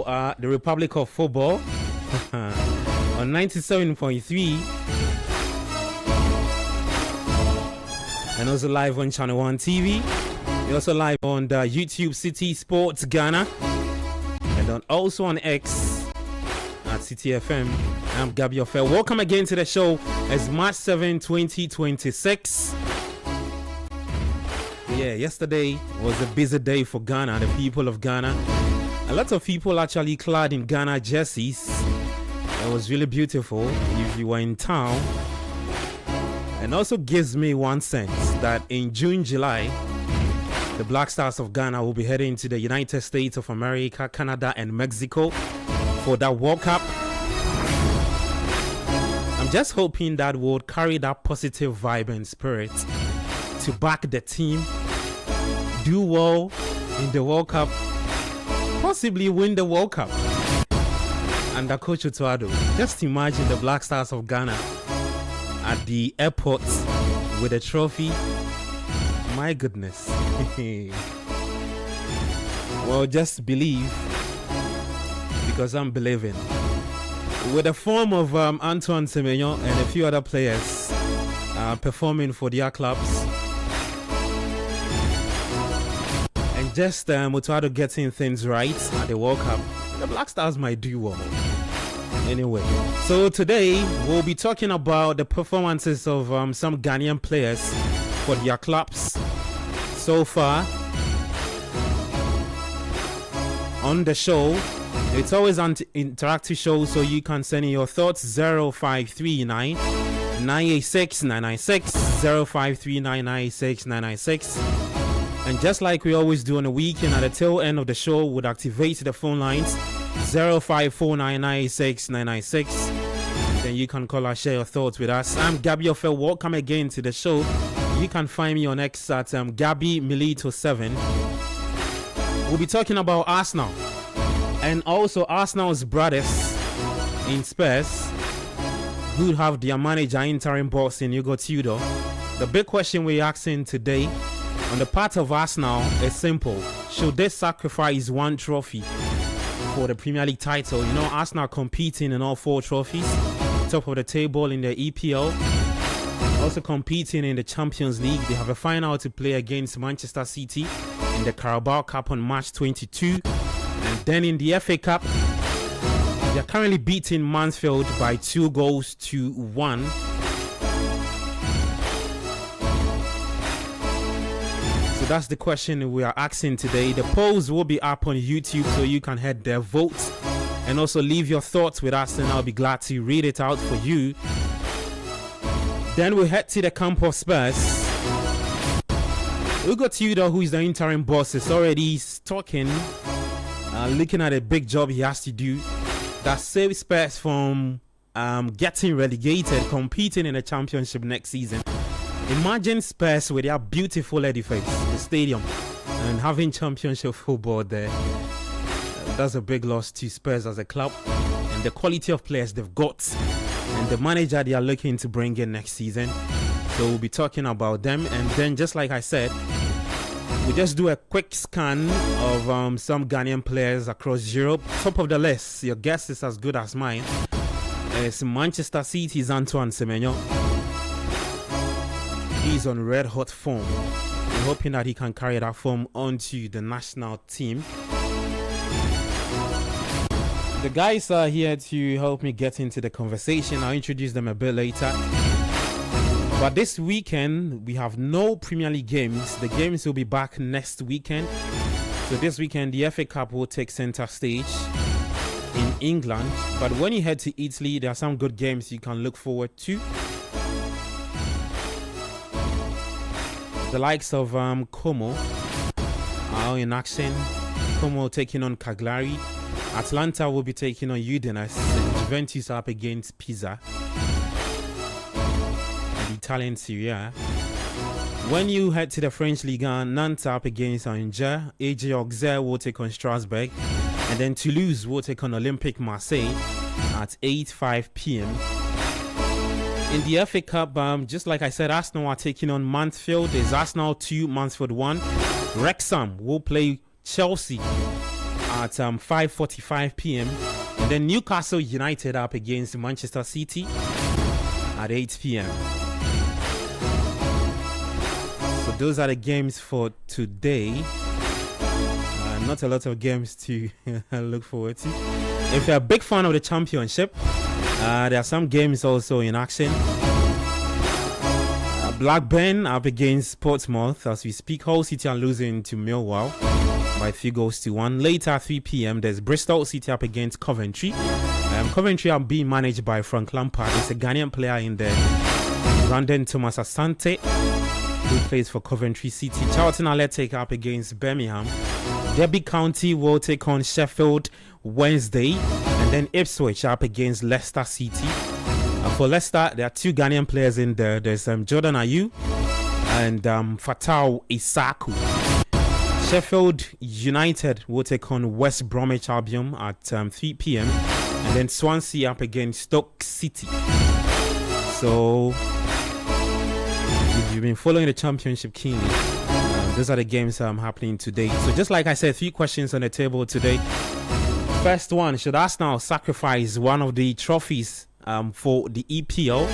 radio, the Republic of Football, on 97.3, and also live on Channel 1 TV. We're also live on the YouTube City Sports Ghana, and also on X at City FM. I'm Gabby Ofel. Welcome again to the show. It's March 7, 2026. Yeah, yesterday was a busy day for Ghana, the people of Ghana. A lot of people actually clad in Ghana jerseys. It was really beautiful if you were in town. And also gives me one sense that in June, July, the Black Stars of Ghana will be heading to the United States of America, Canada, and Mexico for that World Cup. I'm just hoping that we'll carry that positive vibe and spirit to back the team, do well in the World Cup, possibly win the World Cup. Under Coach Otuado, just imagine the Black Stars of Ghana at the airport with a trophy. My goodness. Well, just believe, because I'm believing. With the form of Antoine Semenyo and a few other players performing for their clubs, and just Otuado getting things right at the World Cup, the Black Stars might do well. Anyway, so today we'll be talking about the performances of some Ghanaian players for their clubs so far on the show. It's always an interactive show, so you can send in your thoughts. 0539 986 996 0539 986 996. And just like we always do on the weekend, at the tail end of the show, we'll activate the phone lines 0549 986 996. Then you can call or share your thoughts with us. I'm Gabby Ofel. Welcome again to the show. You can find me on X at Gabby Milito7. We'll be talking about Arsenal and also Arsenal's brothers in Spurs, who have their manager, interim boss in Hugo Tudor. The big question we're asking today on the part of Arsenal is simple. Should they sacrifice one trophy for the Premier League title? You know, Arsenal competing in all 4 trophies, top of the table in the EPL, also competing in the Champions League. They have a final to play against Manchester City in the Carabao Cup on March 22. And then in the FA Cup, they are currently beating Mansfield by 2-1. So that's the question we are asking today. The polls will be up on YouTube, so you can head there, vote, and also leave your thoughts with us, and I'll be glad to read it out for you. Then we head to the camp of Spurs. Hugo Tudor, who is the interim boss, is already talking, looking at a big job he has to do that saves Spurs from getting relegated, competing in the championship next season. Imagine Spurs with their beautiful edifice, the stadium, and having championship football there. That's a big loss to Spurs as a club, and the quality of players they've got, and the manager they are looking to bring in next season. So we'll be talking about them, and then just like I said, we just do a quick scan of some Ghanaian players across Europe. Top of the list, your guess is as good as mine. It's Manchester City's Antoine Semenyo. He's on red hot form. We're hoping that he can carry that form onto the national team. The guys are here to help me get into the conversation. I'll introduce them a bit later. But this weekend, we have no Premier League games. The games will be back next weekend. So this weekend, the FA Cup will take center stage in England. But when you head to Italy, there are some good games you can look forward to. The likes of Como are in action. Como taking on Cagliari. Atlanta will be taking on Udinese. And Juventus up against Pisa. Italian Serie A. When you head to the French Ligue 1, Nantes up against Angers, AJ Auxerre will take on Strasbourg, and then Toulouse will take on Olympique Marseille at 8:05 p.m. In the FA Cup, just like I said, Arsenal are taking on Mansfield. There's Arsenal 2, Mansfield 1. Wrexham will play Chelsea at 5:45 p.m. And then Newcastle United up against Manchester City at 8 p.m. So those are the games for today. Not a lot of games to look forward to. If you're a big fan of the championship, there are some games also in action. Blackburn up against Portsmouth as we speak. Hull City are losing to Millwall by 3-1. Later at 3 p.m. there's Bristol City up against Coventry. Coventry are being managed by Frank Lampard. There's a Ghanaian player in there, Brandon Thomas Asante, who plays for Coventry City. Charlton Athletic up against Birmingham. Derby County will take on Sheffield Wednesday. And then Ipswich up against Leicester City. For Leicester, there are 2 Ghanaian players in there. There's Jordan Ayew and Fatau Isaku. Sheffield United will take on West Bromwich Albion at 3 p.m. And then Swansea up against Stoke City. So, if you've been following the championship keenly, those are the games happening today. So just like I said, 3 questions on the table today. First one, should Arsenal sacrifice one of the trophies for the EPL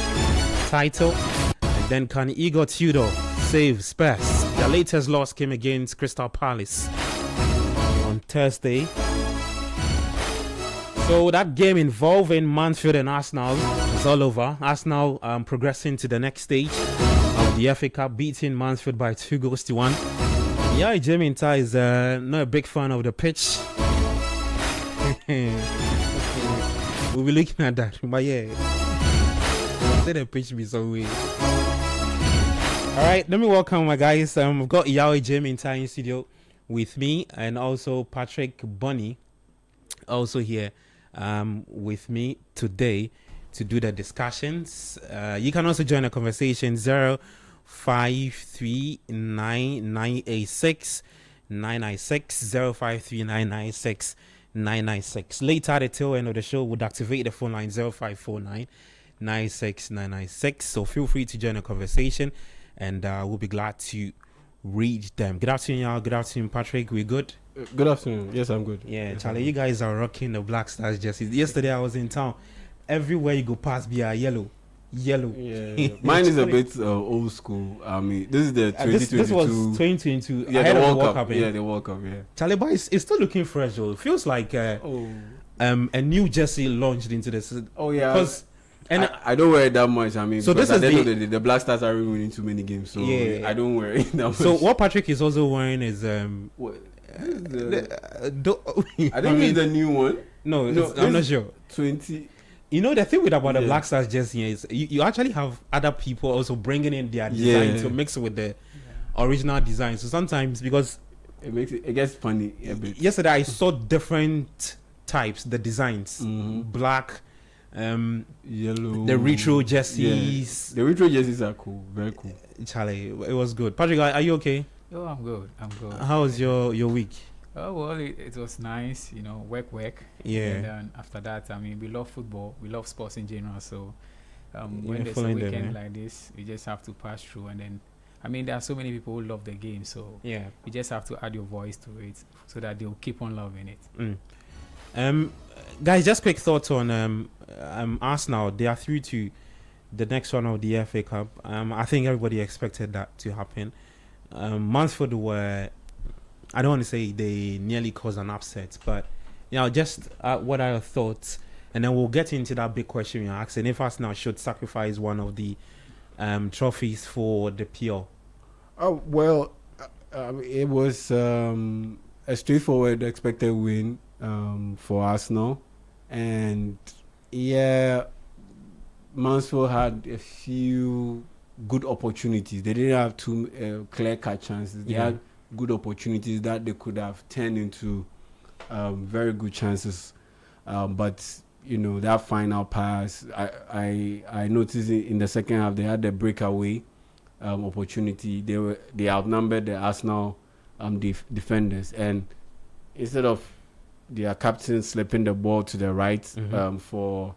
title? And then can Igor Tudor save Spurs? Their latest loss came against Crystal Palace on Thursday. So that game involving Mansfield and Arsenal is all over. Arsenal progressing to the next stage of the FA Cup, beating Mansfield by 2-1. Yeah, Jamie Nta is not a big fan of the pitch. We'll be looking at that, but yeah, let the pitch be so weird. All right, let me welcome my guys. We've got Yahweh Jamie Nta in studio with me, and also Patrick Bunny also here with me today to do the discussions. You can also join the conversation 053996 996. Later at the tail end of the show, we'll activate the phone line 0549 96996. So feel free to join the conversation, and we'll be glad to read them. Good afternoon, y'all. Good afternoon, Patrick. We good? Good afternoon. Yes, I'm good. Yeah, yes, Charlie, you guys are rocking the Black Stars jerseys. Yesterday I was in town. Everywhere you go past, be a yellow. Yeah. Mine is a bit old school. I mean, this is the 2022. This was 2022. Yeah, ahead the of World Cup. Yeah, the World Cup. Yeah. Charlie, but it's still looking fresh. Though. It feels like a new jersey launched into this. Oh yeah. Because I don't wear it that much. I mean, so this is the Black Stars are winning too many games, so yeah. I don't wear it that much. So what Patrick is also wearing is I think it's the new one. No, I'm not sure. 20. You know, the thing with about the Black Stars jersey is you actually have other people also bringing in their design to mix with the original design. So sometimes, because it gets funny a bit. Yesterday I saw different types, the designs, black, yellow, the retro jerseys. Yeah. The retro jerseys are cool, very cool. Charlie, it was good. Patrick, are you okay? Oh, I'm good. How was your week? Oh, well, it was nice, work. Yeah. And then after that, I mean, we love football. We love sports in general. So when there's a weekend like this, we just have to pass through. And then, I mean, there are so many people who love the game. So yeah, you just have to add your voice to it so that they'll keep on loving it. Guys, just quick thoughts on Arsenal. They are through to the next one of the FA Cup. I think everybody expected that to happen. Mansfield were, I don't want to say they nearly caused an upset, but just what are your thoughts? And then we'll get into that big question you're asking, if Arsenal should sacrifice one of the trophies for the PL. Oh well, it was a straightforward expected win for Arsenal, and Mansfield had a few good opportunities. They didn't have too clear-cut chances. They had good opportunities that they could have turned into very good chances. But that final pass, I noticed in the second half they had the breakaway opportunity. They outnumbered the Arsenal defenders, and instead of their captain slipping the ball to the right for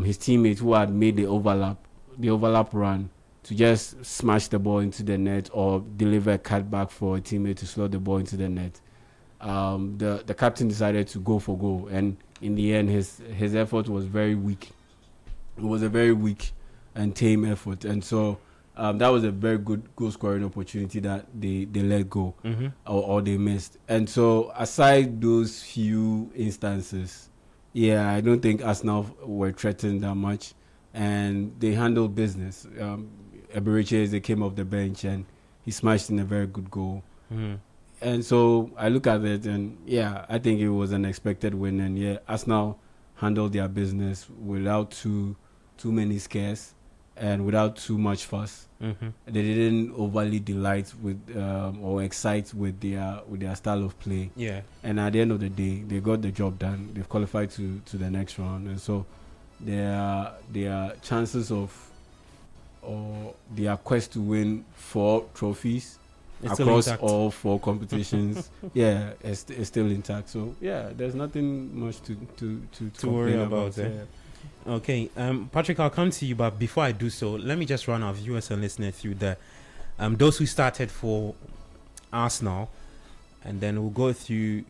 his teammates who had made the overlap run, to just smash the ball into the net or deliver a cutback for a teammate to slot the ball into the net. the captain decided to go for goal, and in the end, his effort was very weak. It was a very weak and tame effort, and so that was a very good goal scoring opportunity that they let go or they missed. And so aside those few instances, I don't think Arsenal were threatened that much, and they handled business. Eberechi, they came off the bench and he smashed in a very good goal. And so I look at it and I think it was an expected win, and Arsenal handled their business without too many scares and without too much fuss. They didn't overly delight with or excite with their style of play. And at the end of the day, they got the job done. They've qualified to the next round, and so their chances of or their quest to win 4 trophies across all 4 competitions is still intact. So there's nothing much to worry about. Okay, Patrick, I'll come to you, but before I do so, let me just run our viewers and listeners through those who started for Arsenal, and then we'll go through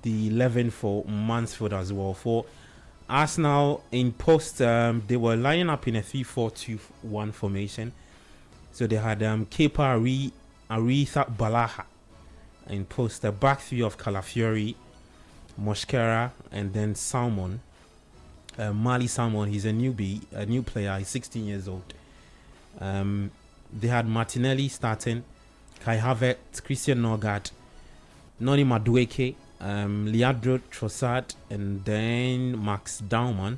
the 11 for Mansfield as well. For Arsenal in post, they were lining up in a 3-4-2-1 formation. So they had Kepa, Aretha, Balaha in post, the back 3 of Calafiori, Mosquera, and then Salmon. Mali Salmon, he's a new player. He's 16 years old. They had Martinelli starting, Kai Havertz, Christian Norgard, Noni Madueke, Leandro Trossard, and then Max Daumann,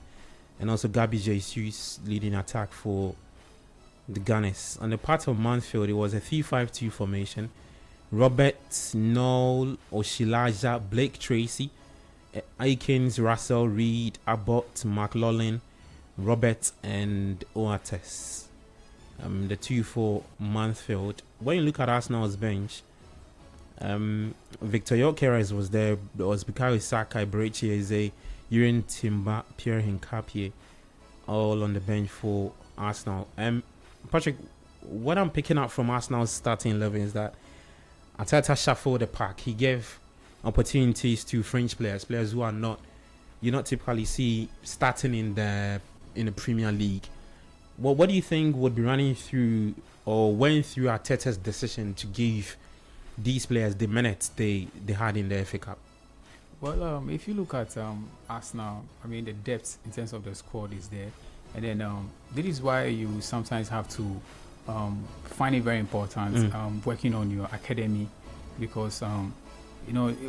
and also Gabi Jesus leading attack for the Gunners. On the part of Mansfield, it was a 3-5-2 formation. Robert, Noel, Oshilaja, Blake Tracy, Aikens, Russell, Reed, Abbott, McLaughlin, Robert, and Oates. The 2 for Mansfield. When you look at Arsenal's bench, Victor Gyökeres was there. There was Bukayo Saka, Eberechi Eze, Yurin Timber, Pierre Hincapie, all on the bench for Arsenal. Patrick, what I'm picking up from Arsenal's starting 11 is that Arteta shuffled the pack. He gave opportunities to French players who are not, you not typically see starting in the Premier League. What do you think would be running through or went through Arteta's decision to give these players the minutes they had in the FA Cup? Well, if you look at Arsenal, I mean, the depth in terms of the squad is there. And then this is why you sometimes have to find it very important working on your academy, because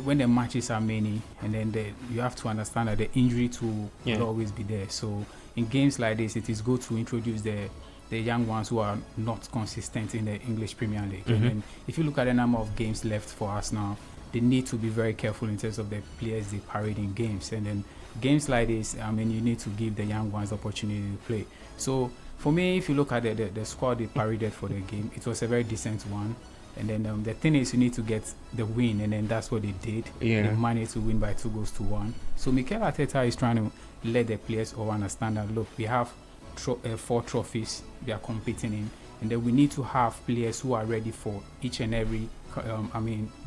when the matches are many, and then you have to understand that the injury tool will always be there. So in games like this, it is good to introduce the young ones who are not consistent in the English Premier League. And then if you look at the number of games left for us now, they need to be very careful in terms of the players they parade in games. And then games like this, I mean, you need to give the young ones the opportunity to play. So for me, if you look at the squad they paraded for the game, it was a very decent one. And then the thing is, you need to get the win, and then that's what they did. They managed to win by 2-1. So Mikel Arteta is trying to let the players all understand that, look, we have 4 trophies we are competing in, and then we need to have players who are ready for each and every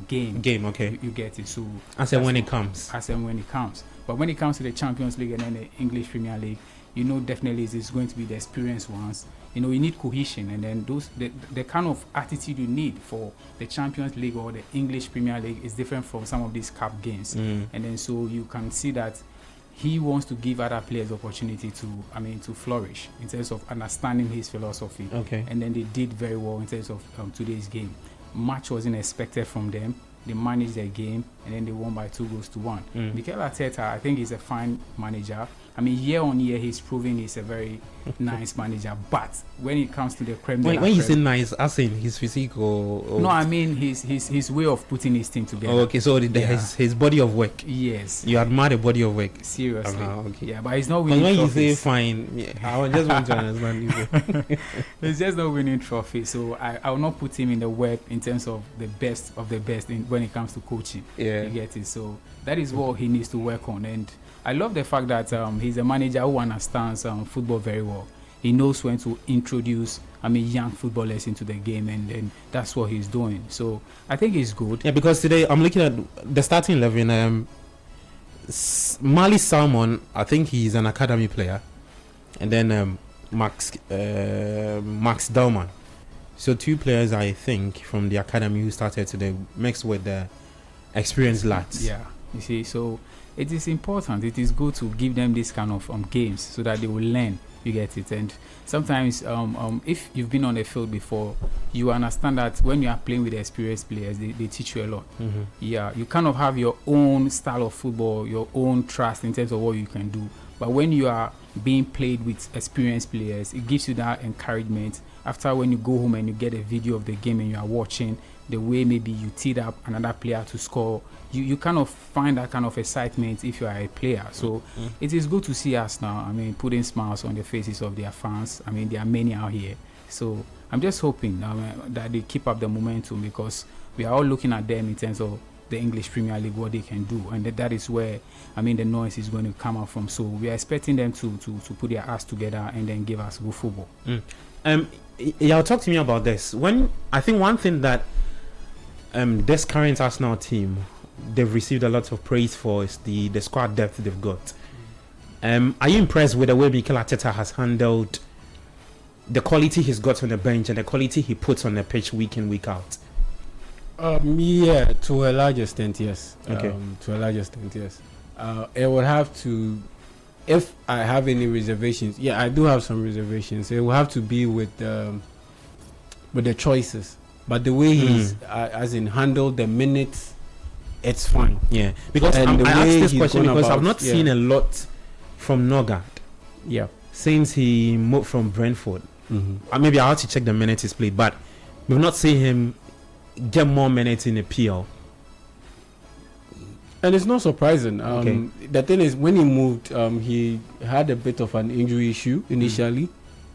game. Okay. You get it. So as and when it comes. But when it comes to the Champions League and then the English Premier League, definitely it's going to be the experienced ones. You need cohesion, and then the kind of attitude you need for the Champions League or the English Premier League is different from some of these cup games. And then so you can see that he wants to give other players opportunity to flourish in terms of understanding his philosophy. Okay. And then they did very well in terms of today's game. Much wasn't expected from them. They managed their game, and then they won by 2-1. Mikel Arteta, I think, is a fine manager. I mean, year on year, he's proving he's a very nice manager. But when it comes to the creme de la creme, when you say nice, as in his physique or no, I mean his way of putting his team together. Oh, okay, so his body of work. Yes, you admire the body of work. Seriously, okay. Yeah, but he's not winning. When trophies. You say fine, I just want to understand you. He's just not winning trophies, so I will not put him in the web in terms of the best when it comes to coaching. Yeah, you get it. So that is what he needs to work on, and I love the fact that he's a manager who understands football very well. he knows when to introduce, young footballers into the game, and that's what he's doing. So I think he's good. Yeah, because today I'm looking at the starting 11. Mali Salmon, I think he's an academy player, and then Max Dalman. So 2 players, I think, from the academy who started today, mixed with the experienced lads. Yeah, you see, so it is important. It is good to give them this kind of games so that they will learn. You get it? And sometimes, if you've been on the field before, you understand that when you are playing with experienced players, they teach you a lot. Mm-hmm. Yeah, you kind of have your own style of football, your own trust in terms of what you can do. But when you are being played with experienced players, it gives you that encouragement. After when you go home and you get a video of the game and you are watching the way maybe you teed up another player to score, you kind of find that kind of excitement if you are a player. So it is good to see us now, putting smiles on the faces of their fans. There are many out here. So I'm just hoping that they keep up the momentum, because we are all looking at them in terms of the English Premier League, what they can do, and that is where the noise is going to come out from. So we are expecting them to put their ass together and then give us good football. Yeah, talk to me about this. I think one thing that this current Arsenal team they've received a lot of praise for is the squad depth they've got. Are you impressed with the way Mikel Arteta has handled the quality he's got on the bench and the quality he puts on the pitch week in, week out? Yeah, to a large extent, yes. Okay. To a large extent, yes. It would have to, if I have any reservations, I do have some reservations. It will have to be with the choices. But the way he's as in handled the minutes, it's fine. Yeah, because I asked this question because I've not seen a lot from Nogard. Yeah, since he moved from Brentford. Maybe I'll have to check the minutes he's played, but we've not seen him get more minutes in the PL. And it's not surprising. Okay. The thing is, when he moved, he had a bit of an injury issue initially,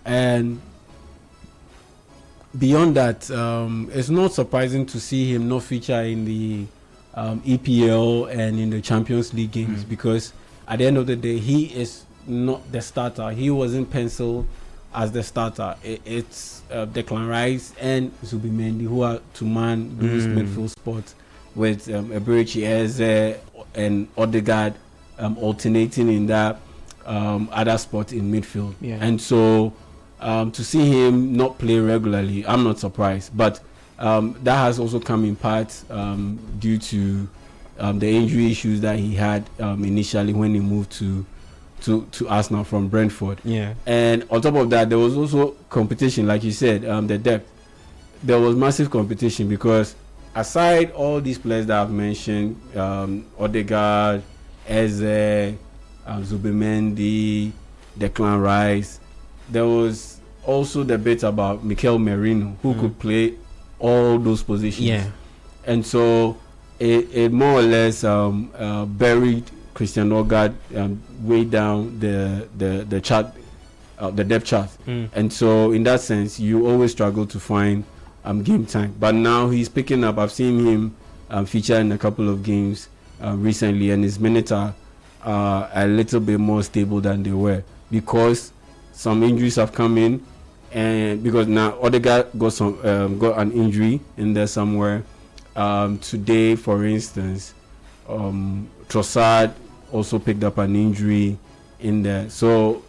and beyond that, it's not surprising to see him not feature in the EPL and in the Champions League games, because at the end of the day, he is not the starter. He wasn't penciled as the starter. It's Declan Rice and Zubimendi who are to man those midfield spots, with Eberechi Eze and Odegaard alternating in that other spot in midfield. Yeah. And so to see him not play regularly, I'm not surprised. But that has also come in part due to the injury issues that he had initially when he moved to Arsenal from Brentford. Yeah. And on top of that, there was also competition, like you said, the depth. There was massive competition because aside all these players that I've mentioned, Odegaard, Eze, Zubimendi, Declan Rice, there was also the bit about Mikel Merino, who could play all those positions. Yeah. And so it more or less buried Christian Nogard way down the chart, the depth chart. And so in that sense, you always struggle to find game time. But now he's picking up. I've seen him feature in a couple of games recently, and his minutes are a little bit more stable than they were, because some injuries have come in, and because now Odegaard got an injury in there somewhere. Today, for instance, Trossard also picked up an injury in there. So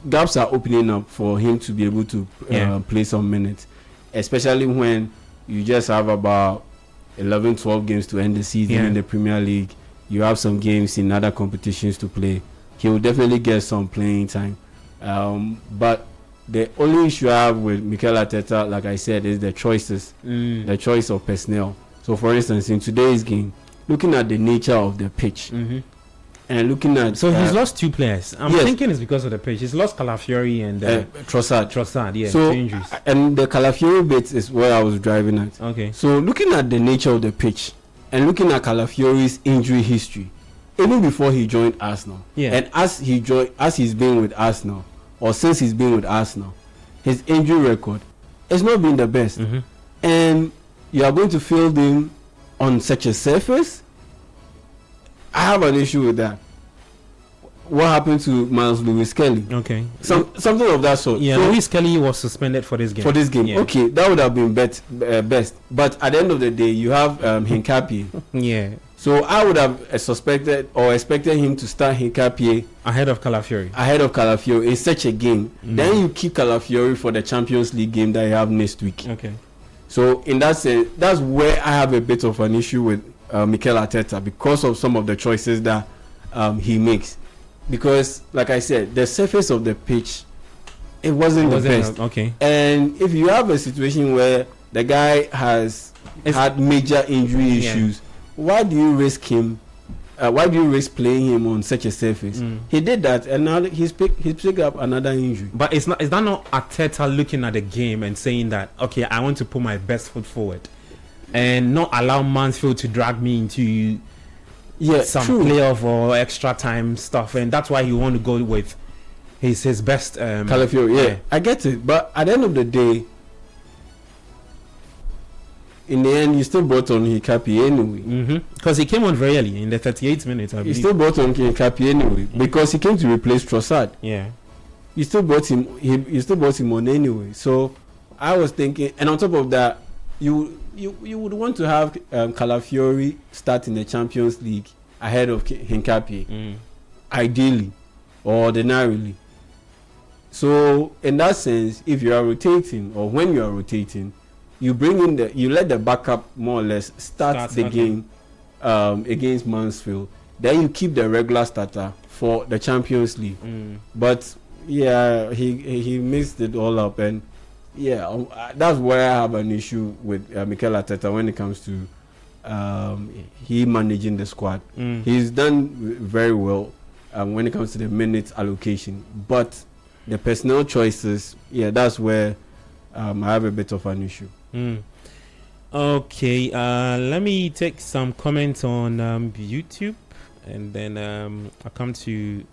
gaps are opening up for him to be able to play some minutes, especially when you just have about 11, 12 games to end the season in the Premier League. You have some games in other competitions to play. He will definitely get some playing time. But the only issue I have with Mikel Arteta, like I said, is the choices, the choice of personnel. So, for instance, in today's game, looking at the nature of the pitch, and looking at... So he's lost 2 players. I'm thinking it's because of the pitch. He's lost Calafiori and Trossard. So, 2 injuries. And the Calafiori bit is where I was driving at. Okay. So looking at the nature of the pitch and looking at Calafiori's injury history, even before he joined Arsenal, and as he's been with Arsenal, or since he's been with Arsenal, his injury record has not been the best. And you are going to field him on such a surface. I have an issue with that. what happened to Miles Lewis Kelly. Okay. Something of that sort. Yeah, so, Lewis Kelly was suspended for this game. Yeah. Okay, that would have been best. But at the end of the day, you have Hincapie. Yeah. So I would have suspected or expected him to start Hincapie ahead of Calafiori. In such a game. Then you keep Calafiori for the Champions League game that you have next week. Okay. So in that sense, that's where I have a bit of an issue with Mikel Arteta because of some of the choices that he makes. Because, like I said, the surface of the pitch, it wasn't the best. Okay. And if you have a situation where the guy has had major injury issues, why do you risk him? Why do you risk playing him on such a surface? He did that, and now he's picked up another injury. But is that not Arteta looking at the game and saying that, okay, I want to put my best foot forward, and not allow Mansfield to drag me into some playoff or extra time stuff, and that's why you want to go with his best. Calafiori, I get it, but at the end of the day, in the end, you still brought on Hincapie anyway. Because he came on very early in the 38th minute. I believe. You still brought on Hincapie anyway because he came to replace Trossard. Yeah. You still brought him. You still brought him on anyway. So I was thinking, and on top of that, you would want to have Calafiori start in the Champions League ahead of Hincapie, ideally or ordinarily. So in that sense, if you are rotating or when you are rotating, you bring in you let the backup more or less start the game against Mansfield. Then you keep the regular starter for the Champions League. But yeah, he mixed it all up, and that's where I have an issue with Mikel Arteta when it comes to he managing the squad. He's done very well when it comes to the minutes allocation, but the personnel choices, that's where I have a bit of an issue. Okay, let me take some comments on YouTube, and then I'll come to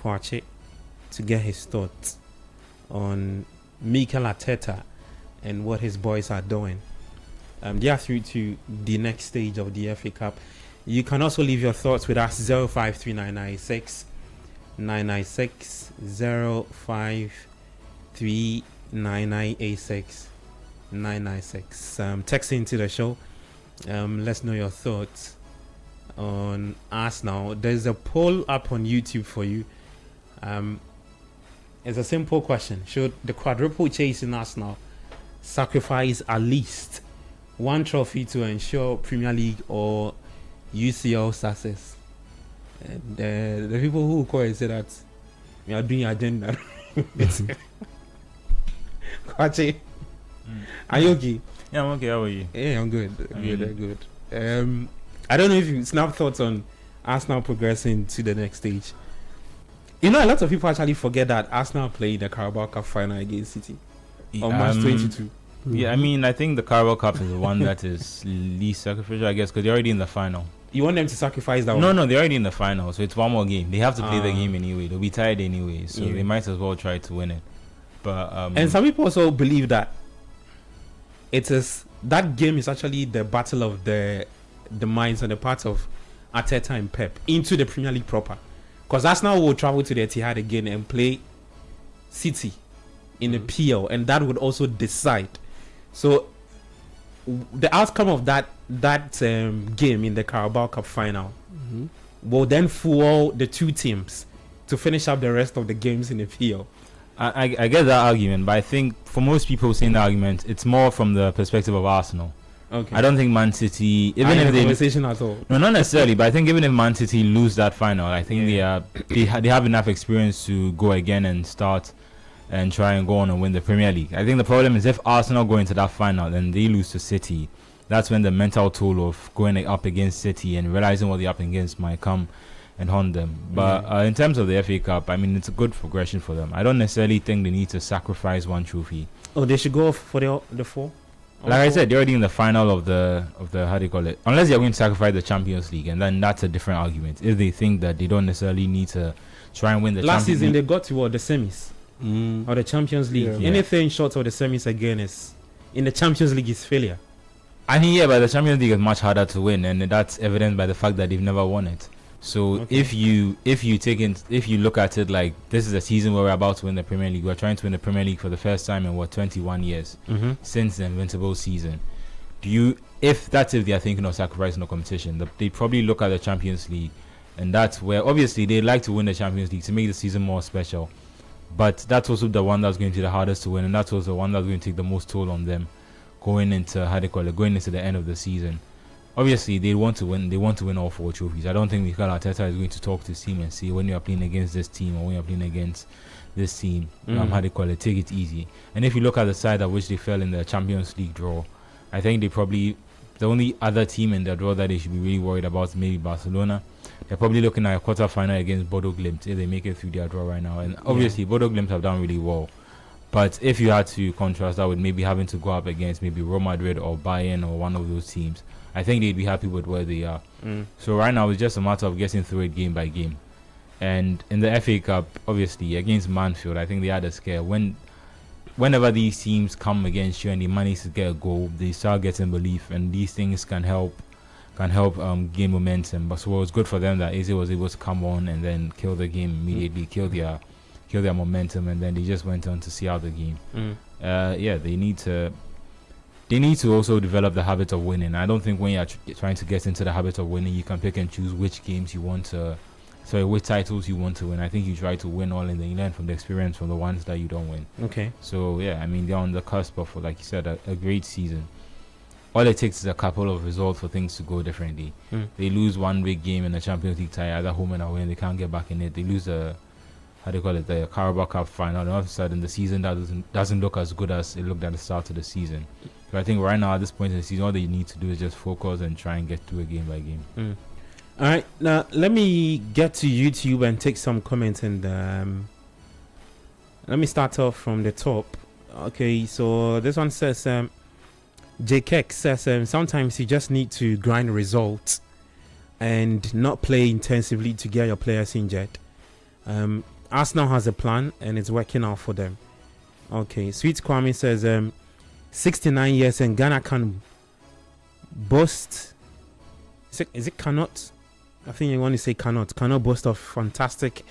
Kwache to get his thoughts on Mikel Arteta and what his boys are doing. They are through to the next stage of the FA Cup. You can also leave your thoughts with us 053996 996 053996 996. Text into the show. Let's know your thoughts on Arsenal. There's a poll up on YouTube for you. It's a simple question. Should the quadruple chasing Arsenal sacrifice at least one trophy to ensure Premier League or UCL success? And the people who call and say that we are doing agenda. Kwache, are you okay? Yeah, I'm okay. How are you? Yeah, I'm good. Good. I don't know if you snap thoughts on Arsenal progressing to the next stage. You know, a lot of people actually forget that Arsenal played the Carabao Cup final against City on March 22. Yeah, I mean, I think the Carabao Cup is the one that is least sacrificial, I guess, because they're already in the final. You want them to sacrifice that one? No, they're already in the final, so it's one more game. They have to play the game anyway. They'll be tired anyway, so they might as well try to win it. But and some people also believe that that game is actually the battle of the minds and the parts of Arteta and Pep into the Premier League proper. Because Arsenal will travel to the Etihad again and play City in the PL, and that would also decide. So the outcome of that game in the Carabao Cup final will then fuel the two teams to finish up the rest of the games in the PL. I get that argument, but I think for most people saying the argument, it's more from the perspective of Arsenal. Okay. I don't think Man City, even if they conversation at all. No, not necessarily, but I think even if Man City lose that final, I think they have enough experience to go again and start and try and go on and win the Premier League. I think the problem is if Arsenal go into that final and they lose to City, that's when the mental toll of going up against City and realizing what they're up against might come and haunt them. But in terms of the FA Cup, I mean, it's a good progression for them. I don't necessarily think they need to sacrifice one trophy. Oh, they should go for the four? Like I said, they're already in the final of the how do you call it? Unless they're going to sacrifice the Champions League, and then that's a different argument. If they think that they don't necessarily need to try and win the last Champions season, League. they got to the semis or the Champions League. Yeah. Anything short of the semis again is in the Champions League is failure. I mean, but the Champions League is much harder to win, and that's evidenced by the fact that they've never won it. So Okay. if you look at it like this is a season where we're about to win the Premier League, we're trying to win the Premier League for the first time in 21 years Mm-hmm. since the Invincible season. If they are thinking of sacrificing the competition, they probably look at the Champions League, and that's where obviously they like to win the Champions League to make the season more special. But that's also the one that's going to be the hardest to win, and that's also the one that's going to take the most toll on them going into going into the end of the season. Obviously, they want to win. They want to win all 4 trophies. I don't think Mikel Arteta is going to talk to his team and say, when you are playing against this team or when you are playing against this team, take it easy. And if you look at the side at which they fell in the Champions League draw, I think the only other team in the draw that they should be really worried about is maybe Barcelona. They're probably looking at a quarter-final against Bodo Glimt if they make it through their draw right now. And obviously, Bodo Glimt have done really well. But if you had to contrast that with maybe having to go up against maybe Real Madrid or Bayern or one of those teams, I think they'd be happy with where they are. So right now, it's just a matter of getting through it game by game. And in the FA Cup, obviously, against Mansfield, I think they had a scare. Whenever these teams come against you and they manage to get a goal, they start getting belief, and these things can help gain momentum. But so it was good for them that Eze was able to come on and then kill the game immediately, kill their momentum, and then they just went on to see out the game. They need to also develop the habit of winning. I don't think when you're trying to get into the habit of winning, you can pick and choose which which titles you want to win. I think you try to win all, and then you learn from the experience from the ones that you don't win. Okay. So yeah, I mean, they're on the cusp of, like you said, a great season. All it takes is a couple of results for things to go differently. They lose one big game in the Champions League tie, either home and away, and they can't get back in it. They lose the Carabao Cup final, and all of a sudden the season doesn't look as good as it looked at the start of the season. So I think right now at this point in the season, all they need to do is just focus and try and get through it game by game. All right, now let me get to YouTube and take some comments, and let me start off from the top. Okay, so this one says, JKEX says, sometimes you just need to grind results and not play intensively to get your players injured. Arsenal has a plan and it's working out for them. Okay, Sweet Kwame says, 69 years and Ghana can boast. Is it cannot? I think you want to say cannot boast of fantastic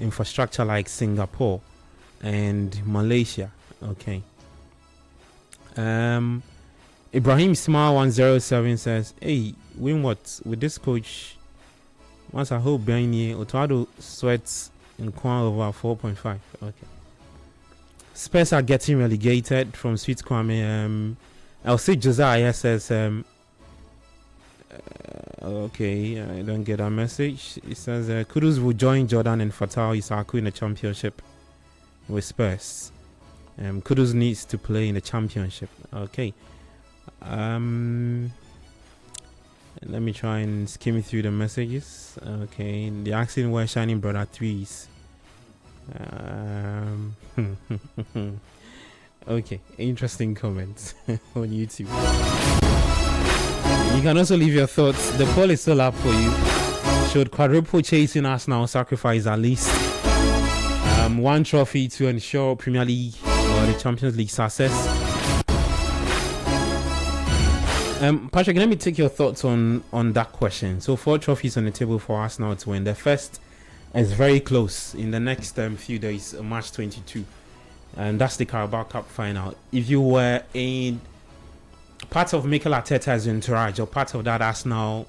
infrastructure like Singapore and Malaysia. Okay. Ibrahim Smile 107 says, hey, win what with this coach? Once I hope Benny Otoado sweats in Kwan over 4.5. Okay. Spurs are getting relegated from Sweet Kwame. LC Josiah says, okay, I don't get a message. It says Kudus will join Jordan and Fatal Isaku in the championship with Spurs. Kudus needs to play in the championship. Okay. Let me try and skim through the messages. Okay, they're asking where Shining Brother 3 is. Okay, interesting comments on YouTube. You can also leave your thoughts. The poll is still up for you. Should quadruple chasing Arsenal sacrifice at least one trophy to ensure Premier League or the Champions League success? Patrick, let me take your thoughts on that question. So 4 trophies on the table for Arsenal to win. The first is very close in the next few days, March 22. And that's the Carabao Cup final. If you were in part of Mikel Arteta's entourage or part of that Arsenal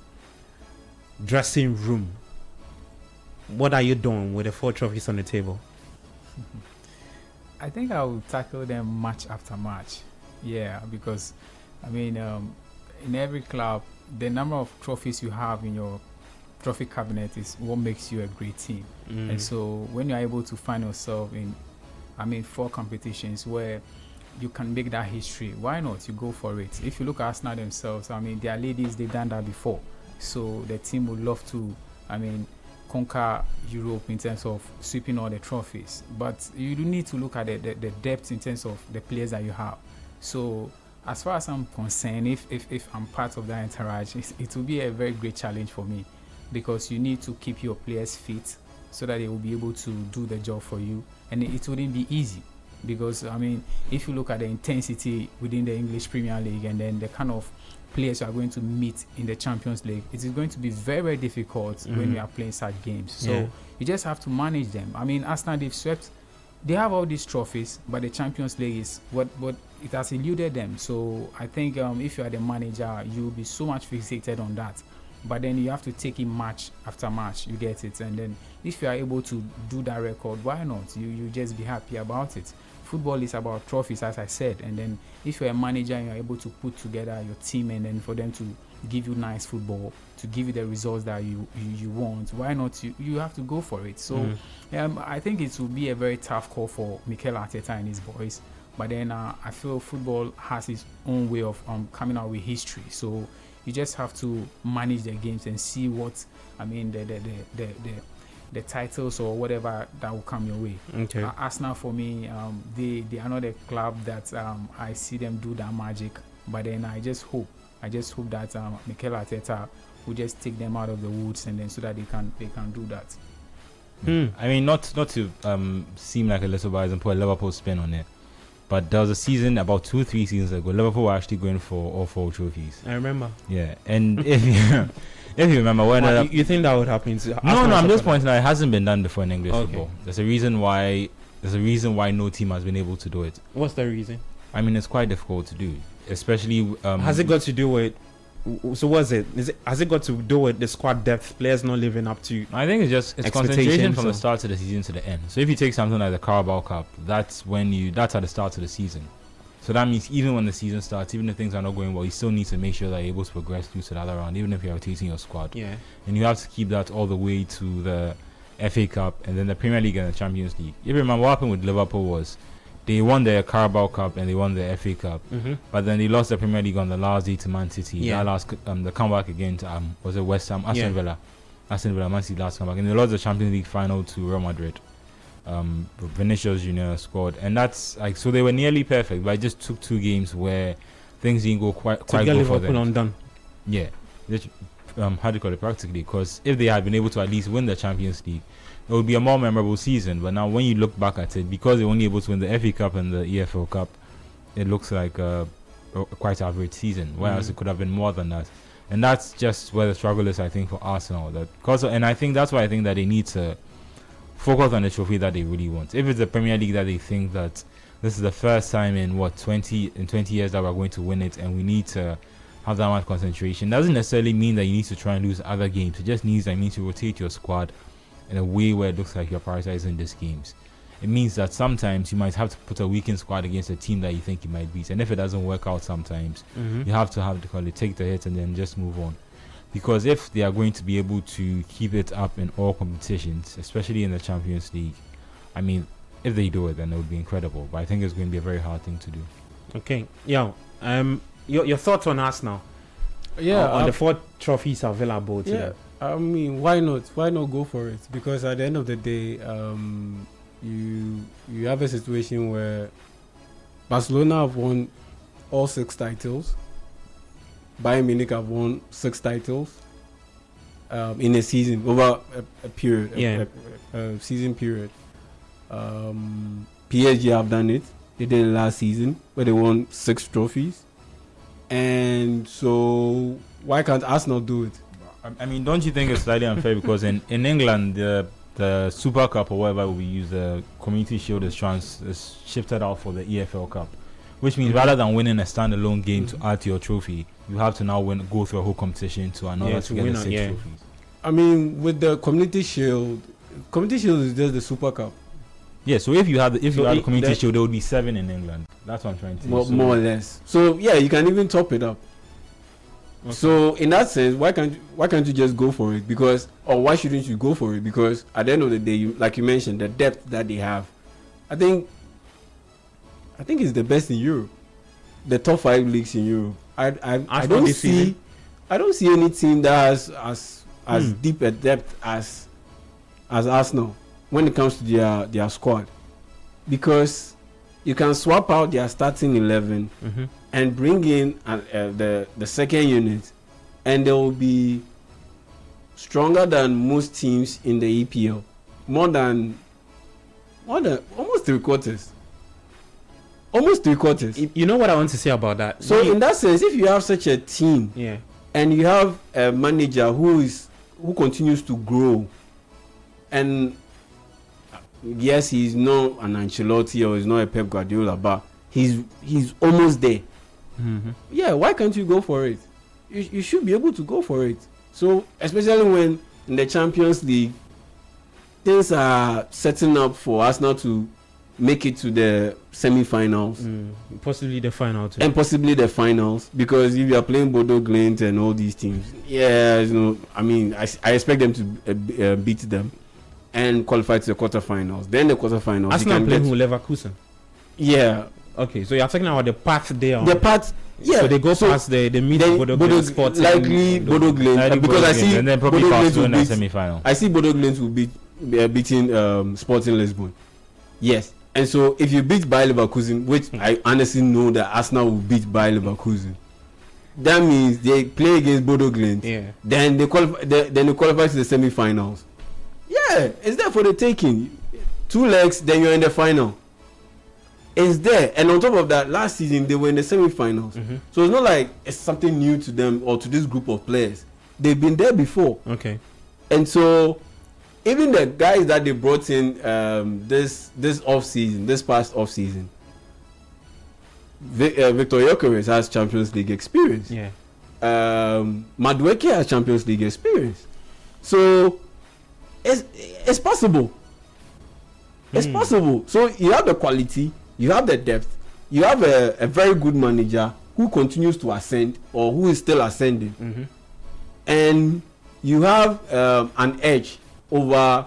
dressing room, what are you doing with the 4 trophies on the table? I think I will tackle them match after match. Yeah, because I mean, in every club, the number of trophies you have in your trophy cabinet is what makes you a great team. And so when you're able to find yourself in, 4 competitions where you can make that history, why not? You go for it. If you look at Arsenal themselves, their ladies, they've done that before. So the team would love to, conquer Europe in terms of sweeping all the trophies. But you do need to look at the depth in terms of the players that you have. So as far as I'm concerned, if I'm part of that entourage, it will be a very great challenge for me, because you need to keep your players fit so that they will be able to do the job for you, and it wouldn't be easy, because if you look at the intensity within the English Premier League and then the kind of players you are going to meet in the Champions League, it is going to be very, very difficult when you are playing such games. So you just have to manage them. I mean, Arsenal, they've swept. They have all these trophies, but the Champions League is what it has eluded them. So I think if you are the manager, you will be so much fixated on that. But then you have to take it match after match. You get it, and then if you are able to do that record, why not? You just be happy about it. Football is about trophies, as I said, and then if you're a manager and you're able to put together your team and then for them to give you nice football, to give you the results that you want, why not? You have to go for it. So I think it will be a very tough call for Mikel Arteta and his boys. But then I feel football has its own way of coming out with history. So you just have to manage the games and see what the titles or whatever that will come your way. Okay. Arsenal, for me, they are not a club that I see them do that magic. But then I just hope that Mikel Arteta will just take them out of the woods and then so that they can do that. I mean, not to seem like a little bias and put a Liverpool spin on it, but there was a season about 2-3 seasons ago, Liverpool were actually going for all 4 trophies. I remember. Yeah, and if you remember when you think that would happen to no, I'm just pointing out it hasn't been done before in English football. There's a reason why no team has been able to do it. What's the reason? I mean, it's quite difficult to do, especially. Has it got to do with? So has it got to do with the squad depth, players not living up to? I think it's concentration from the start of the season to the end. So if you take something like the Carabao Cup, that's at the start of the season. So that means even when the season starts, even if things are not going well, you still need to make sure that you're able to progress through to the other round, even if you're rotating your squad. Yeah. And you have to keep that all the way to the FA Cup and then the Premier League and the Champions League. If you remember, what happened with Liverpool was they won the Carabao Cup and they won the FA Cup, but then they lost the Premier League on the last day to Man City. Yeah. That last the comeback again to was it West Ham, Aston Villa, Man City last comeback, and they lost the Champions League final to Real Madrid. Vinicius Junior scored, and that's like, so they were nearly perfect, but it just took 2 games where things didn't go quite good for them. Undone. Yeah, how do you call it, practically? Because if they had been able to at least win the Champions League, it would be a more memorable season. But now when you look back at it, because they were only able to win the FA Cup and the EFL Cup, it looks like a quite average season, whereas it could have been more than that. And that's just where the struggle is, I think, for Arsenal. And I think that's why I think that they need to focus on the trophy that they really want. If it's the Premier League that they think that this is the first time in 20 years that we're going to win it, and we need to have that much concentration, doesn't necessarily mean that you need to try and lose other games. It just means to rotate your squad in a way where it looks like you're prioritizing these games. It means that sometimes you might have to put a weakened squad against a team that you think you might beat, and if it doesn't work out sometimes, you have to take the hit and then just move on. Because if they are going to be able to keep it up in all competitions, especially in the Champions League, I mean, if they do it, then it would be incredible. But I think it's going to be a very hard thing to do. Okay, your thoughts on Arsenal? Yeah, on the 4 trophies available to them. I mean, why not? Why not go for it? Because at the end of the day, you have a situation where Barcelona have won all 6 titles. Bayern Munich have won 6 titles in a season, over a period, a season period. PSG have done it. They did it last season, where they won 6 trophies. And so, why can't Arsenal do it? I mean, don't you think it's slightly unfair? Because in England, the Super Cup or whatever we use, the Community Shield is shifted out for the EFL Cup. Which means rather than winning a standalone game to add to your trophy, you have to now go through a whole competition to another to get the 6 trophies. I mean, with the Community Shield is just the Super Cup. Yeah, so if you had the Community Shield, there would be 7 in England. That's what I'm trying to say. More or less. So yeah, you can even top it up. Okay. So in that sense, why can't you just go for it? Why shouldn't you go for it? Because at the end of the day, like you mentioned, the depth that they have, I think it's the best in Europe. The top 5 leagues in Europe. I don't see any team that has as deep a depth as Arsenal when it comes to their squad, because you can swap out their starting 11 and bring in the second unit, and they will be stronger than most teams in the EPL, more than almost 3/4. almost 3/4. You know what I want to say about that? So in that sense, if you have such a team, yeah, and you have a manager who continues to grow, and yes, he's not an Ancelotti or he's not a Pep Guardiola, but he's almost there. Yeah, why can't you go for it? You should be able to go for it. So especially when in the Champions League things are setting up for Arsenal to make it to the semi-finals, possibly the final too, and possibly the finals, because if you are playing Bodo Glimt and all these teams, I mean, I expect them to beat them and qualify to the quarterfinals. Then the quarterfinals, Arsenal playing with Leverkusen. Yeah. Okay, so you're talking about the path there. The path, yeah. So they go past the meet Bodo Glimt Sporting. Likely Bodo Glimt, because I see and then probably Bodo pass Glimt to the will semi-final. I see Bodo Glimt will beating Sporting Lisbon. Yes. And so if you beat Bayer Leverkusen, which I honestly know that Arsenal will beat Bayer Leverkusen, that means they play against Bodo Glimt. Yeah. Then they qualify to the semi-finals. Yeah, it's there for the taking. 2 legs, then you're in the final. It's there. And on top of that, last season they were in the semi-finals. So it's not like it's something new to them or to this group of players. They've been there before. Okay. And so even the guys that they brought in this past off season, Victor Gyökeres has Champions League experience. Yeah. Madueke has Champions League experience. So it's possible. It's possible. So you have the quality, you have the depth, you have a very good manager who continues to ascend or who is still ascending, and you have an edge over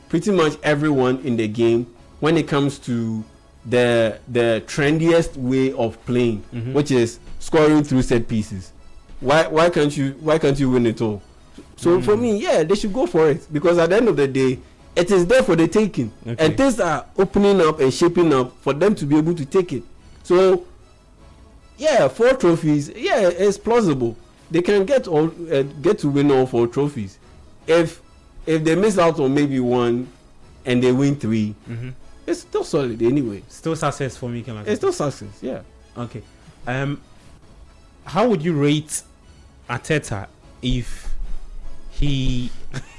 pretty much everyone in the game when it comes to the trendiest way of playing, which is scoring through set pieces. Why can't you win it all? So for me, yeah, they should go for it, because at the end of the day, it is there for the taking, and things are opening up and shaping up for them to be able to take it. So yeah, 4 trophies, yeah, it's plausible. They can get to win all 4 trophies. If they miss out on maybe 1 and they win 3, it's still solid anyway. Still success for me. It's still success, yeah. Okay. How would you rate Arteta if he?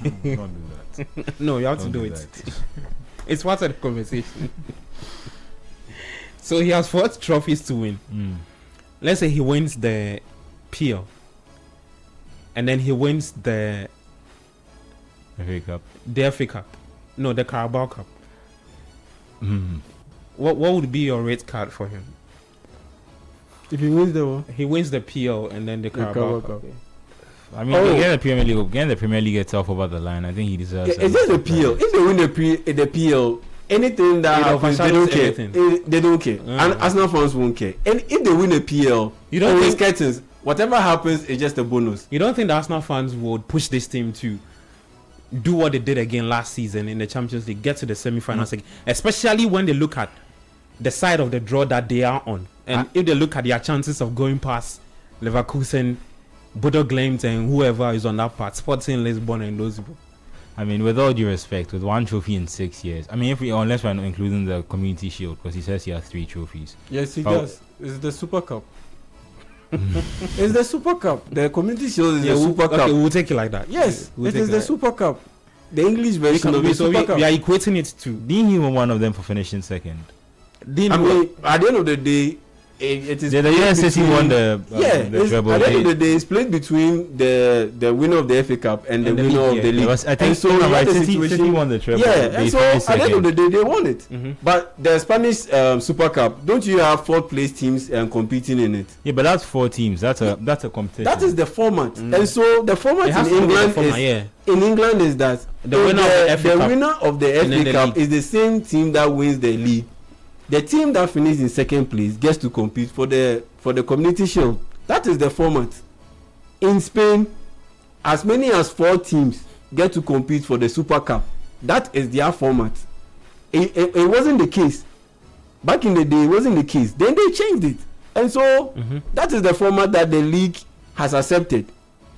Don't do that. No, you have Don't to do do it. that. It's part of the conversation. So he has 4 trophies to win. Let's say he wins the PL, and then he wins the FA Cup. The FA Cup. No, the Carabao Cup. What would be your rate card for him? If he wins the one, He wins the PL and then the Carabao Cup. I mean, getting the Premier League itself over the line, I think he deserves. It's just the PL. If they win the PL, anything that happens, they don't care. They don't care, and Arsenal fans won't care. And if they win the PL, You don't think- curtains, whatever happens is just a bonus. You don't think the Arsenal fans would push this team to do what they did again last season in the Champions League, get to the semi-finals again, especially when they look at the side of the draw that they are on, and if they look at their chances of going past Leverkusen, Bodo Glimt, and whoever is on that part, Sporting Lisbon and those people. I mean, with all due respect, with 1 trophy in 6 years, I mean, unless we're not including the Community Shield, because he says he has 3 trophies. Yes, he does. It's the Super Cup. It's the Super Cup. The Community Shield is the Super Cup. Okay, we'll take it like that. Yes, We'll it take is the like Super Cup. The English version of the Super Cup. we are equating it to. Didn't he win one of them for finishing second? I mean, at the end of the day, it is. The USSC won the treble. At the end of the day, it's played between the winner of the FA Cup and the winner of the league. I think so. City won the treble. Yeah, and so at the end of the day, they won it. But the Spanish Super Cup, don't you have 4th place teams competing in it? Yeah, but that's 4 teams. That's a competition. That is the format, and so the format It has in to be the England format, is yeah. in England is that The winner of the FA Cup winner of the and then FA the Cup league. is the same team that wins the league. The team that finishes in 2nd place gets to compete for the Community Shield. That is the format. In Spain, as many as 4 teams get to compete for the Super Cup. That is their format. It wasn't the case back in the day. It wasn't the case. Then they changed it, and so that is the format that the league has accepted,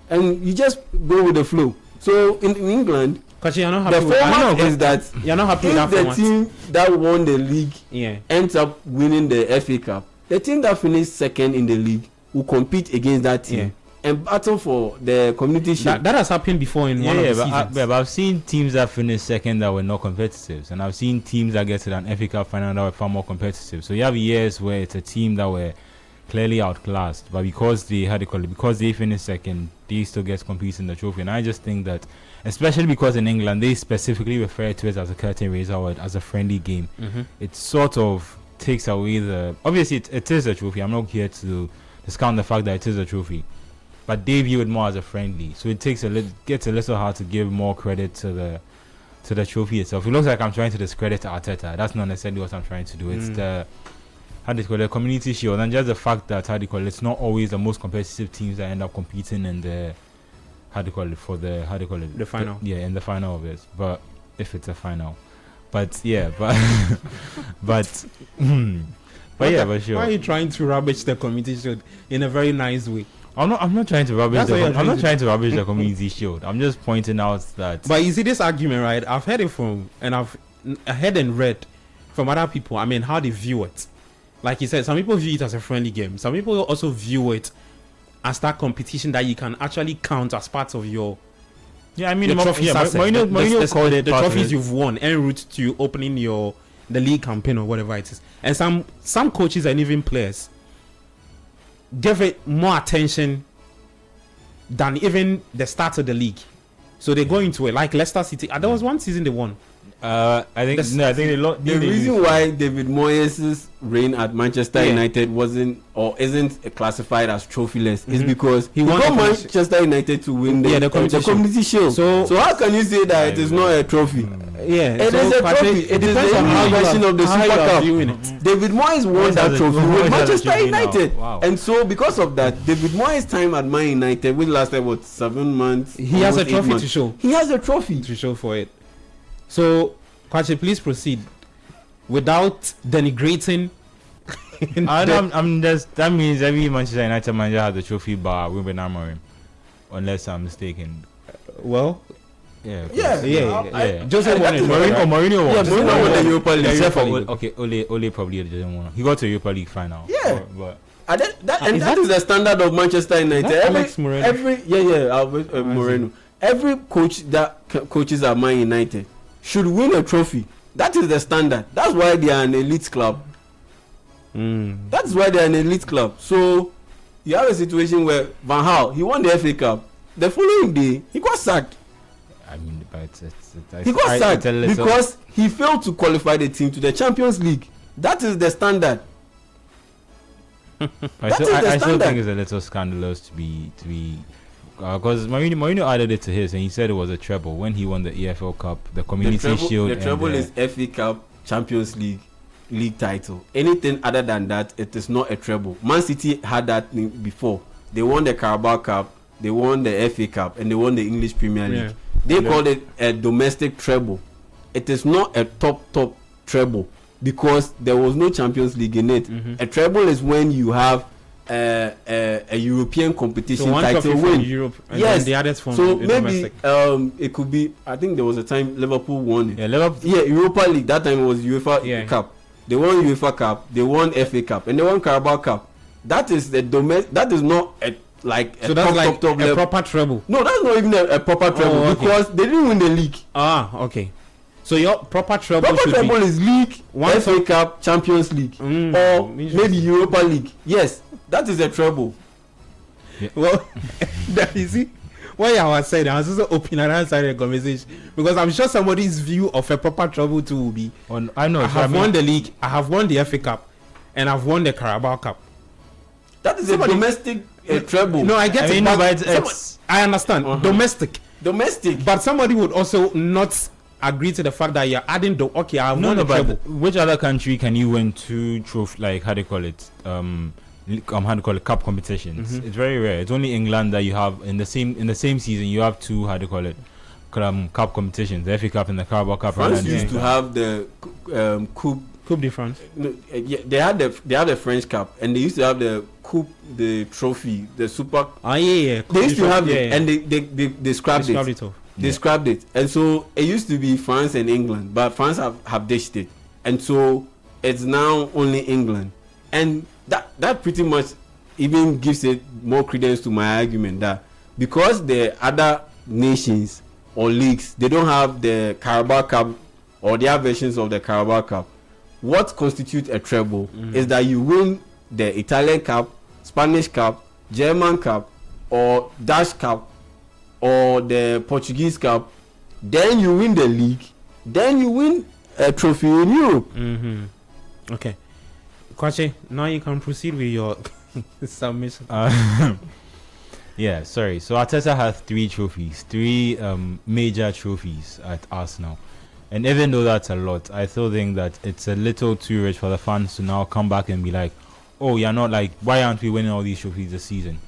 and you just go with the flow. So in England, Because you're not The happy with format is that you're not happy with that if the format. team that won the league Yeah. ends up winning the FA Cup, the team that finished second in the league will compete against that team and battle for the Community Shield. That has happened before in one of the seasons. but I've seen teams that finished second that were not competitive, and I've seen teams that get to an FA Cup final that were far more competitive. So you have years where it's a team that were clearly outclassed, but because they finished second, they still get competing in the trophy. And I just think that, especially because in England they specifically refer to it as a curtain raiser or as a friendly game, it sort of takes away the. Obviously, it is a trophy. I'm not here to discount the fact that it is a trophy, but they view it more as a friendly. So it gets a little hard to give more credit to the trophy itself. It looks like I'm trying to discredit Arteta. That's not necessarily what I'm trying to do. It's the Community Shield, and just the fact that it's not always the most competitive teams that end up competing in the the final. In the final of it. But if it's a final, but sure. But sure. Why are you trying to rubbish the Community Shield in a very nice way? I'm not trying to rubbish. I'm not trying to rubbish the Community Shield. I'm just pointing out that. But you see this argument, right? I've heard it from, and I've heard and read from other people. I mean, how they view it. Like you said, some people view it as a friendly game. Some people also view it as that competition that you can actually count as part of your. Yeah, I mean, Mourinho called it the trophies you've won en route to opening the league campaign or whatever it is. And some coaches and even players give it more attention than even the start of the league. So they go into it like Leicester City. There was one season they won. I think the reason why David Moyes' reign at Manchester United wasn't or isn't classified as trophyless is because he won Manchester United to win the Community Shield. So how can you say that it is not a trophy? It is a trophy. It is a new version of the Super Cup. David Moyes won that trophy with Manchester United, and so because of that, David Moyes' time at Man United, which lasted 7 months, he has a trophy to show. He has a trophy to show for it. So, Kwache, please proceed without denigrating. That means every Manchester United manager has a trophy bar Ruben Amorim, unless I'm mistaken. Well, yeah. Jose won it. Mourinho won. Yeah, Mourinho won the Europa League. Except for Ole probably didn't win. He got to Europa League final. Yeah, that is the standard of Manchester United. Moreno. Every coach that coaches at Man United should win a trophy. That is the standard. That's why they are an elite club. That's why they are an elite club. So you have a situation where Van Gaal, he won the FA Cup. The following day, he got sacked. I mean, but he got sacked because he failed to qualify the team to the Champions League. That is the standard. I still think it's a little scandalous to be because Mourinho added it to his, and he said it was a treble when he won the EFL Cup, the Community Shield. The treble is FA Cup, Champions League title. Anything other than that, it is not a treble. Man City had that before. They won the Carabao Cup, they won the FA Cup, and they won the English Premier League. They called it a domestic treble. It is not a top treble because there was no Champions League in it. A treble is when you have a European competition title win. Europe, and yes, the others from so maybe it could be. I think there was a time Liverpool won it. Europa League. That time it was UEFA Cup. They won UEFA Cup. They won FA Cup, and they won Carabao Cup. That is the That is not a top level. Proper treble. No, that's not even a proper treble because they didn't win the league. Okay. So your proper treble is league, FA Cup, Champions League, or maybe Europa League. Yes, that is a treble. Yeah. Well, you see, what I was saying, I was also opening another side of the conversation because I'm sure somebody's view of a proper treble too will be. I have won the league, I have won the FA Cup, and I've won the Carabao Cup. That is a domestic treble. No, I get it. But I understand domestic, but somebody would also not agree to the fact that you're adding I have won the treble. Which other country can you win two trophy, like how do you call it, cup competitions? It's very rare. It's only England that you have in the same season you have two cup competitions, the FA Cup and the Carabao Cup. France used to have the Coupe de France. No, they had the French Cup, and they used to have the Coupe, the trophy, the Super. They used to have it, and they scrapped it. They scrapped it. And so it used to be France and England, but France have ditched it. And so it's now only England. And that pretty much even gives it more credence to my argument that because the other nations or leagues, they don't have the Carabao Cup or their versions of the Carabao Cup, what constitutes a treble is that you win the Italian Cup, Spanish Cup, German Cup, or Dutch Cup, or the Portuguese Cup, then you win the league, then you win a trophy in Europe. Okay. Kwache, now you can proceed with your submission. Yeah, sorry. So Arteta has 3 trophies, 3 major trophies at Arsenal. And even though that's a lot, I still think that it's a little too rich for the fans to now come back and be like, oh, you're not like, why aren't we winning all these trophies this season?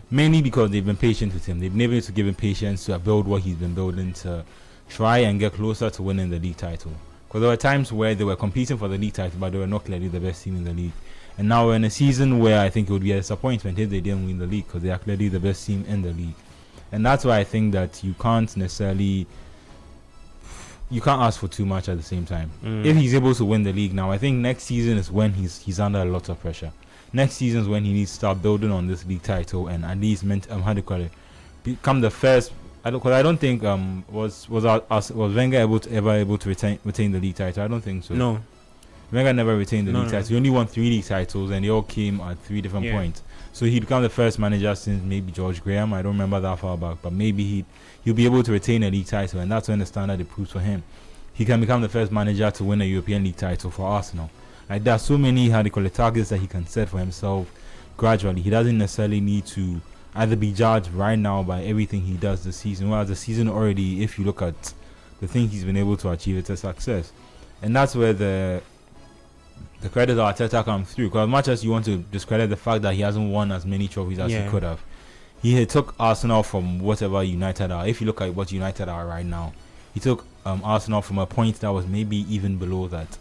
Mainly because they've been patient with him. They've been able to give him patience to build what he's been building to try and get closer to winning the league title. Because there were times where they were competing for the league title, but they were not clearly the best team in the league. And now we're in a season where I think it would be a disappointment if they didn't win the league, because they are clearly the best team in the league. And that's why I think that you can't ask for too much at the same time. If he's able to win the league now, I think next season is when he's under a lot of pressure. Next season is when he needs to start building on this league title and at least become the first. I don't think was Wenger able to retain the league title. I don't think so. No, Wenger never retained the league title. He only won 3 league titles, and they all came at 3 different points. So he'd become the first manager since maybe George Graham. I don't remember that far back, but maybe he'll be able to retain a league title, and that's when the standard improves for him. He can become the first manager to win a European league title for Arsenal. Like, there are so many targets that he can set for himself gradually. He doesn't necessarily need to either be judged right now by everything he does this season. Whereas the season already, if you look at the thing he's been able to achieve, it's a success. And that's where the credit of Arteta comes through. Because as much as you want to discredit the fact that he hasn't won as many trophies as he could have, he took Arsenal from whatever United are. If you look at what United are right now, he took Arsenal from a point that was maybe even below that,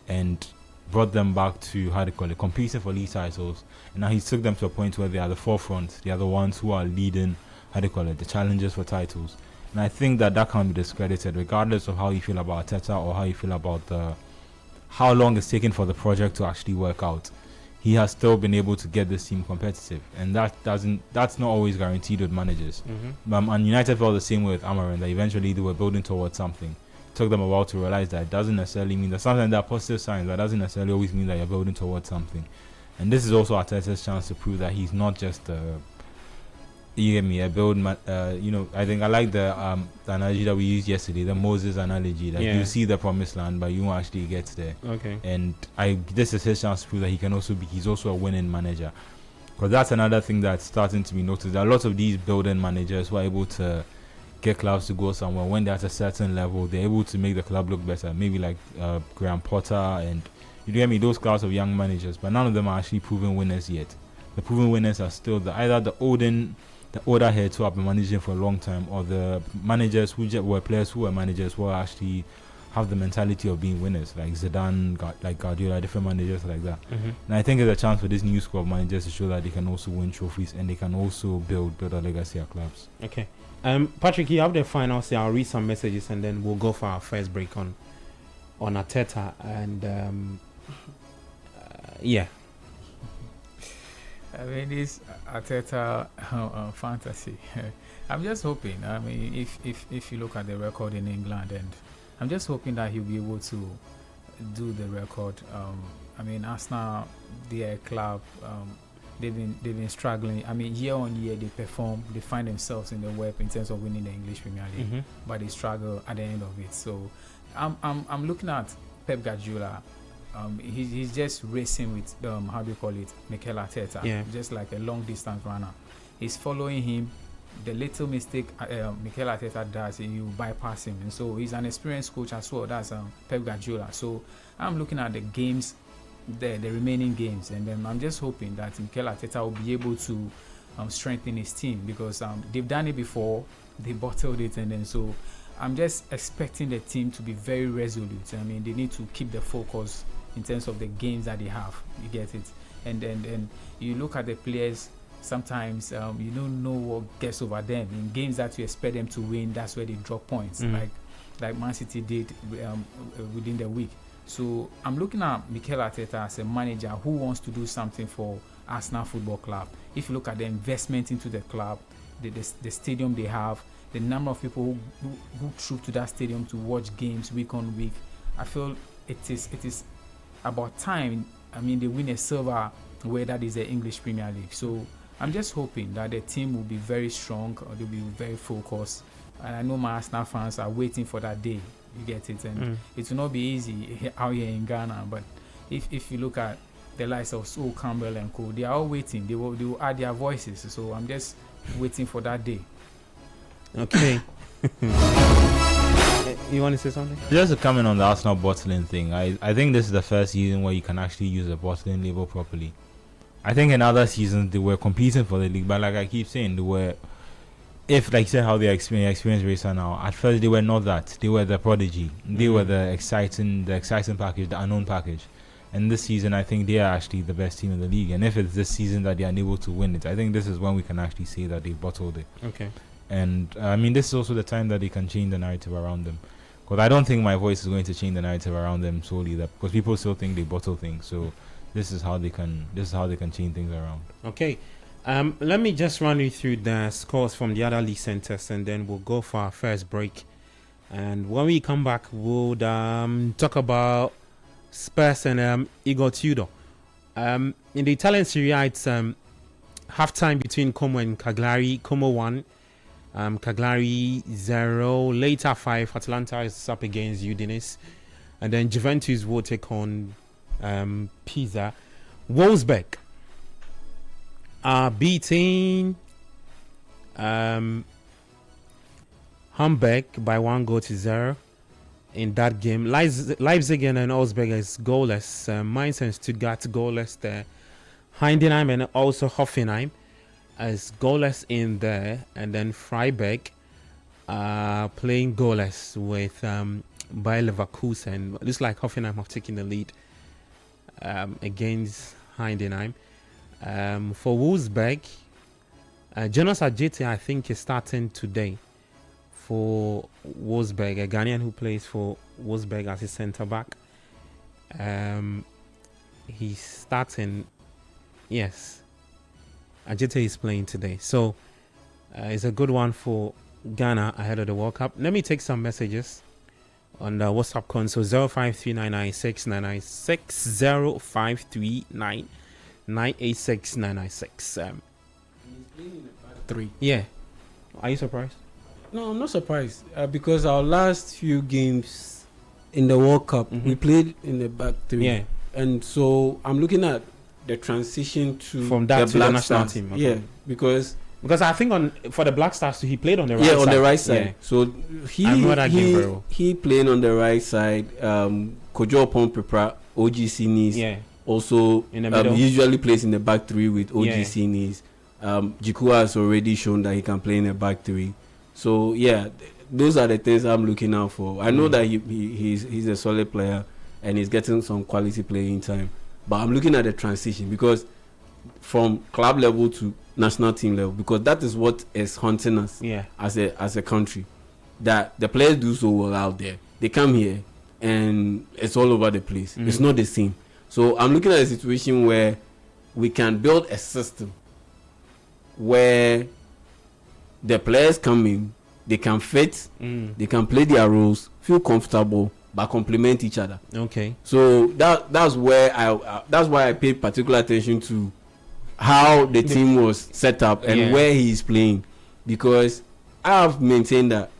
and brought them back to competing for league titles. And now he took them to a point where they are the forefront. They are the ones who are leading the challenges for titles. And I think that can't be discredited, regardless of how you feel about Arteta or how you feel about how long it's taken for the project to actually work out. He has still been able to get this team competitive, and that's not always guaranteed with managers. And United felt the same way with Amorim, that eventually they were building towards something. It took them a while to realize that it doesn't necessarily mean that sometimes there are positive signs, but it doesn't necessarily always mean that you're building towards something. And this is also Arteta's chance to prove that he's not just a build. I think I like the analogy that we used yesterday, the Moses analogy. That you see the promised land, but you won't actually get there. Okay. And this is his chance to prove that he's also a winning manager. Because that's another thing that's starting to be noticed. There are lots of these building managers who are able to get clubs to go somewhere. When they're at a certain level, they're able to make the club look better. Maybe like Graham Potter and those class of young managers. But none of them are actually proven winners yet. The proven winners are still either the older heads who have been managing for a long time, or the managers who were players who were managers who actually have the mentality of being winners, like Zidane, like Guardiola, different managers like that. And I think it's a chance for this new squad of managers to show that they can also win trophies and they can also build a legacy at clubs. Okay. Patrick, you have the final say. I'll read some messages and then we'll go for our first break on Arteta and yeah. I mean, this Arteta fantasy. I'm just hoping. I mean, if you look at the record in England, and I'm just hoping that he'll be able to do the record. I mean, Arsenal, their club, they've been struggling. I mean, year on year they perform. They find themselves in the web in terms of winning the English Premier League, but they struggle at the end of it. So, I'm looking at Pep Guardiola. He's just racing with Mikel Arteta, just like a long distance runner. He's following him. The little mistake Mikel Arteta does, you bypass him, and so he's an experienced coach as well. That's Pep Guardiola. So I'm looking at the games, the remaining games, and then I'm just hoping that Mikel Arteta will be able to strengthen his team, because they've done it before, they bottled it, and then so I'm just expecting the team to be very resolute. I mean, they need to keep the focus in terms of the games that they have. You get it? And then you look at the players sometimes you don't know what gets over them. In games that you expect them to win, that's where they drop points, like Man City did within the week. So I'm looking at Mikel Arteta as a manager who wants to do something for Arsenal Football Club. If you look at the investment into the club, the stadium they have, the number of people who troop to that stadium to watch games week on week, I feel it is about time. I mean, they win a silver, where that is the English Premier League. So I'm just hoping that the team will be very strong, or they'll be very focused. And I know my Arsenal fans are waiting for that day. You get it, and it will not be easy out here in Ghana. But if you look at the likes of Sol Campbell and co, they are all waiting. They will add their voices. So I'm just waiting for that day. Okay. You want to say something? Just to comment on the Arsenal bottling thing, I think this is the first season where you can actually use the bottling label properly. I think in other seasons they were competing for the league, but like I keep saying, they were, if like you said how they experience racer now, at first they were not that. They were the prodigy. They were the exciting package, the unknown package. And this season, I think they are actually the best team in the league. And if it's this season that they are unable to win it, I think this is when we can actually say that they bottled it. Okay. And I mean, this is also the time that they can change the narrative around them. Because I don't think my voice is going to change the narrative around them solely. That because people still think they bottle things. So this is how they can change things around. Okay. Let me just run you through the scores from the other league centers, and then we'll go for our first break. And when we come back, we'll talk about Spurs and Igor Tudor. In the Italian Serie A, it's halftime between Como and Cagliari. Como 1, Cagliari 0. Later 5, Atalanta is up against Udinese, and then Juventus will take on Pisa. Wolfsburg are beating Hamburg by 1-0 in that game. Leipzig and Augsburg is goalless. Mainz and Stuttgart goalless there. Heidenheim and also Hoffenheim is goalless in there. And then Freiburg playing goalless with Bayer Leverkusen. It looks like Hoffenheim have taken the lead against Heidenheim. For Wolfsburg, Jonas Ajete, I think, is starting today for Wolfsburg, a Ghanaian who plays for Wolfsburg as a centre back. He's starting. Yes, Ajete is playing today, so it's a good one for Ghana ahead of the World Cup. Let me take some messages on the WhatsApp console. 053996 986 3. Yeah. Are you surprised? No, I'm not surprised because our last few games in the World Cup, we played in the back 3. Yeah. And so I'm looking at the transition from that to the national Stars team. Okay. Yeah, because I think for the Black Stars he played on the right side. Yeah, on the right side. Yeah. So he playing on the right side. Kojo Pomprepra, OGC Nice. Yeah. Also in the middle. Usually plays in the back 3 with OGC Nice. Jikua has already shown that he can play in the back 3. So yeah, those are the things I'm looking out for. I know that he's a solid player and he's getting some quality playing time. But I'm looking at the transition because from club level to national team level, because that is what is haunting us as a country. That the players do so well out there. They come here and it's all over the place. It's not the same. So I'm looking at a situation where we can build a system where the players come in, they can fit, they can play their roles, feel comfortable, but complement each other. Okay. So that's where that's why I paid particular attention to how the team was set up and where he is playing, because I have maintained that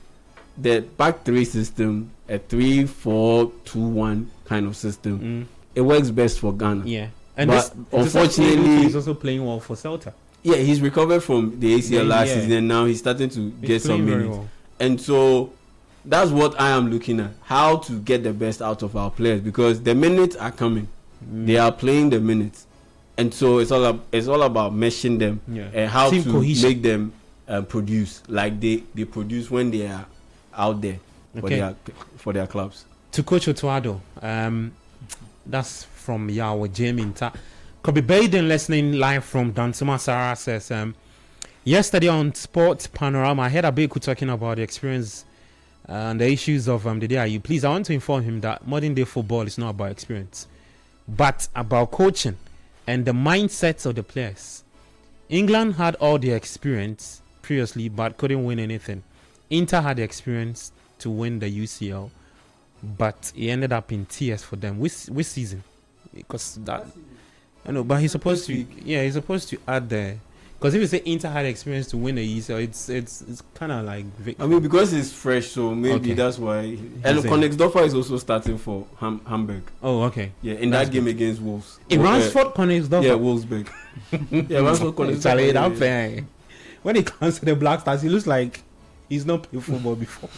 the back 3 system, a 3-4-2-1 kind of system, it works best for Ghana. Yeah. And but unfortunately, he's also playing well for Celta. Yeah, he's recovered from the ACL last season, and now he's starting to get some minutes. Well. And so that's what I am looking at, how to get the best out of our players, because the minutes are coming. They are playing the minutes. And so it's all about meshing them and how team to cohesion. Make them produce like they produce when they are out there for their clubs. To Coach Otuado, that's from Yawo Jaminta. Kobe Baden listening live from Dansuma Sarah says, yesterday on Sports Panorama, I heard Abeku talking about the experience and the issues of the DIU. Please, I want to inform him that modern day football is not about experience, but about coaching and the mindsets of the players. England had all the experience previously, but couldn't win anything. Inter had the experience to win the UCL, but it ended up in tears for them. Which season? Because that, I know, but he's supposed to. Yeah, he's supposed to add the. Because if you say Inter had experience to win the UCL, it's kind of like. I mean, because it's fresh, so maybe that's why. And Konigsdorfer is also starting for Hamburg. Oh, okay. Yeah, in that game against Wolves. In Ransford, Konigsdorfer. Yeah, Wolfsburg. Yeah, Ransford, Konigsdorfer. When it comes to the Black Stars, he looks like he's not played football before.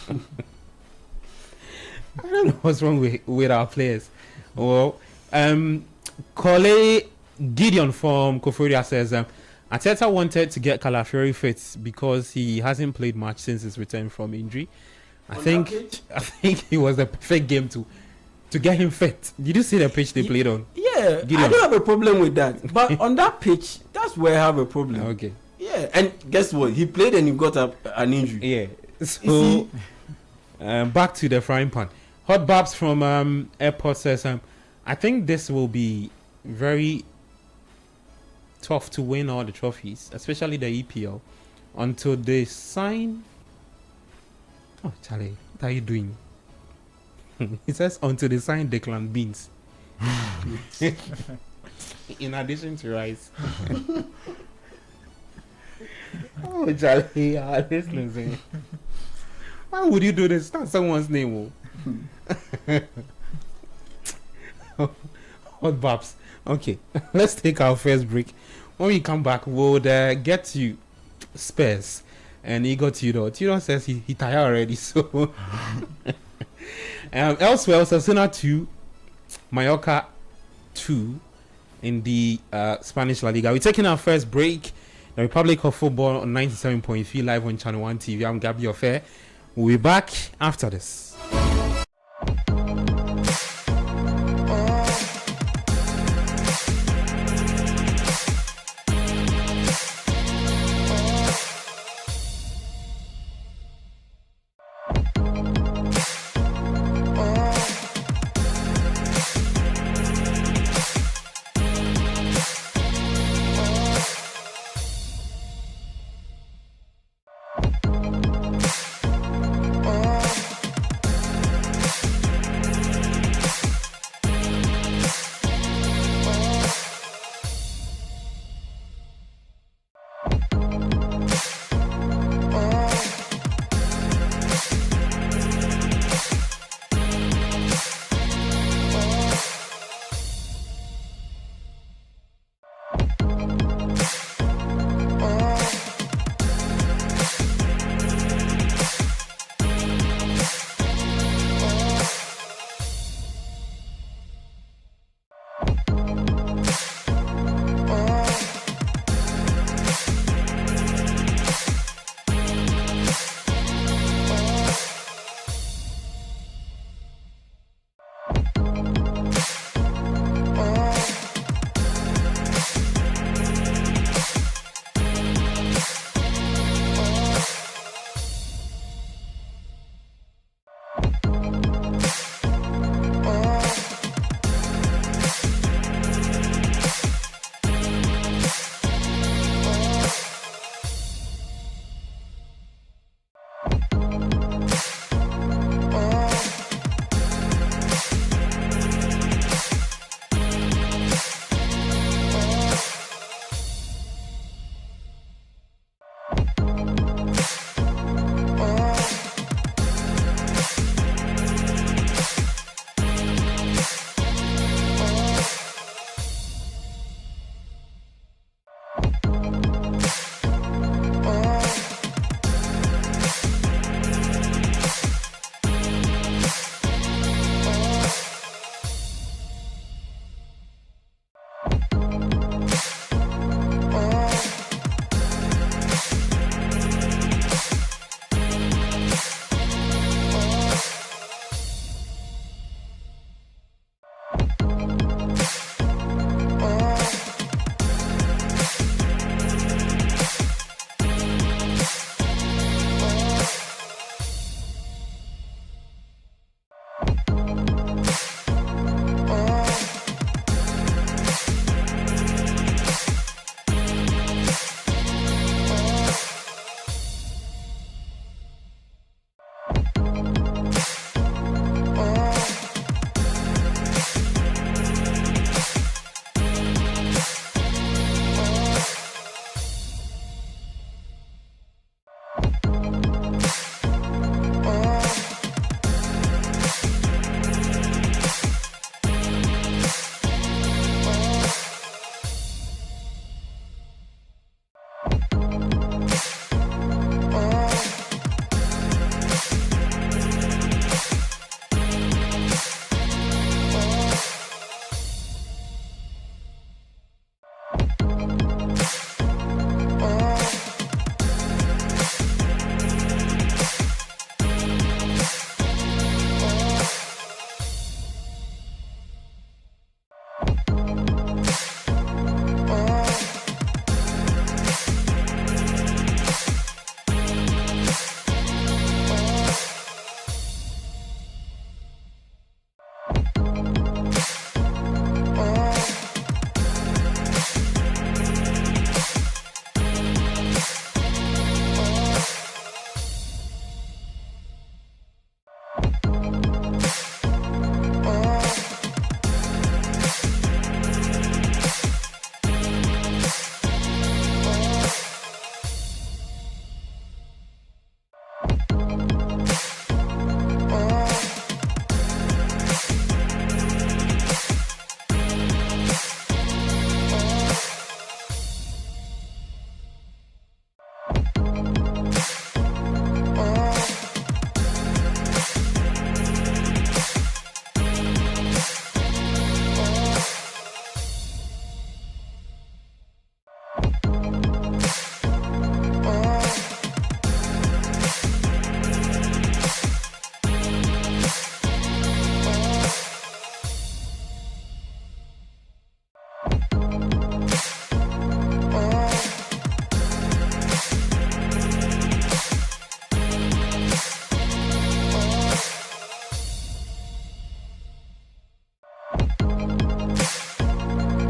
I don't know what's wrong with our players. Well, Kole Gideon from Koforia says, Arteta wanted to get Calafiori fit because he hasn't played much since his return from injury. I think it was the perfect game to get him fit. Did you see the pitch they played on? Yeah, Gideon. I don't have a problem with that. But on that pitch, that's where I have a problem. Okay. Yeah, and guess what? He played and he got an injury. Yeah. So, back to the frying pan. Hot Babs from Airport says, I think this will be very tough to win all the trophies, especially the EPL, until they sign. Oh, Charlie, what are you doing? He says until they sign Declan Beans. In addition to Rice. Oh, Charlie, listen. Why would you do this? That's someone's name. Hot Babs. Okay, let's take our first break. When we come back, we'll get to Spurs and Igor Tudor. Tudor says he tired already, so elsewhere, Osasuna 2, Mallorca 2 in the Spanish La Liga. We're taking our first break. The Republic of Football on 97.3 live on Channel 1 TV. I'm Gabby Ofair. We'll be back after this.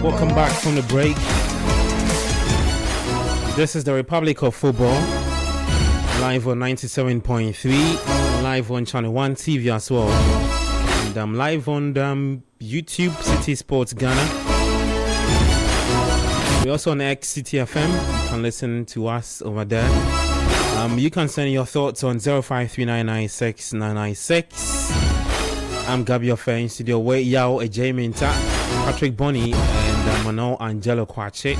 Welcome back from the break. This is the Republic of Football, live on 97.3, live on Channel 1 TV as well, and I'm live on YouTube, City Sports Ghana. We're also on X City FM. You can listen to us over there. You can send your thoughts on 0539969996. I'm Gabi Ofe in studio with Yao Ejay Minta, Patrick Bonnie, and Mano Angelo Kwache.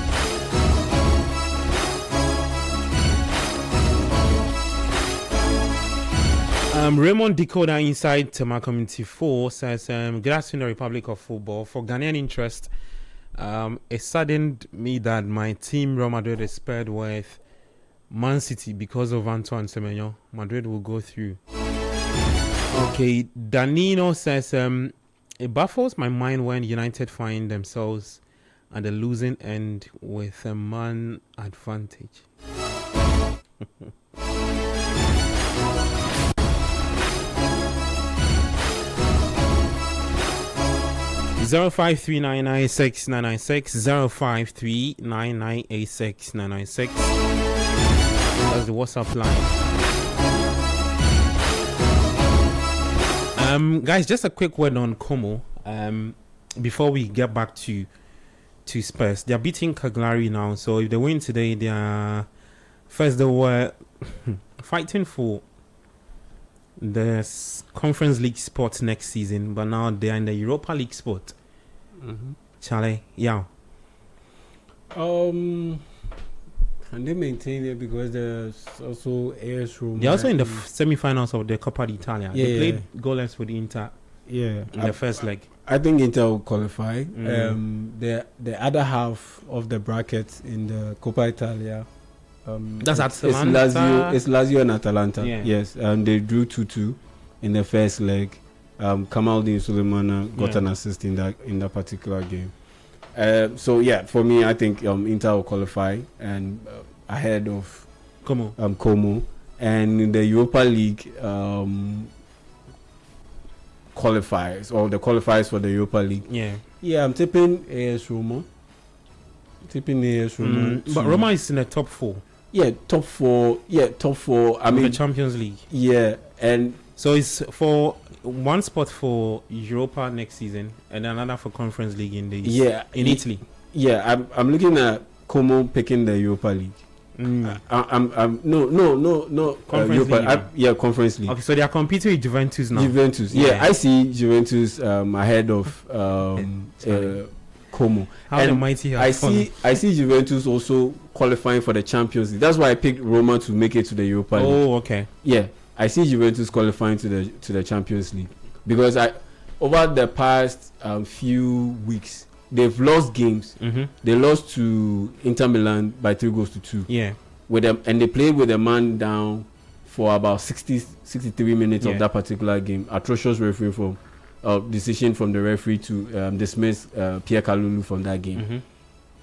Raymond Decoder inside Tema Community 4 says, good afternoon, Republic of Football. For Ghanaian interest, it saddened me that my team, Real Madrid, is paired with Man City because of Antoine Semenyo. Madrid will go through. Okay, Danilo says, it baffles my mind when United find themselves at the losing end with a man advantage. 0539969996, 0539969996. That's the WhatsApp line. Guys, just a quick word on Como. Before we get back to Spurs, they are beating Cagliari now. So if they win today, they are first. They were fighting for the Conference League spot next season, but now they are in the Europa League spot. Charlie, yeah. Can they maintain it because there's also AS Roma? They're also in the semi-finals of the Coppa d'Italia. Yeah, they played goalless with Inter. Yeah, in the first leg. I think Inter will qualify. The other half of the bracket in the Coppa Italia. That's Atalanta. It's Lazio and Atalanta. Yeah. Yes, they drew 2-2 in the first leg. Kamaldeen Sulemana got an assist in that particular game. So yeah, for me, I think Inter will qualify and ahead of Como, and in the Europa League qualifiers or the qualifiers for the Europa League. Yeah, I'm tipping AS Roma. But Roma is in the top 4. Yeah, top four. I mean, the Champions League. Yeah, and so it's for one spot for Europa next season and another for Conference League in Italy. Yeah, I'm looking at Como picking the Europa League. No. Conference League. Conference League. Okay, so they are competing with Juventus now. Yeah, I see Juventus ahead of Como. How the mighty have fallen. I see Juventus also qualifying for the Champions League. That's why I picked Roma to make it to the Europa League. Oh, okay. Yeah, I see Juventus qualifying to the Champions League because over the past few weeks they've lost games. They lost to Inter Milan by 3-2. Yeah, with them, and they played with a man down for about 63 minutes of that particular game. Atrocious referee from decision from the referee to dismiss Pierre Kalulu from that game.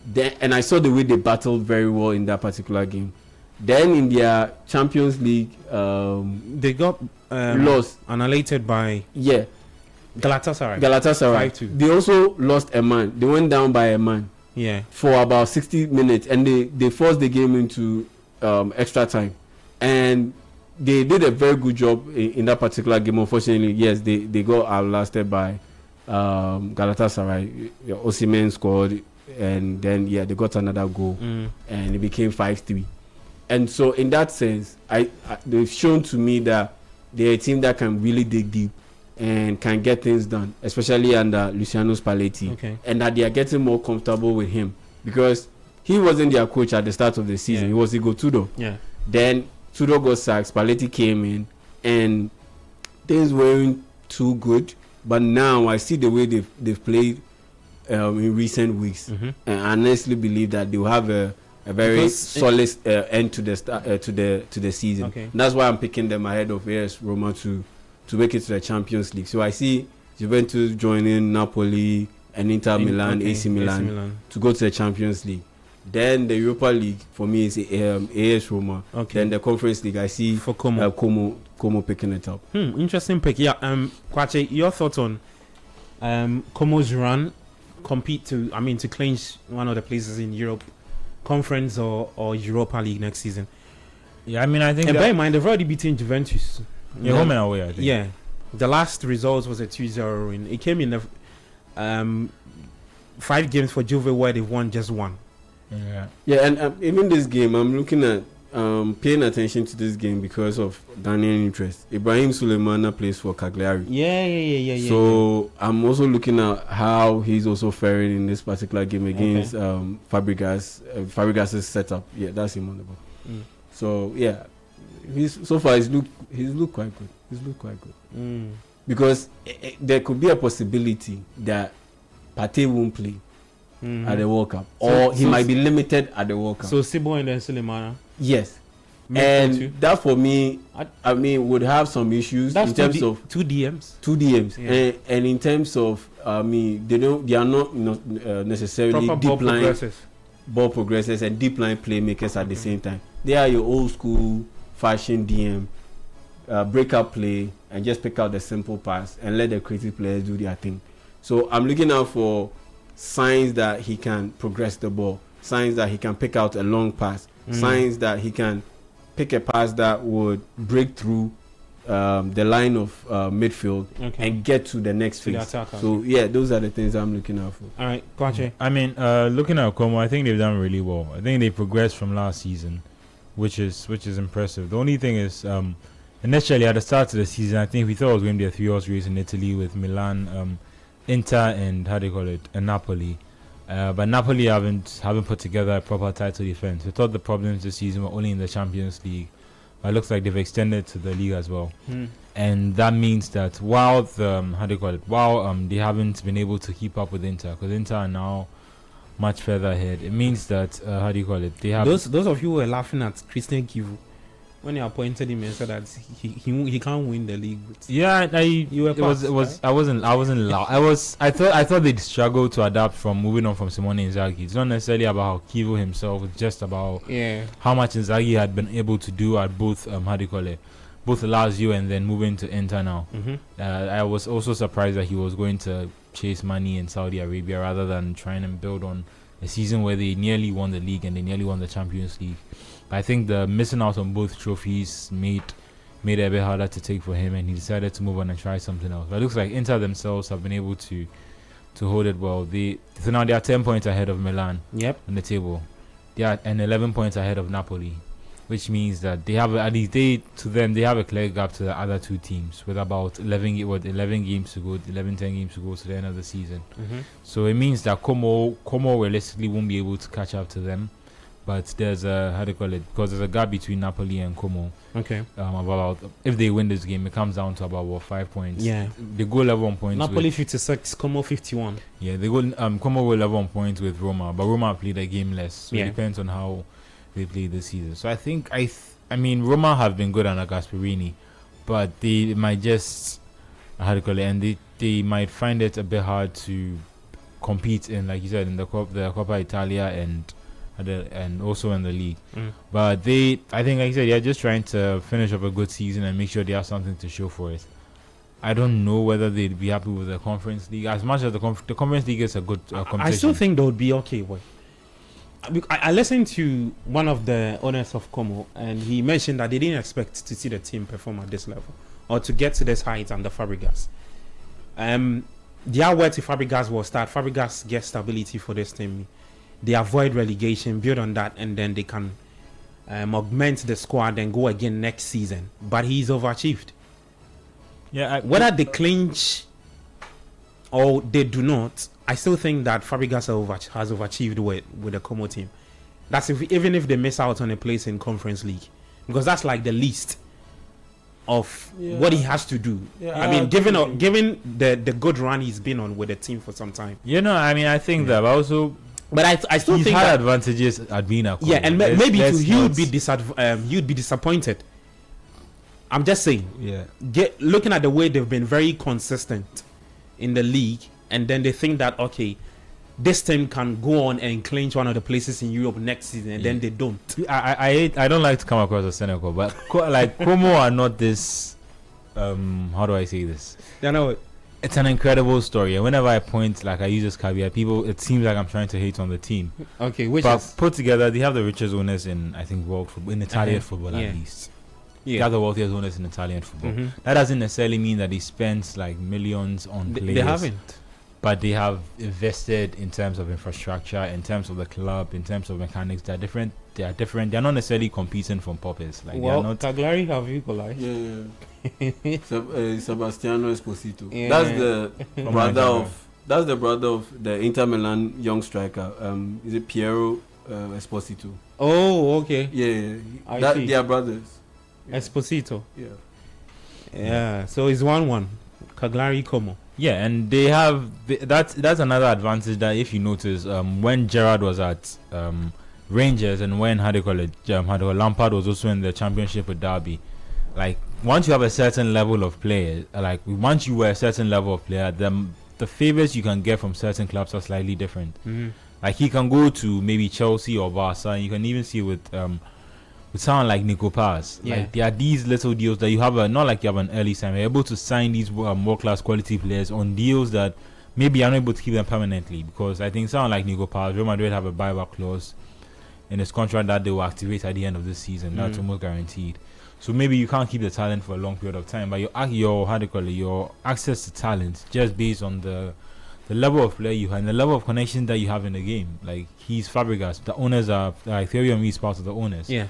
Then, and I saw the way they battled very well in that particular game. Then in their Champions League, they got lost, annihilated by Galatasaray 5-2. They also lost a man. They went down by a man. Yeah, for about 60 minutes, and they forced the game into extra time, and they did a very good job in that particular game. Unfortunately, yes, they got outlasted by Galatasaray. Osimhen scored, and then they got another goal, and it became 5-3. And so, in that sense, they've shown to me that they're a team that can really dig deep and can get things done, especially under Luciano Spalletti. Okay. And that they are getting more comfortable with him because he wasn't their coach at the start of the season. He was Igor Tudor. Yeah. Then Tudor got sacked. Spalletti came in, and things weren't too good. But now I see the way they've played in recent weeks, and I honestly believe that they will have a very solid end to the season. Okay. That's why I'm picking them ahead of AS Roma to make it to the Champions League. So I see Juventus joining Napoli and Inter Milan, AC Milan to go to the Champions League. Then the Europa League for me is AS Roma. Okay. Then the Conference League I see for Como picking it up. Interesting pick. Yeah. Kwache, your thoughts on Como's run compete to clinch one of the places in Europe, Conference or Europa League next season. Yeah, I mean, I think. And bear in mind, they've already beaten Juventus. Yeah, home and away, I think. Yeah, the last result was a 2-0 win. It came in the 5 games for Juve where they've won just 1. Yeah, and even this game, I'm looking at paying attention to this game because of Ghanaian interest. Ibrahim Suleimana plays for Cagliari. Yeah. So I'm also looking at how he's also faring in this particular game against Fabregas. Fabregas' setup. Yeah, that's him on the ball. So yeah, he's looked quite good. Because there could be a possibility that Partey won't play at the World Cup, or he might be limited at the World Cup. So Sibo and then Suleimana. Yes. And that for me, I mean, would have some issues in terms of two DMs. Yeah. And in terms of, they are not necessarily proper deep line ball progressors and deep line playmakers at the same time. They are your old school fashion DM, breakout play, and just pick out the simple pass and let the creative players do their thing. So I'm looking out for signs that he can progress the ball, signs that he can pick out a long pass, signs that he can pick a pass that would break through the line of midfield and get to the next phase. So yeah, those are the things I'm looking out for. All right, Kwache. I mean, looking at Como, I think they've done really well. I think they progressed from last season, which is impressive. The only thing is, initially at the start of the season, I think we thought it was going to be a 3-horse race in Italy with Milan, Inter, and and Napoli. But Napoli haven't put together a proper title defense. We thought the problems this season were only in the Champions League, but it looks like they've extended to the league as well. And that means that while they haven't been able to keep up with Inter, because Inter are now much further ahead, it means that they have those of you who were laughing at Christian Kivu when they appointed him and said that he can't win the league. I thought they'd struggle to adapt from moving on from Simone Inzaghi. It's not necessarily about how Kivu himself, it's just about how much Inzaghi had been able to do at both both Lazio and then moving to Inter now. I was also surprised that he was going to chase money in Saudi Arabia rather than trying and build on a season where they nearly won the league and they nearly won the Champions League. I think the missing out on both trophies made it a bit harder to take for him, and he decided to move on and try something else. But it looks like Inter themselves have been able to hold it well. So now they are 10 points ahead of Milan on the table. They are 11 points ahead of Napoli, which means that they have at least they have a clear gap to the other two teams with about 11 games to go, 10 games to go to the end of the season. So it means that Como realistically won't be able to catch up to them. But there's because there's a gap between Napoli and Como. About if they win this game, it comes down to about 5 points. Yeah, they go level on points. Napoli 56, Como 51. Yeah, they go. Como will level on points with Roma, but Roma played a game less. So it depends on how they play this season. So I think I mean Roma have been good under Gasperini, but they might just and they might find it a bit hard to compete in, like you said, in the Coppa Italia and also in the league. But I think, like I said, they're just trying to finish up a good season and make sure they have something to show for it. I don't know whether they'd be happy with the Conference League, as much as the Conference League is a good competition. I still think they would be okay. Boy. I listened to one of the owners of Como, and he mentioned that they didn't expect to see the team perform at this level or to get to this height under Fabregas. Their word to Fabregas was that Fabregas gets stability for this team. They avoid relegation, build on that, and then they can augment the squad and go again next season. But he's overachieved. Yeah, whether they clinch or they do not, I still think that Fabregas has overachieved with the Como team. That's even if they miss out on a place in Conference League, because that's like the least of what he has to do. I mean, given the good run he's been on with the team for some time. I mean, I think that also. But I still think had advantages at being a Como. Yeah, and maybe you'd be disappointed. I'm just saying. Yeah. Looking at the way they've been very consistent in the league, and then they think that this team can go on and clinch one of the places in Europe next season, and then they don't. I don't like to come across as cynical, but like Como are not this. How do I say this? It's an incredible story, and whenever I point, like I use this caveat, people, it seems like I'm trying to hate on the team. Okay, which But is put together, they have the richest owners in, I think, world football, in Italian football Yeah. at least. They have the wealthiest owners in Italian football. Mhm. That doesn't necessarily mean that they spent like millions on players. They haven't. But they have invested in terms of infrastructure, in terms of the club, in terms of mechanics. They're different. They are different. They're not necessarily competing from paupers. Like Well, they are not. Cagliari have equalized. Sebastiano Esposito. Yeah. That's the From brother Nigeria. of. That's the brother of the Inter Milan young striker. Is it Piero Esposito? Oh, okay. Yeah, I that see. they are brothers. Esposito. Yeah. Yeah. So it's 1-1. Cagliari Como. Yeah, and they have that's another advantage that if you notice, when Gerrard was at Rangers and when Lampard was also in the Championship with Derby, like once you have a certain level of player, once you were a certain level of player, the favors you can get from certain clubs are slightly different. Mm-hmm. Like he can go to maybe Chelsea or Barca, and you can even see with someone like Nico Paz. Yeah. Like there are these little deals that you have not like you have an early sign. You're able to sign these world class quality players on deals that maybe you're not able to keep them permanently, because I think someone like Nico Paz, Real Madrid have a buyback clause in his contract that they will activate at the end of this season. That's almost guaranteed. So maybe you can't keep the talent for a long period of time, but your access to talent just based on the level of play you have and the level of connection that you have in the game. Like he's Fabregas, the owners are like Theory and me is part of the owners. Yeah.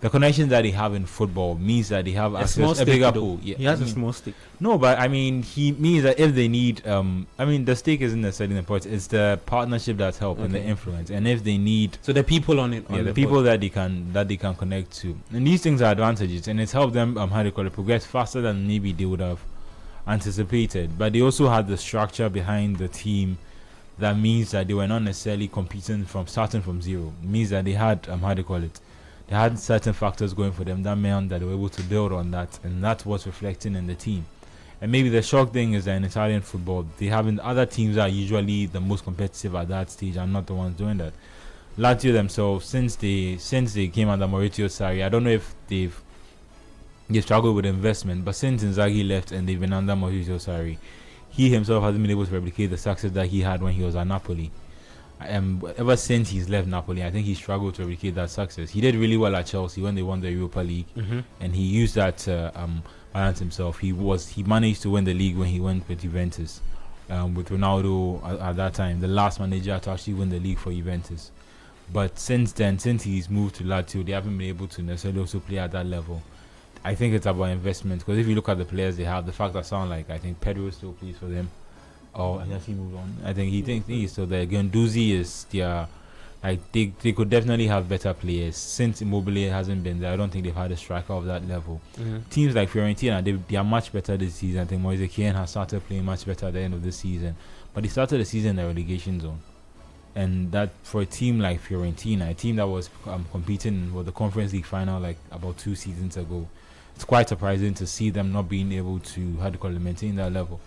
The connections that they have in football means that they have access a bigger pool. Yeah, He has a small stick. No, but I mean, he means that if they need, the stake isn't necessarily the point. It's the partnership that's help and the influence. And if they need, So the people on it. yeah, the people that they can connect to, and these things are advantages, and it's helped them progress faster than maybe they would have anticipated. But they also had the structure behind the team that means that they were not necessarily starting from zero. It means that they had they had certain factors going for them that meant that they were able to build on that, and that's what's reflecting in the team. And maybe the shock thing is that in Italian football, they haven't, other teams are usually the most competitive at that stage and not the ones doing that. Lazio themselves, since they came under Maurizio Sarri, I don't know if they've struggled with investment, but since Inzaghi left and they've been under Maurizio Sarri, he himself hasn't been able to replicate the success that he had when he was at Napoli. Ever since he's left Napoli, I think he struggled to replicate that success. He did really well at Chelsea when they won the Europa League, and he used that to balance himself. He managed to win the league when he went with Juventus, with Ronaldo at that time, the last manager to actually win the league for Juventus. But since then, since he's moved to Lazio, they haven't been able to necessarily also play at that level. I think it's about investment, because if you look at the players they have, the fact that sound like, I think Pedro still plays for them. Oh, has he moved on? I think he's still there. Guendouzi is they could definitely have better players. Since Immobile hasn't been there, I don't think they've had a striker of that level. Teams like Fiorentina, they are much better this season. I think Moise Kean has started playing much better at the end of the season, but he started the season in the relegation zone, and that for a team like Fiorentina, a team that was competing with the Conference League final like about 2 seasons ago, it's quite surprising to see them not being able to maintain that level.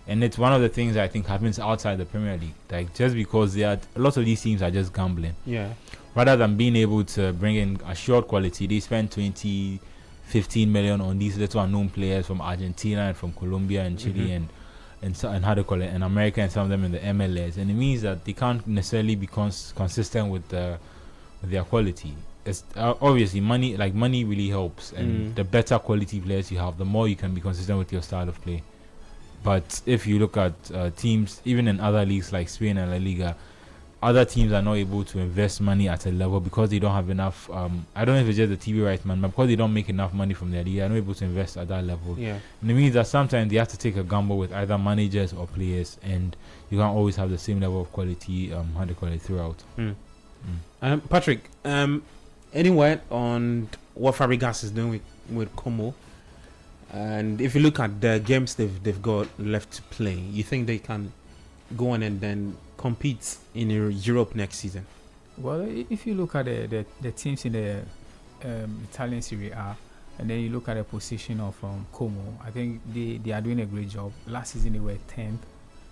And it's one of the things I think happens outside the Premier League. Like, just because a lot of these teams are just gambling. Yeah. Rather than being able to bring in assured quality, they spend 20, 15 million on these little unknown players from Argentina and from Colombia and Chile and and America, and some of them in the MLS. And it means that they can't necessarily be consistent with their quality. It's obviously money really helps, and the better quality players you have, the more you can be consistent with your style of play. But if you look at teams, even in other leagues like Spain and La Liga, other teams are not able to invest money at a level because they don't have enough. I don't know if it's just the TV rights, man, but because they don't make enough money from their league, they're not able to invest at that level. Yeah. And it means that sometimes they have to take a gamble with either managers or players, and you can't always have the same level of quality throughout. Patrick, any word on what Fabregas is doing with Como? And if you look at the games they've got left to play, you think they can go on and then compete in Europe next season? Well, if you look at the teams in the Italian Serie A, and then you look at the position of Como, I think they are doing a great job. Last season they were 10th,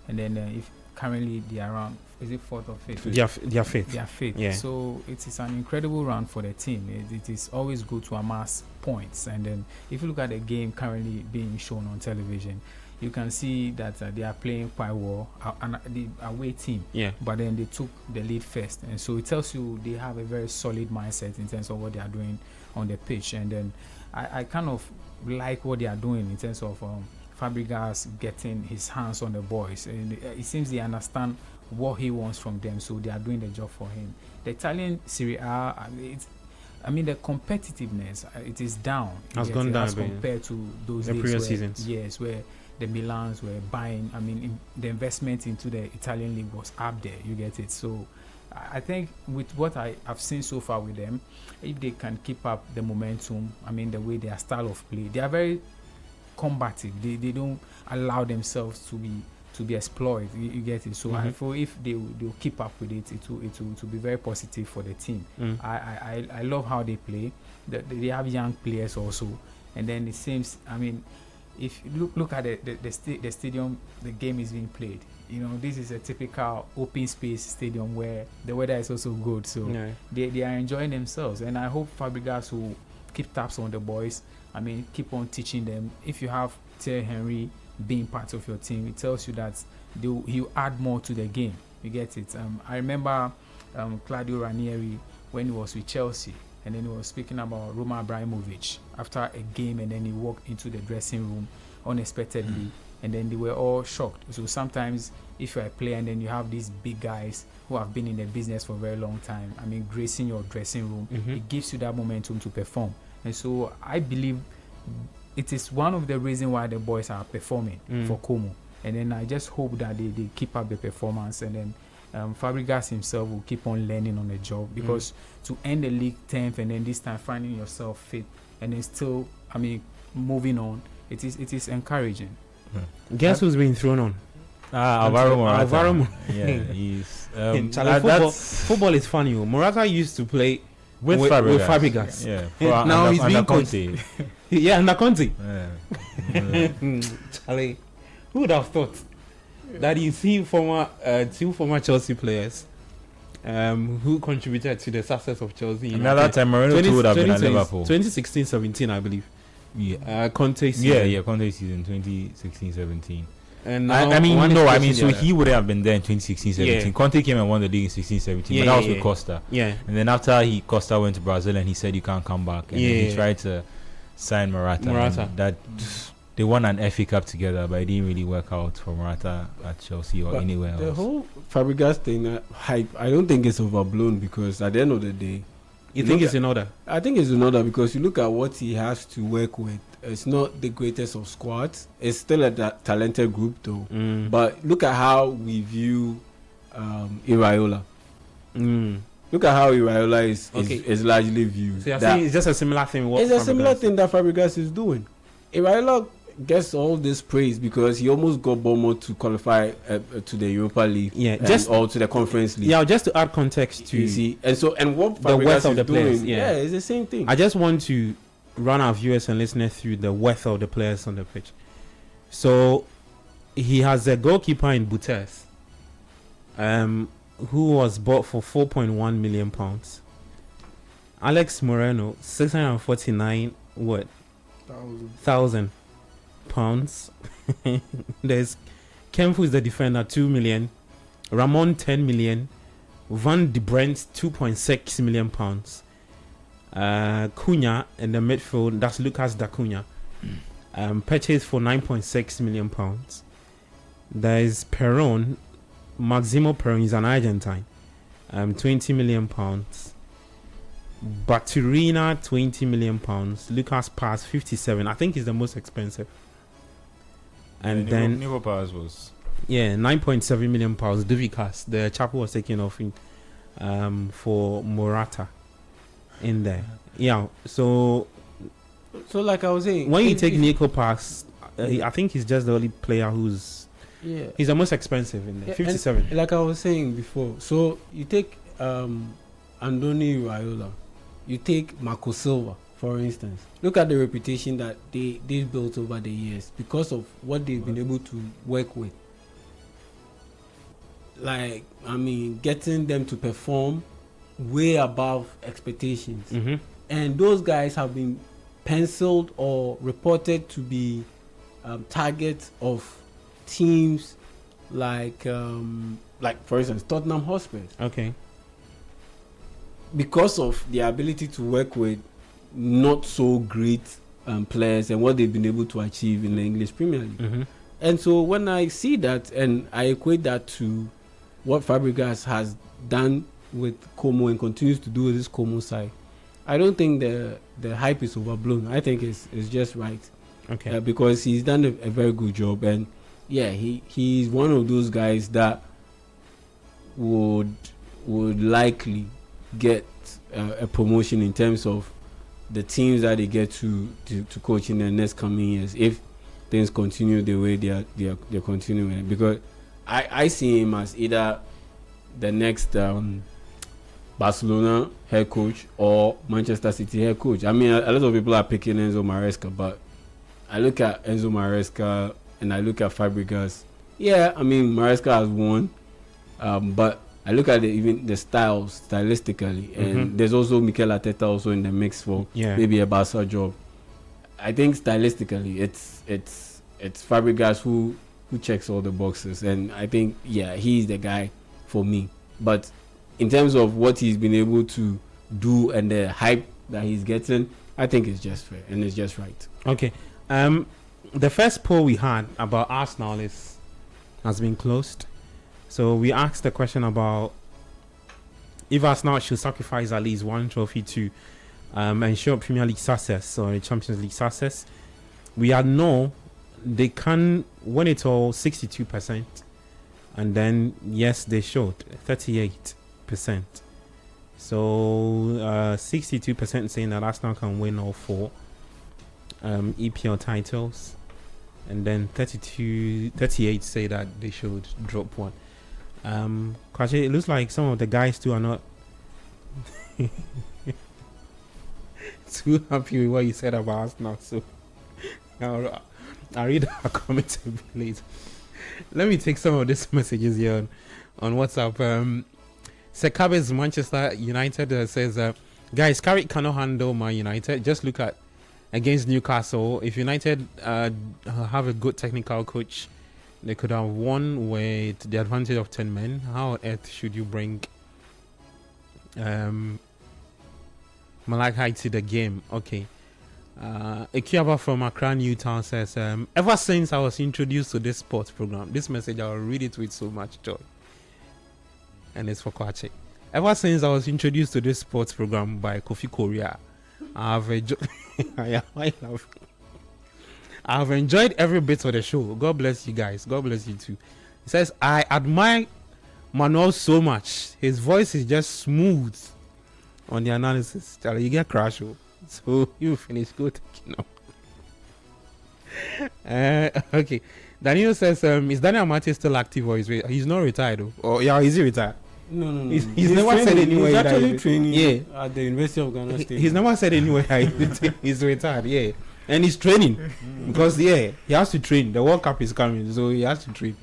and then if currently they are around, is it 4th or 5th? They are fifth. They are 5th. Yeah. So it is an incredible run for the team. It is always good to amass points. And then if you look at the game currently being shown on television, you can see that they are playing quite well, and the away team. Yeah. But then they took the lead first, and so it tells you they have a very solid mindset in terms of what they are doing on the pitch. And then I kind of like what they are doing in terms of Fabregas getting his hands on the boys, and it seems they understand what he wants from them, so they are doing the job for him. The Italian Serie A, the competitiveness, it is down. Has gone down as compared to those the days previous where, seasons. Yes, where the Milans were buying. The investment into the Italian league was up there. You get it. So I think with what I've seen so far with them, if they can keep up the momentum, the way their style of play, they are very combative. They don't allow themselves to be exploited. You get it. So I feel if they'll keep up with it, it will be very positive for the team. I love how they play. They have young players also, and then it seems. If you look at the stadium, the game is being played. This is a typical open space stadium where the weather is also good. So they are enjoying themselves, and I hope Fabregas will keep tabs on the boys. Keep on teaching them. If you have Thierry Henry being part of your team, it tells you that he'll add more to the game. You get it. I remember Claudio Ranieri when he was with Chelsea, and then he was speaking about Roman Abramovich after a game, and then he walked into the dressing room unexpectedly, and then they were all shocked. So sometimes if you're a player and then you have these big guys who have been in the business for a very long time, gracing your dressing room, it gives you that momentum to perform. And so I believe it is one of the reasons why the boys are performing for Como. And then I just hope that they keep up the performance, and then Fabregas himself will keep on learning on the job, because to end the league 10th and then this time finding yourself fit and then still moving on, it is encouraging. Guess who's been thrown on? Alvaro Morata. Alvaro Morata. Yeah, he's football is funny. Morata used to play with Fabregas. Yeah. Now he's being Conte. Yeah, under Conte. Yeah. Charlie, who would have thought that you see two former Chelsea players who contributed to the success of Chelsea? Another time, Moreno would have been at Liverpool. 2016-17, I believe. Yeah. Conte season. Yeah, Conte season 2016-17. And so he would have been there in 2016-17. Yeah. Conte came and won the league in 16-17, but that was with Costa. Yeah. And then after Costa went to Brazil and he said you can't come back, and then he tried to sign Morata. That they won an FA Cup together, but it didn't really work out for Morata at Chelsea or anywhere else. The whole Fabregas thing, hype, I don't think it's overblown, because at the end of the day, you think it's in order? I think it's in order, because you look at what he has to work with. It's not the greatest of squads. It's still a talented group, though. But look at how we view Iraola. Look at how Iraola is largely viewed. So you're saying it's just a similar thing? It's a similar thing that Fabregas is doing. Iraola gets all this praise because he almost got Bournemouth to qualify to the Europa League, or to the Conference League. Yeah, just to add context to you see, and what the worth Fabregas of the is doing, players. it's the same thing. I just want to run our viewers and listeners through the worth of the players on the pitch. So he has a goalkeeper in Butes, who was bought for £4.1 million. Alex Moreno, 649 thousand pounds. There's Kemfu is the defender, 2 million. Ramon, 10 million. Van de Brent, 2.6 million pounds. Cunha in the midfield, that's Lucas da Cunha, purchased for 9.6 million pounds. There's Perron, Maximo Perron, is an Argentine, 20 million pounds. Baturina, 20 million pounds. Lucas Paz, 57. I think he's the most expensive. And then Nico Paz was 9.7 million pounds. Duvikas, the chap who was taken off for Morata in there. Yeah. So like I was saying, when you take Nico Paz, I think he's just the only player who's he's the most expensive in there. 57. Like I was saying before, so you take Andoni Iraola, you take Marco Silva, for instance. Look at the reputation that they've built over the years because of what they've been able to work with. Like, getting them to perform way above expectations. And those guys have been penciled or reported to be target of teams like for instance Tottenham Hotspur, Okay. because of their ability to work with not so great players and what they've been able to achieve in the English Premier League. Mm-hmm. And so when I see that and I equate that to what Fabregas has done with Como and continues to do with this Como side, I don't think the hype is overblown. I think it's just right. Okay. Because he's done a very good job, and yeah, he's one of those guys that would likely get a promotion in terms of the teams that they get to coach in the next coming years if things continue the way they're continuing. Because I see him as either the next Barcelona head coach or Manchester City head coach. I mean, a lot of people are picking Enzo Maresca, but I look at Enzo Maresca and I look at Fabregas. Yeah, I mean, Maresca has won, but I look at even the styles stylistically, and there's also Mikel Arteta also in the mix for maybe a Barca job. I think stylistically, it's Fabregas who checks all the boxes, and I think he's the guy for me. But in terms of what he's been able to do and the hype that he's getting, I think it's just fair and it's just right. Okay. The first poll we had about Arsenal has been closed. So we asked the question about if Arsenal should sacrifice at least one trophy to ensure Premier League success or Champions League success. We had no, they can win it all, 62%. And then, yes, they showed 38%. So 62% saying that Arsenal can win all 4 EPL titles. And then 38 say that they should drop 1. Kwache, it looks like some of the guys too are not too happy with what you said about Arsenal. So I'll read our comments a bit later. Let me take some of these messages here on WhatsApp. Sekabe's Manchester United says, guys, Carrick cannot handle Man United. Just look at against Newcastle. If United have a good technical coach, they could have won with the advantage of 10 men. How on earth should you bring Malachi to the game? Okay. Ekiaba from Accra, Newtown says, ever since I was introduced to this sports program, this message, I'll read it with so much joy. And it's for Kwache. Ever since I was introduced to this sports program by Kofi Korea, I've enjoyed every bit of the show. God bless you guys. God bless you too. He says, I admire Manuel so much. His voice is just smooth on the analysis. Charlie, you get crash. So you finish. Go take it now. Okay. Daniel says, is Daniel Amate still active or he's not retired though? Or is he retired? No. He's never said anywhere. He's actually training at the University of Ghana State. He's never said anywhere he's retired. Yeah. And he's training because he has to train. The World Cup is coming, so he has to train.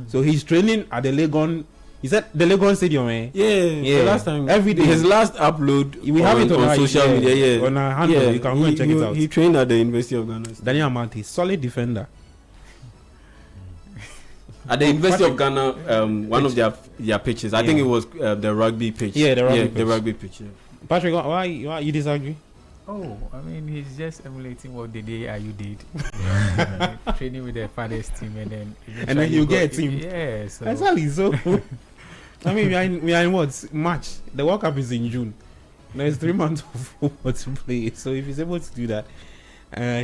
So he's training at the Legon. Is that the Legon Stadium? Yeah. The last time, every day. His last upload, we have it on social media. Yeah, on our handle. You can go and check it out. He trained at the University of Ghana. Daniel Amate, solid defender. At the University of Ghana, one of their pitches. I think it was the rugby pitch. Yeah, the rugby pitch. Yeah. Patrick, why you disagree? Oh, I mean, he's just emulating what the day you did. Training with the fathers team, and then you get a team. Yeah, so. Exactly. So, I mean, we are in what? March. The World Cup is in June. There's 3 months of football to play. So if he's able to do that,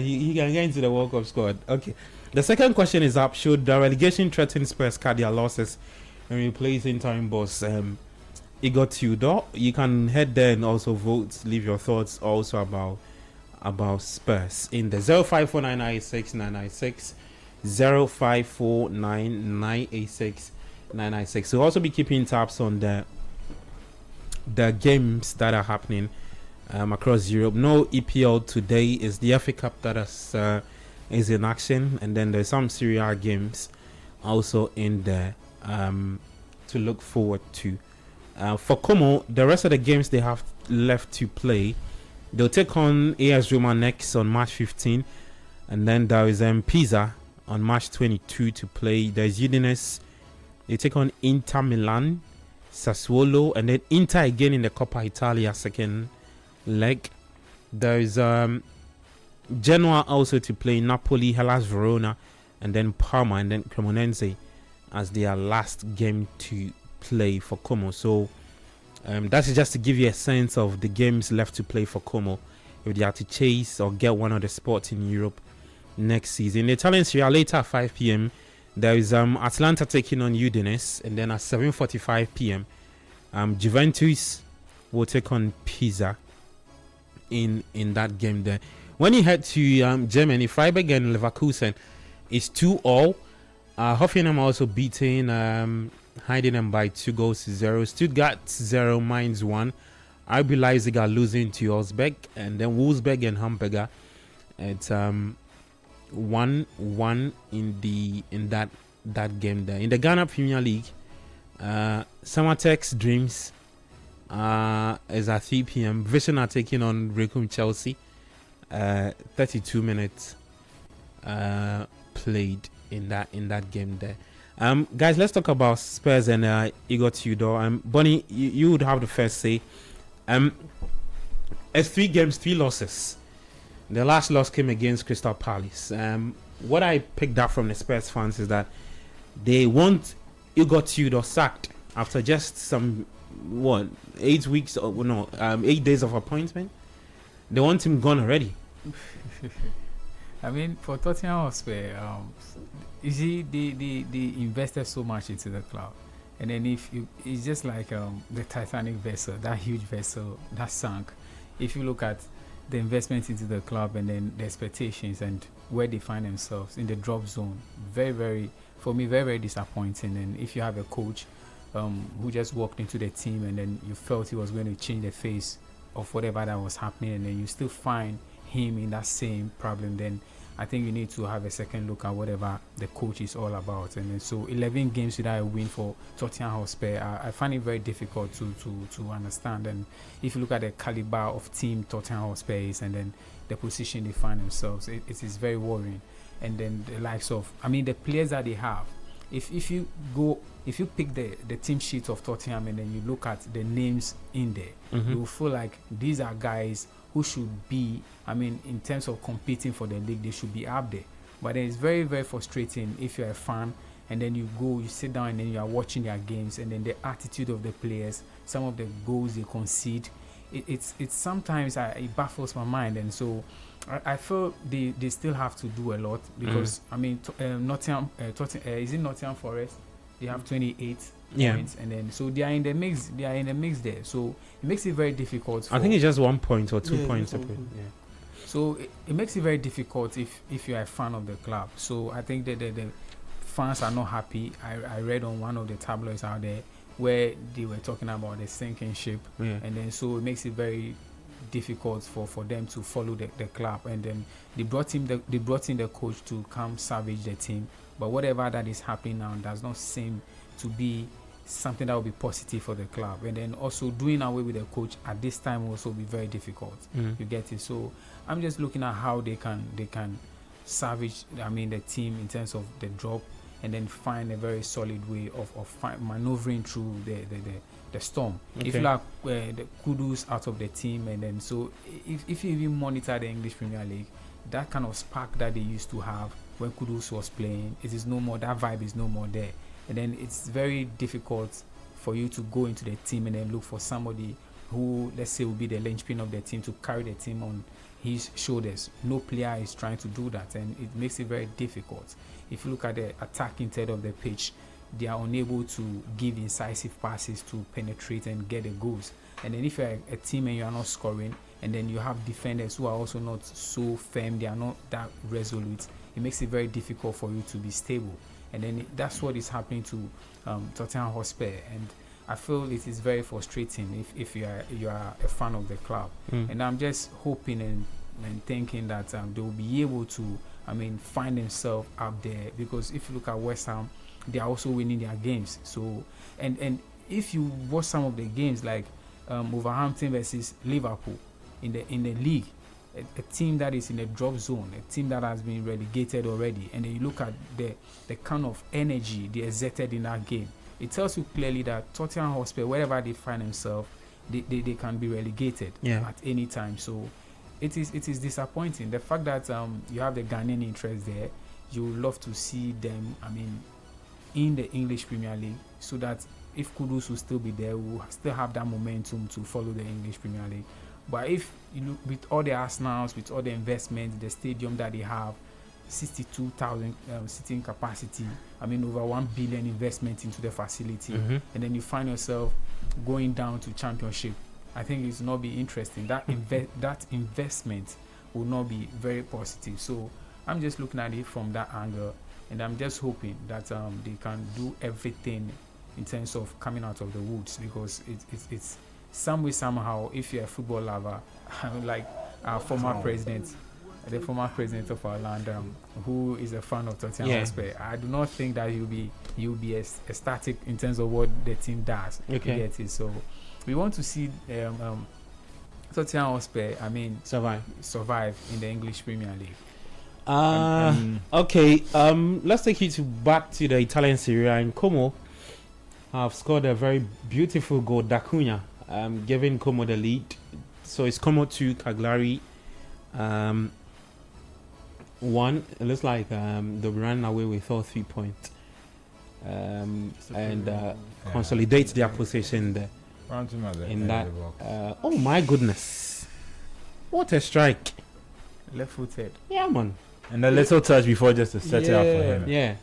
he can get into the World Cup squad. Okay. The second question is up. Should the relegation threaten Spurs cut their losses and replace interim boss Igor Tudor? You can head there and also vote. Leave your thoughts also about Spurs in the 054996 054996. We'll also be keeping tabs on the games that are happening across Europe. No EPL today. Is the FA Cup that is in action, and then there's some Serie A games also in there to look forward to. For Como, the rest of the games they have left to play, they'll take on AS Roma next on March 15. And then there is Pisa on March 22 to play. There's Udinese. They take on Inter Milan, Sassuolo, and then Inter again in the Coppa Italia second leg. There's Genoa also to play, Napoli, Hellas Verona, and then Parma, and then Cremonese as their last game to play for Como. So that is just to give you a sense of the games left to play for Como if they are to chase or get one of the spots in Europe next season. The Italian Serie A later at 5 p.m. there is Atlanta taking on Udinese, and then at 7:45 p.m. Juventus will take on Pisa in that game there. When you head to Germany, Freiburg and Leverkusen is 2-2. Hoffenheim also beating Heidenheim by 2-0. Stuttgart 0, Mainz 1. RB Leipzig are losing to Wolfsburg, and then Wolfsburg and Hamburger it's 1-1 in that game there. In the Ghana Premier League, Samatex Dreams is at 3 p.m. Vision are taking on Rekum Chelsea. 32 minutes played in that game there. Guys, let's talk about Spurs and Igor Tudor. Bonnie, you would have the first say. It's 3 games, 3 losses. The last loss came against Crystal Palace. What I picked up from the Spurs fans is that they want Igor Tudor sacked after just some 8 days of appointment. They want him gone already. I mean, for Tottenham Hotspur, you see, they invested so much into the club, and then it's just like the Titanic vessel, that huge vessel that sank. If you look at the investment into the club and then the expectations and where they find themselves in the drop zone, very, very, for me, very, very disappointing. And if you have a coach who just walked into the team and then you felt he was going to change the face of whatever that was happening, and then you still find him in that same problem, then I think you need to have a second look at whatever the coach is all about. And then, so 11 games without a win for Tottenham Hotspur, I find it very difficult to understand. And if you look at the caliber of team Tottenham Hotspur is, and then the position they find themselves, it is very worrying. And then the likes of, I mean, the players that they have, if you pick the team sheet of Tottenham and then you look at the names in there, you will feel like these are guys who should be, I mean, in terms of competing for the league, they should be up there. But then it's very, very frustrating if you're a fan and then you sit down and then you are watching their games, and then the attitude of the players, some of the goals they concede, it's sometimes it baffles my mind. And so I feel they still have to do a lot, because I mean, Nottingham, is it Nottingham Forest? They have 28 points, and then so they are in the mix. They are in the mix there, so it makes it very difficult. I think it's just 1 point or 2 points. So it makes it very difficult if you are a fan of the club. So I think that the fans are not happy. I read on one of the tabloids out there where they were talking about the sinking ship, and then so it makes it very difficult for them to follow the club. And then they brought in the coach to come salvage the team, but whatever that is happening now does not seem to be something that will be positive for the club. And then also doing away with the coach at this time will also be very difficult. You get it? So I'm just looking at how they can salvage, I mean, the team in terms of the drop, and then find a very solid way of maneuvering through the storm. If you like the kudos out of the team, and then so if you even monitor the English Premier League, that kind of spark that they used to have when Kudus was playing, it is no more. That vibe is no more there. And then it's very difficult for you to go into the team and then look for somebody who, let's say, will be the linchpin of the team, to carry the team on his shoulders. No player is trying to do that, and it makes it very difficult. If you look at the attacking third of the pitch, they are unable to give incisive passes to penetrate and get the goals. And then if you're a team and you are not scoring, and then you have defenders who are also not so firm, they are not that resolute, it makes it very difficult for you to be stable. And then that's what is happening to Tottenham Hotspur. And I feel it is very frustrating if you are a fan of the club. And I'm just hoping and thinking that they will be able to, I mean, find themselves up there. Because if you look at West Ham, they are also winning their games. So and if you watch some of the games, like Wolverhampton versus Liverpool in the league, a team that is in a drop zone, a team that has been relegated already, and then you look at the kind of energy they exerted in that game, it tells you clearly that Tottenham Hotspur, wherever they find themselves, they can be relegated at any time. So it is disappointing. The fact that you have the Ghanaian interest there, you would love to see them, in the English Premier League, so that if Kudus will still be there, we'll still have that momentum to follow the English Premier League. But if you look with all the Arsenals, with all the investments, the stadium that they have, 62,000 seating capacity, over 1 billion investment into the facility, and then you find yourself going down to Championship, I think it's not be interesting. That investment will not be very positive. So I'm just looking at it from that angle, and I'm just hoping that they can do everything in terms of coming out of the woods, because it's some way, somehow, if you're a football lover, like our former president, the former president of our land, who is a fan of Tottenham Hotspur, I do not think that he'll be ecstatic in terms of what the team does. Okay. Get it? So we want to see Tottenham Hotspur, survive in the English Premier League. Okay. Let's take you back to the Italian Serie A. In Como have scored a very beautiful goal, D'Acunha, giving Como the lead. So it's Como 2, Cagliari 1. It looks like they'll be running away with all 3 points, and consolidate their position there. In that, oh my goodness, what a strike! Left-footed. Yeah, man. And a little touch before just to set it up for him. Yeah.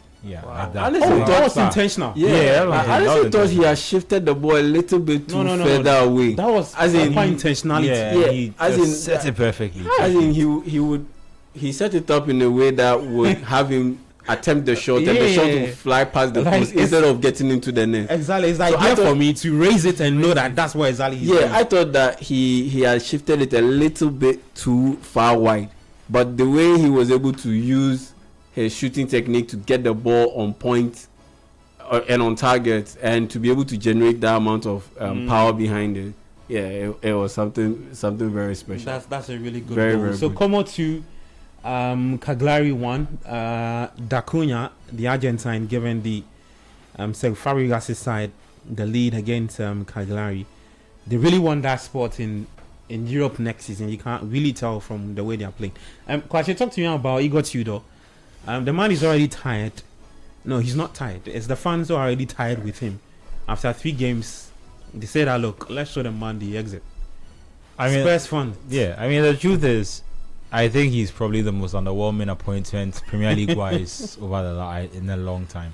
Wow. That was intentional. I honestly thought he had shifted the ball a little bit too further away. That was as in intentionality. He as in set it perfectly. As in he set it up in a way that would have him attempt the shot, and the shot would fly past the post instead of getting into the net. Exactly. It's like for me to raise it and know that that's what exactly he's doing. I thought that he had shifted it a little bit too far wide, but the way he was able to use his shooting technique to get the ball on point and on target, and to be able to generate that amount of power behind it, it was something very special. That's a really good goal. Very so good. Como 2, Cagliari 1, D'Acunha, the Argentine, given the Fabregas' side the lead against Cagliari. They really won that spot in Europe next season. You can't really tell from the way they are playing. Kwache, talk to me about Igor Tudor. The man is already tired. No, he's not tired. It's the fans who are already tired with him. After 3 games, they said, look, let's show the man the exit. Spurs fun. Yeah, the truth is, I think he's probably the most underwhelming appointment Premier League wise in a long time.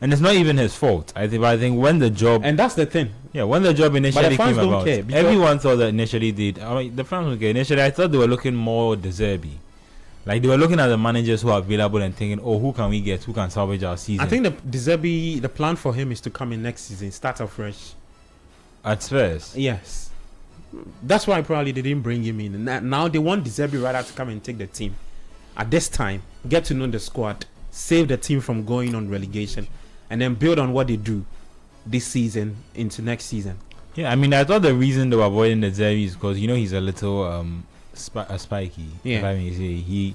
And it's not even his fault. I think when the job, and that's the thing. Yeah, when the job initially came about, everyone thought that initially the fans don't care. Initially, I thought they were looking more De Zerbi. Like they were looking at the managers who are available and thinking, who can we get? Who can salvage our season? I think De Zerbi, the plan for him is to come in next season, start afresh. At Spurs? Yes. That's why probably they didn't bring him in. Now they want De Zerbi rather to come and take the team. At this time, get to know the squad, save the team from going on relegation, and then build on what they do this season into next season. Yeah, I thought the reason they were avoiding De Zerbi is because he's a little spiky. Yeah. If I may say,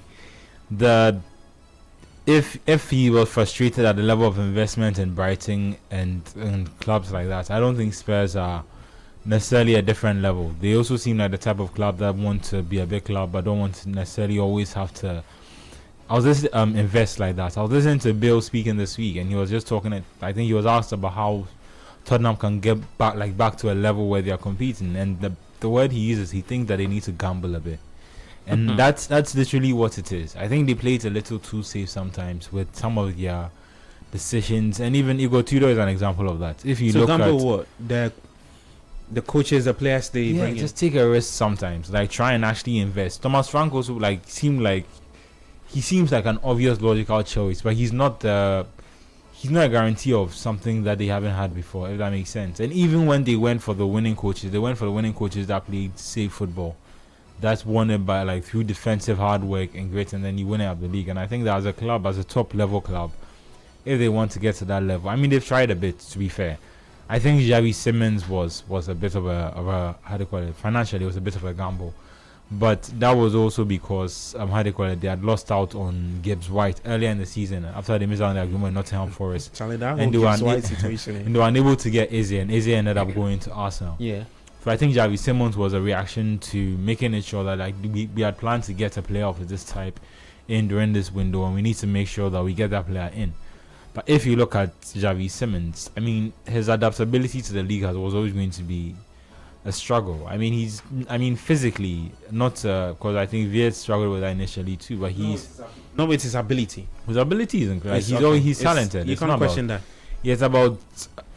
if he was frustrated at the level of investment in Brighton and clubs like that, I don't think Spurs are necessarily a different level. They also seem like the type of club that want to be a big club but don't want to necessarily always have to invest like that. I was listening to Bill speaking this week, and he was just talking. I think he was asked about how Tottenham can get back to a level where they are competing, and the word he uses, he thinks that they need to gamble a bit, and that's literally what it is. I think they play it a little too safe sometimes with some of their decisions, and even Igor Tudor is an example of that. If you look at what the coaches, the players they bring just take a risk sometimes, like try and actually invest. Thomas Frank also seems like an obvious logical choice, but he's not a guarantee of something that they haven't had before, if that makes sense. And even when they went for the winning coaches, that played safe football. That's won by through defensive hard work and grit, and then you win it up the league. And I think that as a club, as a top level club, if they want to get to that level, they've tried a bit, to be fair. I think Xavi Simons was a bit of a how do you call it? Financially, it was a bit of a gamble. But that was also because how they call it, they had lost out on Gibbs White earlier in the season after they missed out on the agreement with Nottingham Forest. Charlie, that And whole they were Gibbs White situation. And they were unable to get Eze, and Eze ended up going to Arsenal. Yeah. So I think Javi Simmons was a reaction to making it sure that like we had planned to get a player of this type in during this window, and we need to make sure that we get that player in. But if you look at Javi Simmons, I mean, his adaptability to the league was always going to be a struggle. I mean, physically, not because I think Viet struggled with that initially too, but no, it's his ability. His ability is incredible. He's talented. You can't question that. Yeah, it's about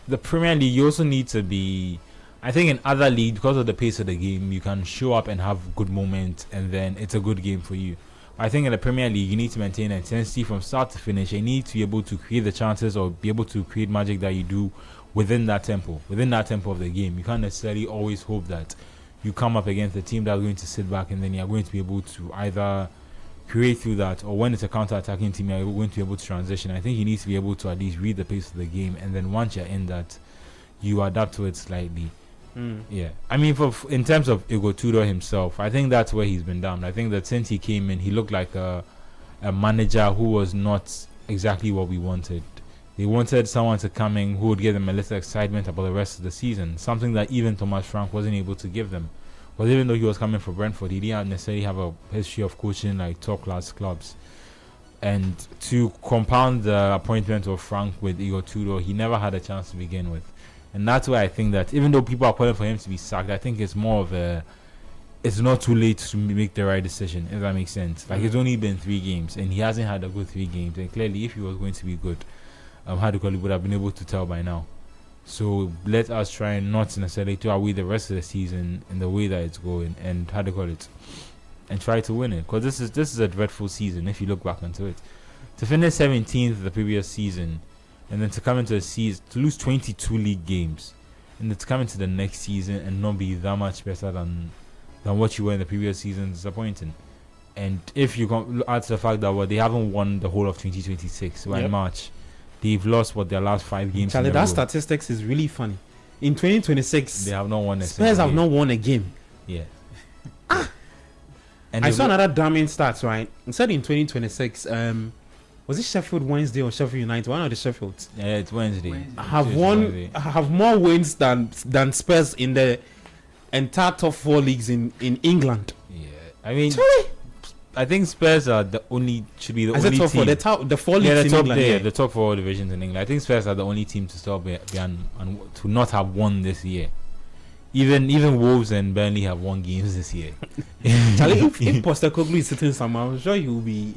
the Premier League. You also need to be. I think in other leagues, because of the pace of the game, you can show up and have good moments, and then it's a good game for you. I think in the Premier League, you need to maintain intensity from start to finish. You need to be able to create the chances or be able to create magic that you do within that tempo of the game. You can't necessarily always hope that you come up against a team that's going to sit back and then you're going to be able to either create through that, or when it's a counter-attacking team, you're going to be able to transition. I think you need to be able to at least read the pace of the game, and then once you're in that, you adapt to it slightly. Yeah, I mean, in terms of Igor Tudor himself, I think that's where he's been down. I think that since he came in, he looked like a manager who was not exactly what we wanted. They wanted someone to come in who would give them a little excitement about the rest of the season, something that even Thomas Frank wasn't able to give them. Because even though he was coming from Brentford, he didn't necessarily have a history of coaching like top-class clubs. And to compound the appointment of Frank with Igor Tudor, he never had a chance to begin with. And that's why I think that even though people are calling for him to be sacked, I think it's more of it's not too late to make the right decision, if that makes sense. Like, it's only been 3 games, and he hasn't had a good 3 games. And clearly, if he was going to be good, he would have been able to tell by now. So let us try not necessarily to away the rest of the season in the way that it's going, and and try to win it. Because this is a dreadful season if you look back into it. To finish 17th the previous season, and then to come into a season to lose 22 league games, and then to come into the next season and not be that much better than what you were in the previous season, is disappointing. And if you add to the fact that they haven't won the whole of 2026, in March, they've lost their last 5 games. Charlie, that statistics is really funny. In 2026, they have not won a Spurs have not won a game. Yeah. And I saw another damning stats, right? Instead in 2026, was it Sheffield Wednesday or Sheffield United? One of the Sheffields. Yeah, it's Wednesday. Have more wins than Spurs in the entire top 4 leagues in England. Yeah, I mean, Charlie? I think Spurs are the only only top team. The 4 leagues in England. The top 4 divisions in England. I think Spurs are the only team to stop and to not have won this year. Even Wolves and Burnley have won games this year. Charlie, if Postecoglou is sitting somewhere, I'm sure he will be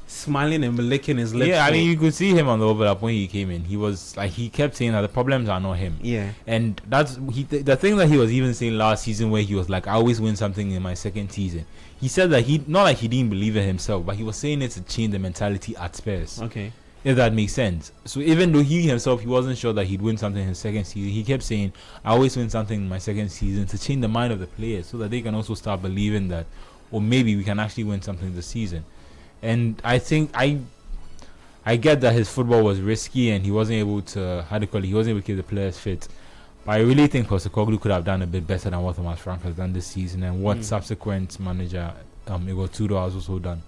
smiling and licking his lips. Yeah, I mean, you could see him on the overlap when he came in. He was like, he kept saying that the problems are not him. Yeah, and that's the thing that he was even saying last season, where he was like, I always win something in my second season. He said that he not like he didn't believe in himself, but he was saying it to change the mentality at Spurs. Okay, if that makes sense. So even though he wasn't sure that he'd win something in his second season, he kept saying, I always win something in my second season, to change the mind of the players so that they can also start believing that, or maybe we can actually win something this season. And I think I get that his football was risky and he wasn't able to he wasn't able to keep the players fit. But I really think Postecoglou could have done a bit better than what Thomas Frank has done this season, and what subsequent manager Igor Tudor has also done.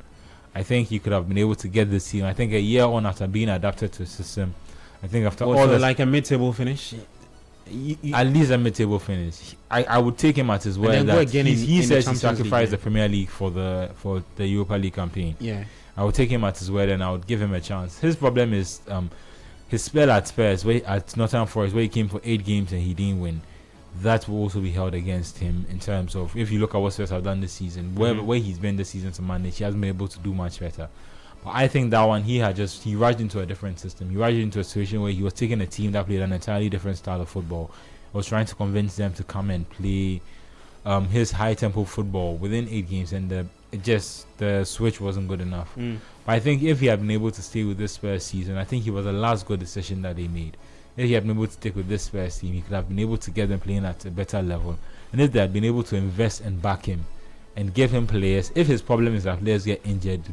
I think he could have been able to get this team. I think a year on after being adapted to a system, I think after all this, like a mid-table finish, at least a mid-table finish. I would take him at his word that he says he sacrificed the Premier League for the Europa League campaign. Yeah, I would take him at his word and I would give him a chance. His problem is his spell at Spurs, at Nottingham Forest, where he came for 8 games and he didn't win. That will also be held against him in terms of, if you look at what Spurs have done this season, where he's been this season to manage, he hasn't been able to do much better. But I think that one, he rushed into a different system. He rushed into a situation where he was taking a team that played an entirely different style of football. He was trying to convince them to come and play his high tempo football within 8 games, and the switch wasn't good enough. But I think if he had been able to stay with this Spurs season, I think he was the last good decision that they made. If he had been able to stick with this Spurs team, he could have been able to get them playing at a better level. And if they had been able to invest and back him and give him players, if his problem is that players get injured,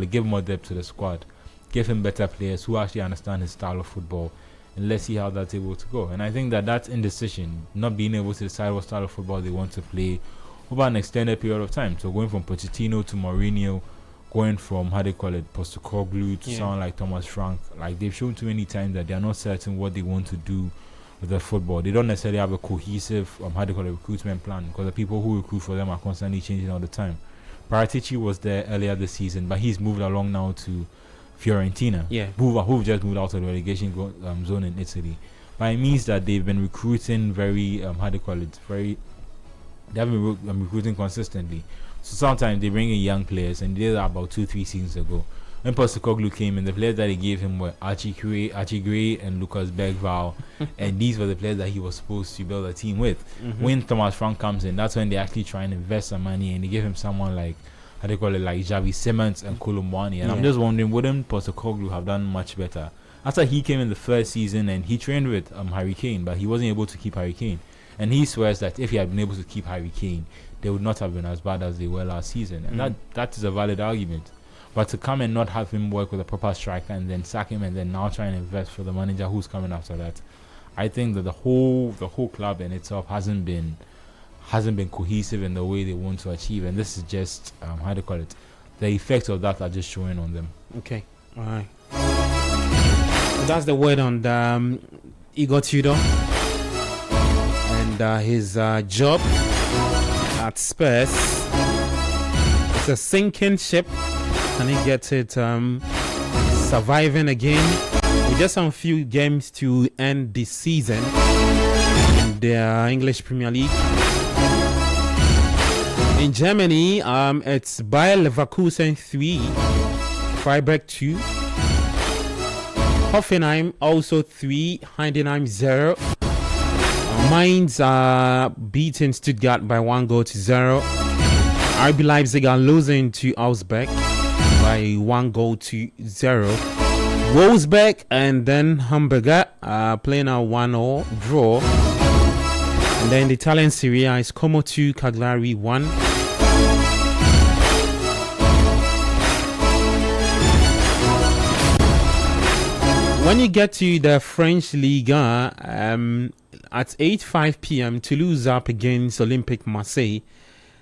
give more depth to the squad, give him better players who actually understand his style of football, and let's see how that's able to go. And I think that indecision, not being able to decide what style of football they want to play, over an extended period of time. So going from Pochettino to Mourinho, going from Postecoglou to someone like Thomas Frank, like they've shown too many times that they are not certain what they want to do with their football. They don't necessarily have a cohesive recruitment plan, because the people who recruit for them are constantly changing all the time. Paratici was there earlier this season, but he's moved along now to Fiorentina. Who just moved out of the relegation zone in Italy. But it means that they've been recruiting they have been recruiting consistently. So sometimes they bring in young players, and they did that about 2-3 seasons ago. When Postecoglou came in, the players that they gave him were Archie Gray and Lucas Bergvall, and these were the players that he was supposed to build a team with. When Thomas Frank comes in, that's when they actually try and invest some money, and they give him someone like like Xavi Simons and Kolomwani. And I'm just wondering, wouldn't Postecoglou have done much better? After he came in the first season and he trained with Harry Kane, but he wasn't able to keep Harry Kane. And he swears that if he had been able to keep Harry Kane, they would not have been as bad as they were last season. And that is a valid argument. But to come and not have him work with a proper striker and then sack him and then now try and invest for the manager who's coming after that, I think that the whole club in itself hasn't been cohesive in the way they want to achieve. And this is just the effects of that are just showing on them. Okay, all right. So that's the word on Igor Tudor and his job at Spurs. It's a sinking ship, and he gets it surviving again with just some few games to end the season in the English Premier League. In Germany, it's Bayer Leverkusen 3, Freiburg 2, Hoffenheim also 3, Heidenheim 0. Mainz are beating Stuttgart by 1-0. RB Leipzig are losing to Augsburg by 1-0. Wolfsburg and then Hamburger are playing a 1-0 draw. And then the Italian Serie A is Como 2, Cagliari 1. When you get to the French Liga, at 8:05 p.m., Toulouse up against Olympique Marseille,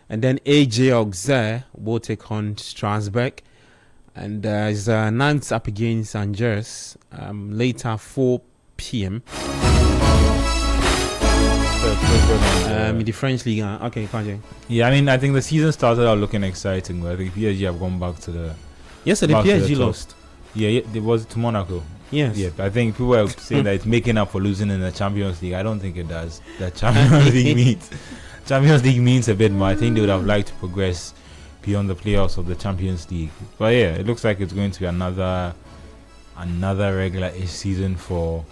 and then AJ Auxerre will take on Strasbourg, and there's Nantes up against Angers later 4 p.m. The French Liga. Okay, Kanye. Yeah, I mean, I think the season started out looking exciting, but I think PSG have gone back to the. Yesterday, PSG lost. Yeah, it was to Monaco. Yes. Yeah, I think people are saying that it's making up for losing in the Champions League. I don't think it does. The Champions League means a bit more. I think they would have liked to progress beyond the playoffs of the Champions League. But yeah, it looks like it's going to be another regular-ish season for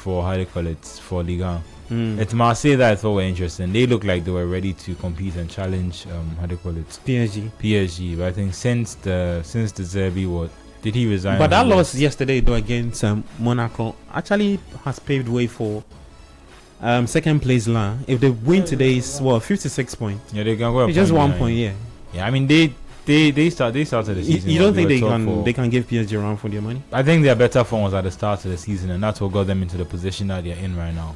Liga. It's Marseille that I thought were interesting. They look like they were ready to compete and challenge PSG. But I think since the Zerbi did he resign? But that loss yesterday though against Monaco actually has paved way for second place now. If they win today, it's 56 points. Yeah, they can go. It's just 1 point. Yeah. I mean they started the season. You don't think they can give PSG a run for their money? I think their better form was at the start of the season, and that's what got them into the position that they're in right now.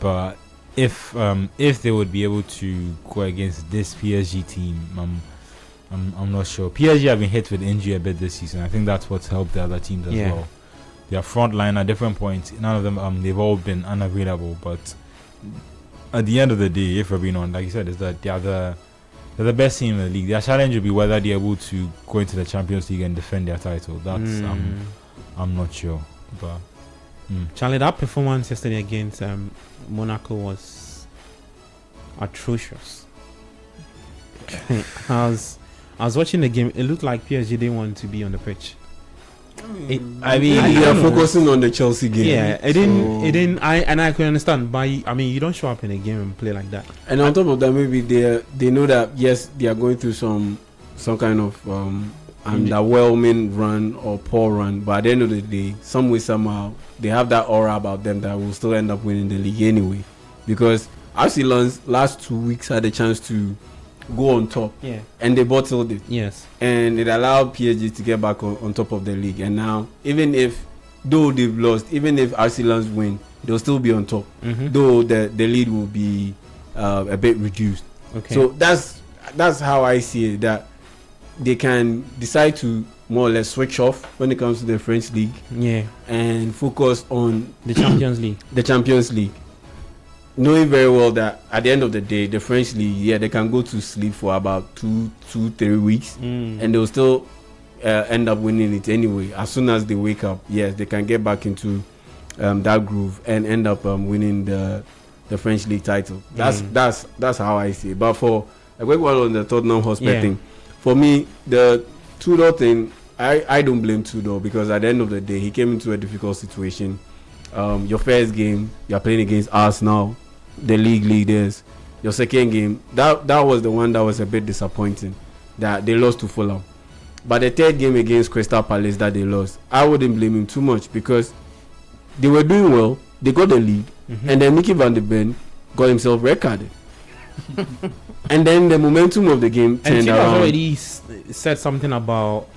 But if they would be able to go against this PSG team, I'm not sure. PSG have been hit with injury a bit this season. I think that's what's helped the other teams as well. Their front line at different points, none of them they've all been unavailable. But at the end of the day, if we're being on, like you said, is that they're the best team in the league. Their challenge will be whether they're able to go into the Champions League and defend their title. That's I'm not sure. But Charlie, that performance yesterday against Monaco was atrocious. I was watching the game. It looked like PSG didn't want to be on the pitch. I mean, you are focusing on the Chelsea game. Yeah, it didn't. I could understand. But I mean, you don't show up in a game and play like that. And on top of that, maybe they know that yes, they are going through some kind of underwhelming run or poor run. But at the end of the day, some way somehow they have that aura about them that will still end up winning the league anyway. Because Arsenal's last 2 weeks had a chance to go on top, and they bottled it. Yes, and it allowed PSG to get back on top of the league. And now, though they've lost, even if Arsenal win, they'll still be on top. Though the lead will be a bit reduced. Okay. So that's how I see it. That they can decide to more or less switch off when it comes to the French league and focus on the Champions League. The Champions League, knowing very well that at the end of the day, the French league, they can go to sleep for about 2-3 weeks, and they'll still end up winning it anyway. As soon as they wake up, yes, they can get back into that groove and end up winning the French league title. That's how I see it. But for a quick one on the Tottenham Hotspur thing, for me, the Tudor thing, I don't blame Tudor, because at the end of the day, he came into a difficult situation. Your first game, you're playing against Arsenal, the league leaders. Your second game, that was the one that was a bit disappointing, that they lost to Fulham. But the third game against Crystal Palace that they lost, I wouldn't blame him too much, because they were doing well, they got the lead, and then Mickey van der Ven got himself red carded. And then the momentum of the game turned around. And already said something about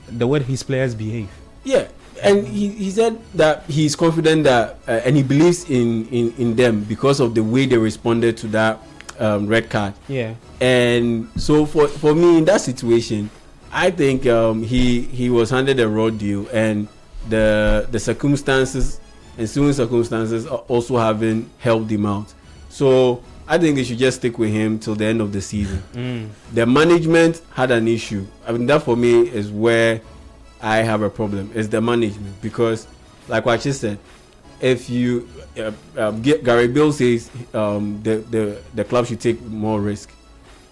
the way his players behave. Yeah, and he said that he's confident that and he believes in them because of the way they responded to that red card. Yeah. And so for me in that situation, I think he was handed a raw deal, and the circumstances, ensuing circumstances, also haven't helped him out. So I think they should just stick with him till the end of the season. The management had an issue. I mean, that for me is where I have a problem. It's the management, because, like what she said, if you Gary Bill says the club should take more risk.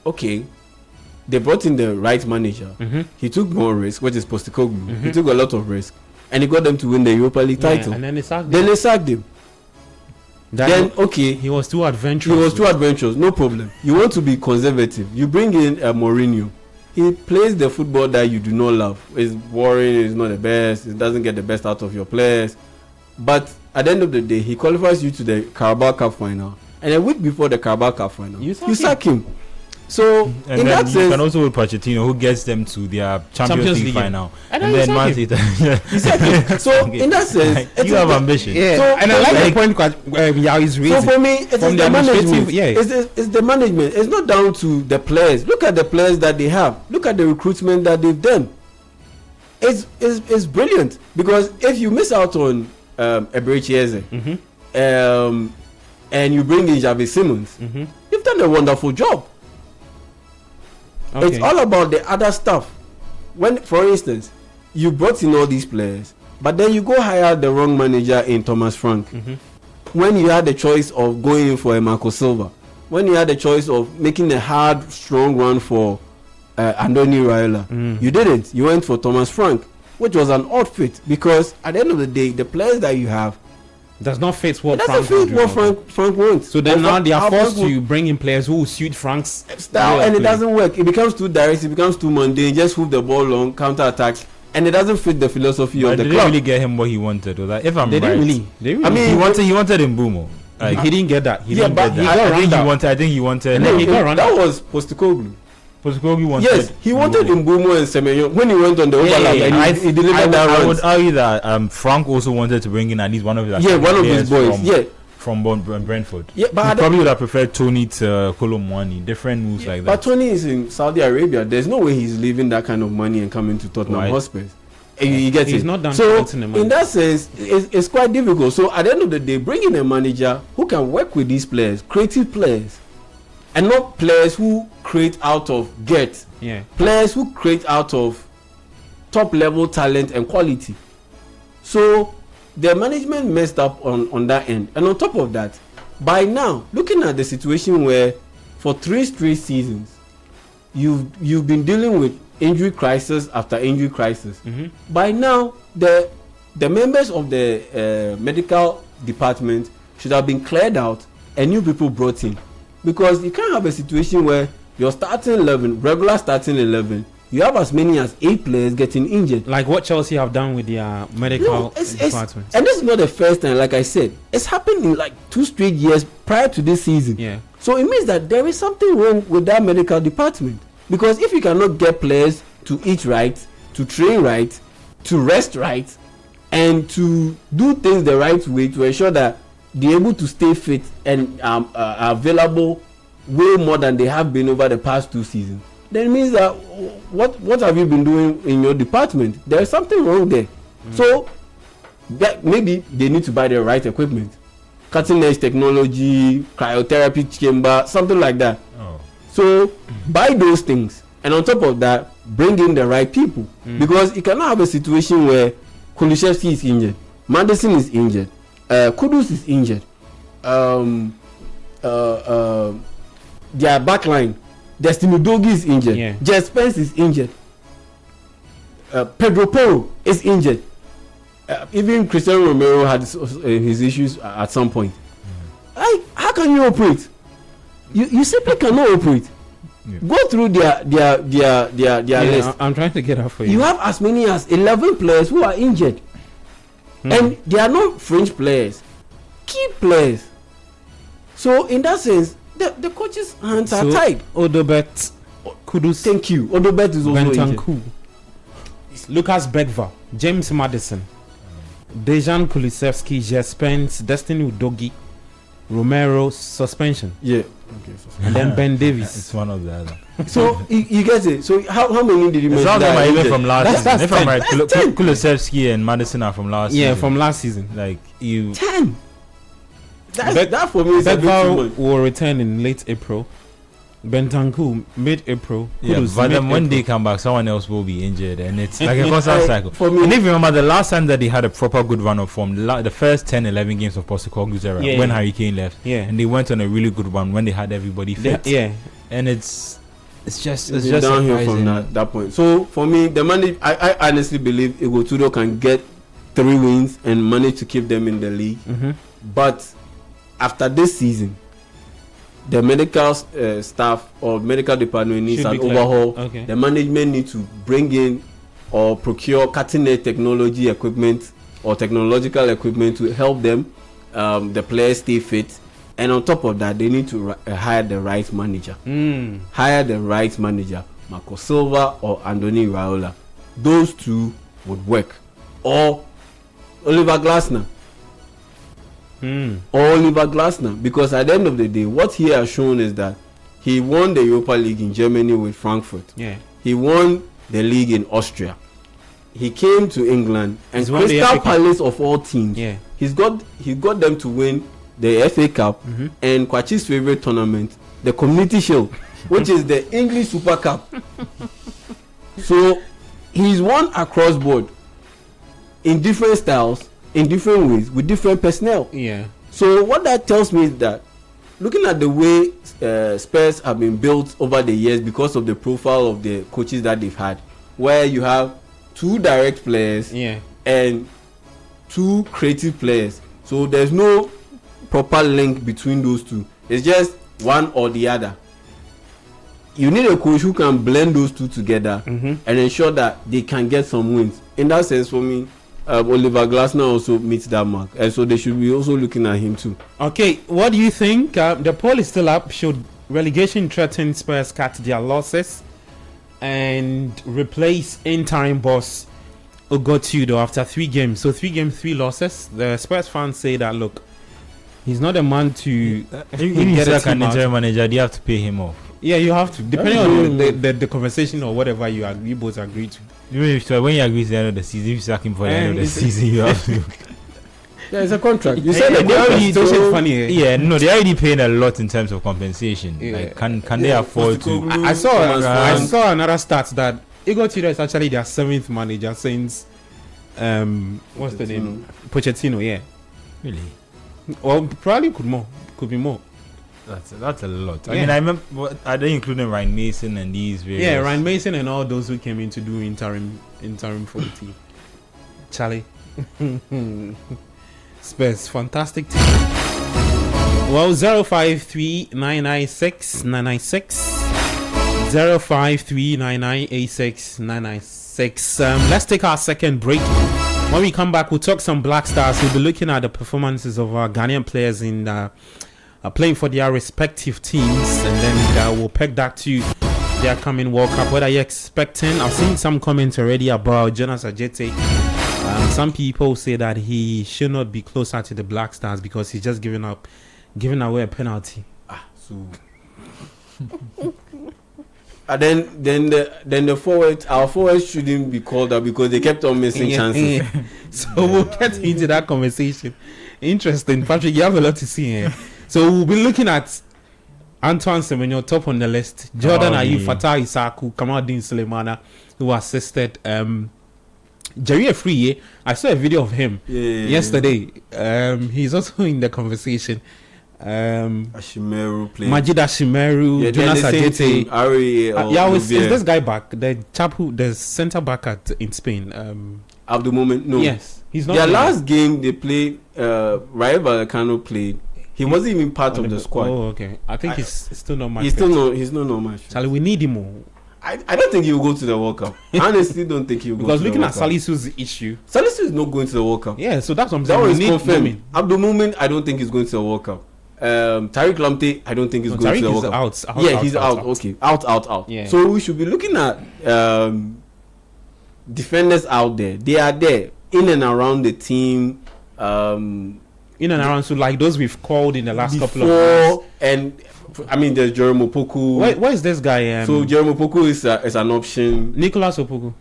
Okay, they brought in the right manager. He took more risk, which is Postecoglou. He took a lot of risk, and he got them to win the Europa League title. And then they sacked him. Then okay, he was too adventurous. No problem. You want to be conservative, you bring in Mourinho. He plays the football that you do not love. It's boring, it's not the best, it doesn't get the best out of your players. But at the end of the day, he qualifies you to the Carabao Cup final, and a week before the Carabao Cup final, you sack him. So and in that sense, you can also with Pochettino, who gets them to their Champions League final, and then Man City. So in that sense, you have ambition. Yeah. So, and I like the point he's raising. So for me, it's the management. It's the management. It's not down to the players. Look at the players that they have. Look at the recruitment that they've done. It's brilliant, because if you miss out on Eberechi Eze, and you bring in Javi Simons, you've done a wonderful job. Okay. It's all about the other stuff. When, for instance, you brought in all these players, but then you go hire the wrong manager in Thomas Frank. When you had the choice of going in for a Marco Silva, when you had the choice of making a hard, strong run for Andoni Raiola, you didn't. You went for Thomas Frank, which was an odd fit, because at the end of the day, the players that you have does not fit what Frank wants. So then now they are forced to bring in players who will suit Frank's style, and it doesn't work. It becomes too direct, it becomes too mundane. Just move the ball long, counter attacks, and it doesn't fit the philosophy of the club. They didn't really get him what he wanted. Was that, if I'm they right, didn't really. I mean, he wanted Mbumo. Like, he didn't get that. He didn't get that. I think he wanted. And then he got that was Postecoglou. Postecoglou wanted. Yes, he wanted Mbumo and Semenyo when he went on the overlap, and he delivered that run. I would argue that Frank also wanted to bring in at least one of his boys. From Brentford. Yeah, but he probably would have preferred Tony to Kolomwani. Different moves like that. But Tony is in Saudi Arabia. There's no way he's leaving that kind of money and coming to Tottenham Hotspur. You get he's it. Not done. So in that sense, it's quite difficult. So at the end of the day, bringing a manager who can work with these players, creative players, and not players who create out of get. Yeah. Players who create out of top level talent and quality. So the management messed up on that end. And on top of that, by now, looking at the situation where for 3 straight seasons you've been dealing with injury crisis after injury crisis. By now, the members of the medical department should have been cleared out and new people brought in, because you can't have a situation where your starting 11, regular starting 11, you have as many as 8 players getting injured, like what Chelsea have done with their medical department. And this is not the first time. Like I said, it's happened in like 2 straight years prior to this season. Yeah. So it means that there is something wrong with that medical department, because if you cannot get players to eat right, to train right, to rest right, and to do things the right way to ensure that they're able to stay fit and are available way more than they have been over the past 2 seasons, then it means that what have you been doing in your department? There's something wrong there. So that maybe they need to buy the right equipment, cutting edge technology, cryotherapy chamber, something like that. So buy those things, and on top of that, bring in the right people, because you cannot have a situation where Kulusevski is injured, Madison is injured, Kudus is injured, their backline, Destiny Dogi is injured, Jess Spence is injured, Pedro Porro is injured, even Cristiano Romero had his issues at some point. How can you operate? You simply cannot operate. Go through their list. I'm trying to get up for you. You have as many as 11 players who are injured, and they are not fringe players, key players. So in that sense, the coach's hands are tied. Odobert, Kudus. Thank you. Odobert is also injured. Lucas Begva, James Madison, Dejan Kulusevski, Jess Spence, Destiny Udogi, Romero suspension. Yeah. Okay, and then Ben Davies. It's one of the other. So you get it. So how many did you mention? Some of them are even from last season. If I'm right, Kulusevski Kulusevski and Madison are from last season. Yeah, from last season. Like you 10. That for me is a bit too much. Will return in late April. Bentancur mid-April. Yeah, but then when they come back, someone else will be injured, and it's like a constant cycle. For me, and if you remember, the last time that they had a proper good run of form, the first 10-11 games of Postecoglou's era, when Harry Kane left, and they went on a really good one when they had everybody fit. And it's just downhill from that point. So for me, the money, I honestly believe Igor Tudor can get 3 wins and manage to keep them in the league. But after this season, the medical staff or medical department needs an overhaul. The management needs to bring in or procure cutting-edge technology equipment or technological equipment to help them, the players stay fit. And on top of that, they need to hire the right manager. Hire the right manager, Marco Silva or Andoni Iraola. Those 2 would work. Or Oliver Glasner. Because at the end of the day, what he has shown is that he won the Europa League in Germany with Frankfurt. He won the league in Austria. He came to England, and Crystal Palace of all teams, he got them to win the FA Cup and Kwachi's favorite tournament, the Community Shield, which is the English Super Cup. So he's won across board in different styles, in different ways, with different personnel. So what that tells me is that, looking at the way Spurs have been built over the years because of the profile of the coaches that they've had, where you have 2 direct players and 2 creative players, so there's no proper link between those 2. It's just one or the other. You need a coach who can blend those 2 together and ensure that they can get some wins. In that sense, for me, Oliver Glasner also meets that mark, and so they should be also looking at him too. Okay, what do you think? The poll is still up. Should relegation threaten Spurs cut their losses and replace interim boss Ugo Tudor after 3 games? So 3 games, 3 losses. The Spurs fans say that, look, he's not a man to get a team interim manager. Do you have to pay him off? Yeah, you have to, depending on the conversation or whatever you both agree to. When you agree to the end of the season, if you sack him for the end of the season, you have to. Yeah, it's a contract. You said they already funny. Yeah, no, they're already paying a lot in terms of compensation. Like, can they afford to? I saw another stat that Igor Tudor is actually their 7th manager since what's the name? Pochettino. Yeah. Really? Well, probably could be more. That's a lot. I mean, I remember. Are they including Ryan Mason and these various? Yeah, Ryan Mason and all those who came in to do interim for the team. Charlie, Spurs, fantastic team. Well, 053-996-996, 053-9986-996. Let's take our second break. When we come back, we'll talk some Black Stars. We'll be looking at the performances of our Ghanaian players in playing for their respective teams, and then we'll peg that to their coming World Cup. What are you expecting? I've seen some comments already about Jonas Ajete. Some people say that he should not be closer to the Black Stars because he's just giving away a penalty. So And then the forward, our forwards shouldn't be called up because they kept on missing chances. So we'll get into that conversation. Interesting, Patrick. You have a lot to see here. So we'll be looking at Antoine Semenyo top on the list. Jordan Ayew, Fatah Isaku, Kamaldeen Sulemana, who assisted. Jerry Afriyie, I saw a video of him yesterday. He's also in the conversation. Ashimeru playing. Majid Ashimeru, Jonas Ajete. Is this guy back? The chap the centre back in Spain. At the moment, no. Yes, he's not. Their last game they played, Rayo Vallecano played. He wasn't even part of the squad. Oh, okay. I think he's still not much. He's not much. Charlie, we need him more. I don't think he will go to the World Cup. I honestly don't think he will go to the World Cup. Because looking at Salisu's issue. Salisu is not going to the World Cup. Yeah, so that's what I'm saying. That was confirmed. At the moment, I don't think he's going to the World Cup. Tariq Lamptey, I don't think he's going to the World Cup. He's out. Okay, out. Yeah. So we should be looking at defenders out there. They are there in and around the team. In and around, so like those we've called in the last couple of months. And I mean, there's Jerome Opoku. Where is this guy? So Jerome Opoku is an option. Nicolas Opoku,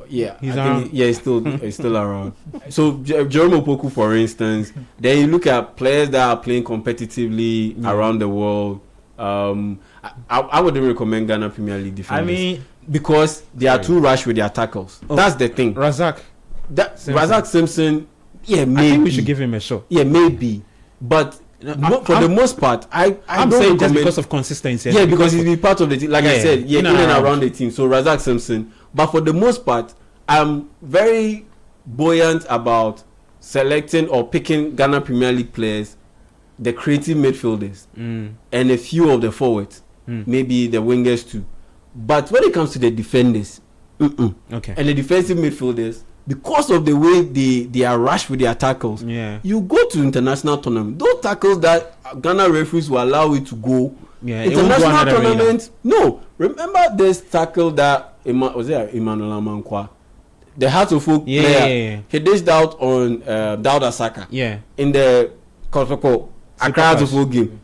yeah, he's around. He's still around. So Jerome Opoku, for instance, then you look at players that are playing competitively around the world. I wouldn't recommend Ghana Premier League defenders. I mean, because they are too rash with their tackles. That's the thing. Razak Simpson. Yeah, maybe. I think we should give him a shot. Yeah, maybe. But for the most part, I'm saying just because of consistency. Yeah, because he's been part of the team. Like I said, in and around the team. So Razak Simpson. But for the most part, I'm very buoyant about selecting or picking Ghana Premier League players, the creative midfielders, and a few of the forwards, maybe the wingers too. But when it comes to the defenders, okay, and the defensive midfielders, because of the way they are rushed with their tackles, you go to international tournament. Those tackles that Ghana referees will allow you to go, international tournament. No, remember this tackle that was it Emmanuel Amankwa, the Heart of Folk player, he dished out on Dauda Saka, in the Kotoko Accra Heart of Folk game.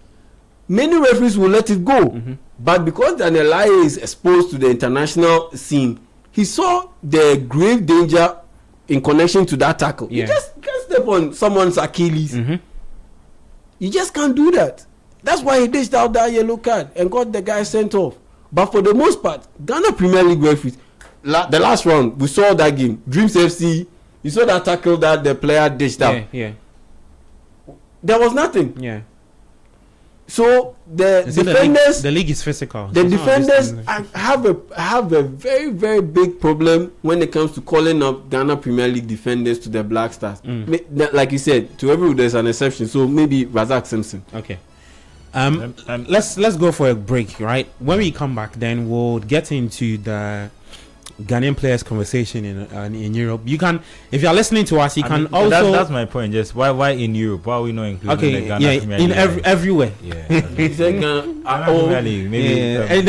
Many referees will let it go, but because Daniel Lai is exposed to the international scene, he saw the grave danger in connection to that tackle. You just can't step on someone's Achilles. You just can't do that. That's why he dished out that yellow card and got the guy sent off. But for the most part, Ghana Premier League referees, the last round, we saw that game. Dreams FC, you saw that tackle that the player dished out. There was nothing. So the defenders, the league is physical. The defenders have a very, very big problem when it comes to calling up Ghana Premier League defenders to the Black Stars. Like you said, to everyone there's an exception. So maybe Razak Simpson. Okay. Let's go for a break. Right. When we come back, then we'll get into the Ghanaian players conversation in Europe. You can, if you are listening to us, you can also. That's my point. Just why in Europe? Why are we not including the Ghana Premier in League? everywhere. And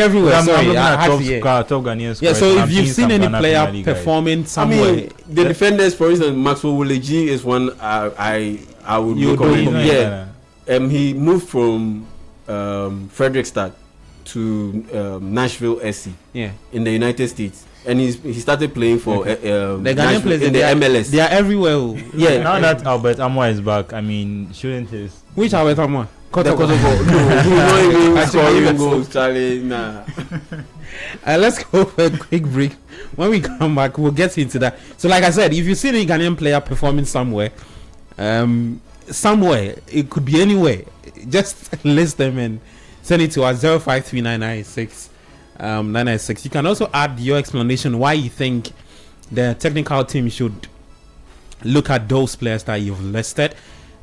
everywhere. Top Ghanaians. Yeah. So if you've seen any player performing somewhere, I mean, the defenders, for instance, Maxwell Wuleji is one I would recommend. He moved from Frederickstad to Nashville SC. In the United States. And he started playing for the Ghanaian players in the MLS. They are everywhere. Now that Albert Amwa is back, I mean, shouldn't his... Which Albert Amwa? Let's go for a quick break. When we come back, we'll get into that. So, like I said, if you see a Ghanaian player performing somewhere, it could be anywhere. Just list them and send it to us 053996. 996. You can also add your explanation why you think the technical team should look at those players that you've listed.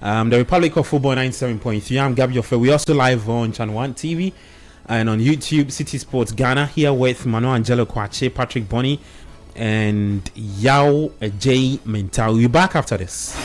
The Republic of Football 97.3. I'm Gabi Ofe. We also live on Channel 1 TV and on YouTube, City Sports Ghana, here with Manuel Angelo Kwache, Patrick Bonny, and Yao J. Mental. We'll be back after this.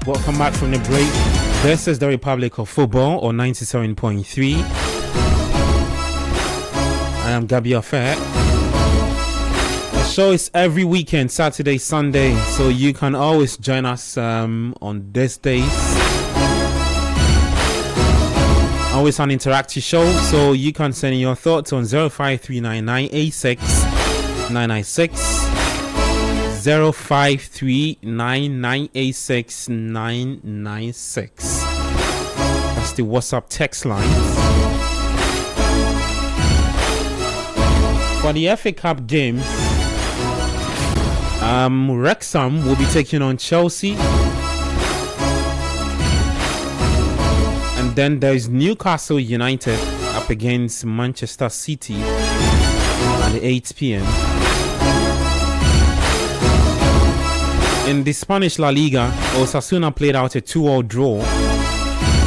Welcome back from the break. This is the Republic of Football on 97.3. I am Gabi Affair. The show is every weekend, Saturday, Sunday, so you can always join us on these days. Always an interactive show, so you can send in your thoughts on 0539986996. 0539986996. That's the WhatsApp text line. For the FA Cup games, Wrexham will be taking on Chelsea. And then there's Newcastle United up against Manchester City at 8 p.m. In the Spanish La Liga, Osasuna played out a 2-2 draw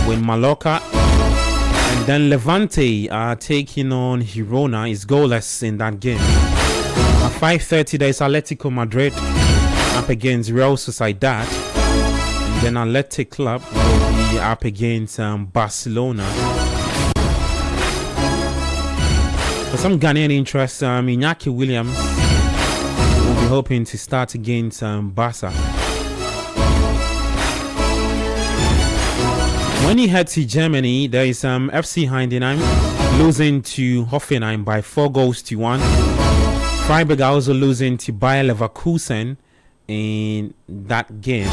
with Mallorca. And then Levante are taking on Girona. Is goalless in that game. At 5:30, there is Atletico Madrid up against Real Sociedad. And then Athletic Club will be up against Barcelona. For some Ghanaian interest, Iñaki Williams will be hoping to start against Barca. When he heads to Germany, there is FC Heidenheim losing to Hoffenheim by 4-1. Freiburg are also losing to Bayer Leverkusen in that game.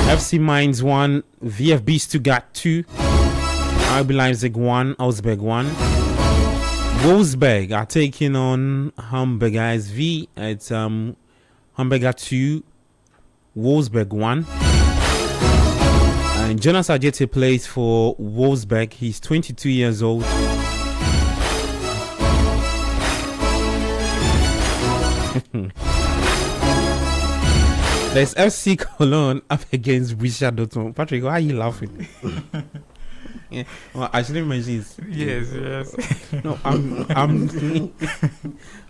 FC Mainz 1, VfB Stuttgart 2, RB Leipzig 1, Augsburg 1. Wolfsburg are taking on Hamburger SV. It's Hamburger 2, Wolfsburg 1. And Jonas Ajeti plays for Wolfsburg. He's 22 years old. There's FC Cologne up against Borussia Dortmund. Patrick, why are you laughing? Yeah. Well, I shouldn't mention this. Yes. No,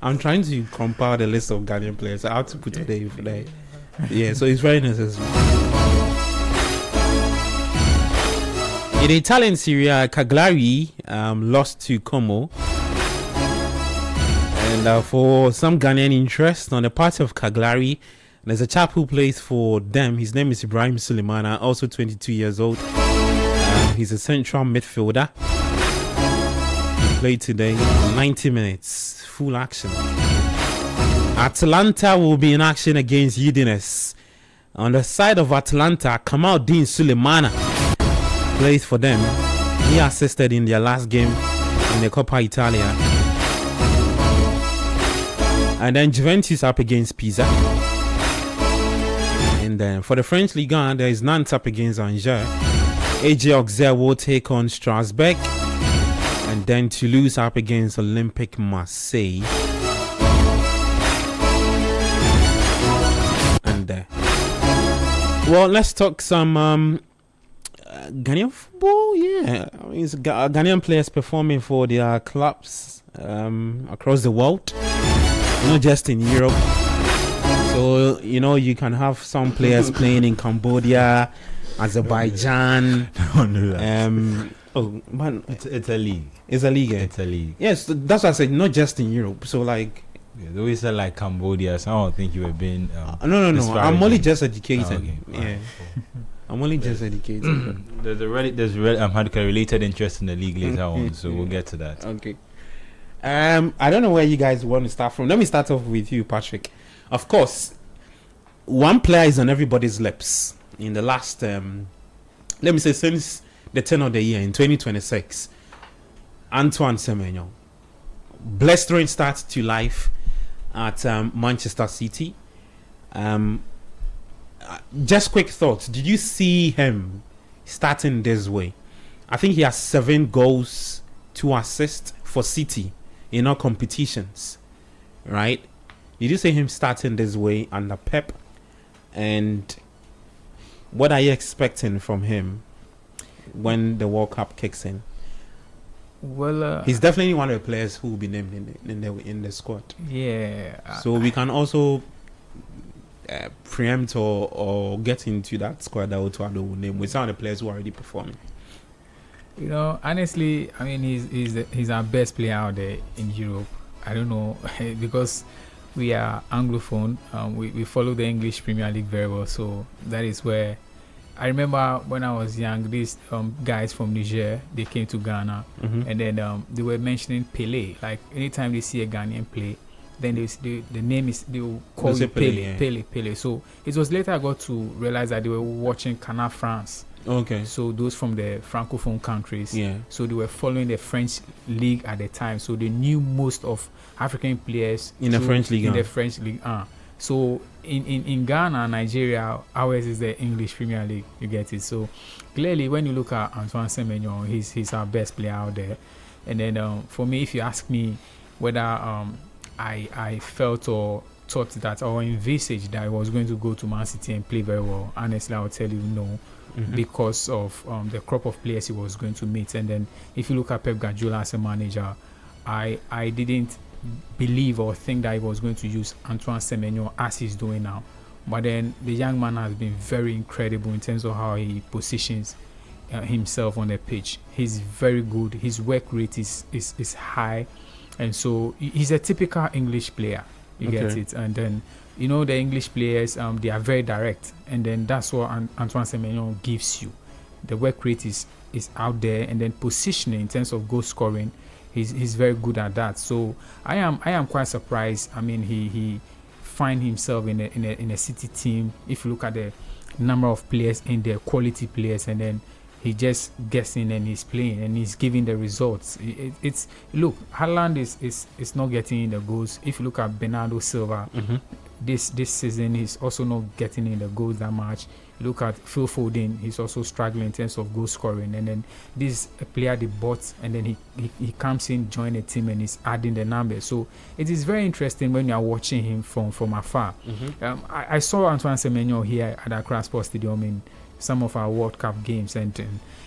I'm trying to compile the list of Ghanaian players. I have to put it there for that. Yeah, so it's very necessary. In the Italian Serie A, Cagliari lost to Como. And for some Ghanaian interest on the part of Cagliari, there's a chap who plays for them. His name is Ibrahim Sulemana, also 22 years old. He's a central midfielder. He played today 90 minutes, full action. Atalanta will be in action against Udinese. On the side of Atalanta, Kamaldeen Sulemana plays for them. He assisted in their last game in the Coppa Italia. And then Juventus up against Pisa. And then for the French Ligue 1, there is Nantes up against Angers. AG Auxerre will take on Strasbourg. And then Toulouse up against Olympique Marseille. And well, let's talk some Ghanaian football. Yeah, I mean, it's Ghanaian players performing for their clubs across the world, not just in Europe. So you can have some players playing in Cambodia, Azerbaijan. Don't do that. Oh man, It's a league. It's a league. It's a league. Yes, that's what I said. Not just in Europe. So like, Yeah, they always said like Cambodia, so I don't think you were being. no. I'm only just educated. Okay. Yeah, I'm only just educated. There's related interest in the league later on, so we'll get to that. Okay. I don't know where you guys want to start from. Let me start off with you, Patrick. Of course, one player is on everybody's lips in the last, let me say, since the turn of the year in 2026. Antoine Semenyo. Blistering start to life at Manchester City. Just quick thoughts. Did you see him starting this way? I think he has 7 goals, 2 assists for City in all competitions, right? Did you see him starting this way under Pep? And what are you expecting from him when the World Cup kicks in? Well, he's definitely one of the players who will be named in the squad. Yeah. So we can also preempt or get into that squad that Otto Addo will name with some of the players who are already performing? You know, honestly, I mean, he's our best player out there in Europe. I don't know because we are Anglophone. We follow the English Premier League very well, so that is where. I remember when I was young, these guys from Niger, they came to Ghana, and then they were mentioning Pele. Like anytime they see a Ghanaian play, then the name is, they will call it Pele. So it was later I got to realize that they were watching Canal France. Okay. So those from the Francophone countries. Yeah. So they were following the French league at the time. So they knew most of African players in the French league. In the French league. So in Ghana, Nigeria, ours is the English Premier League. You get it. So clearly, when you look at Antoine Semenyo, he's our best player out there. And then for me, if you ask me whether I felt or thought that or envisaged that I was going to go to Man City and play very well, honestly, I would tell you no, because of the crop of players he was going to meet. And then if you look at Pep Guardiola as a manager, I didn't believe or think that he was going to use Antoine Semenyo as he's doing now. But then the young man has been very incredible in terms of how he positions himself on the pitch. He's very good. His work rate is high. And so he's a typical English player. You get it. And then, you know, the English players, they are very direct. And then that's what Antoine Semenyo gives you. The work rate is out there. And then positioning in terms of goal scoring, he's very good at that. So I am quite surprised. I mean, he find himself in a City team. If you look at the number of players in there, quality players, and then he just gets in and he's playing and he's giving the results. It's look, Haaland is not getting in the goals. If you look at Bernardo Silva, this season he's also not getting in the goals that much. Look at Phil Foden, he's also struggling in terms of goal scoring. And then this player they bought, and then he comes in, join a team, and he's adding the numbers. So it is very interesting when you are watching him from afar. I saw Antoine Semenyo here at Accra Sports Stadium in some of our World Cup games, and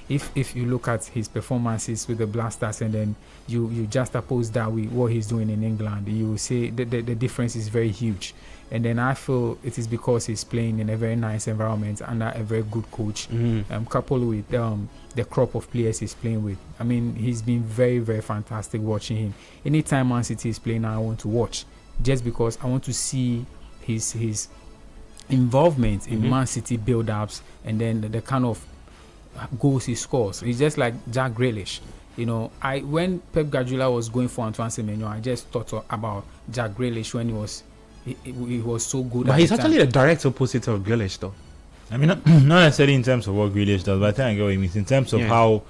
if you look at his performances with the Blasters, and then you just oppose that with what he's doing in England, you will say the difference is very huge. And then I feel it is because he's playing in a very nice environment under a very good coach, coupled with the crop of players he's playing with. I mean, he's been very, very fantastic watching him. Anytime Man City is playing, I want to watch, just because I want to see his involvement in Man City build-ups, and then the kind of goals he scores. He's just like Jack Grealish. You know, when Pep Guardiola was going for Antoine Semenyo, I just thought about Jack Grealish when he was so good. But he's actually the direct opposite of Grealish, though. I mean, not necessarily in terms of what Grealish does, but I think I get what he means in terms of how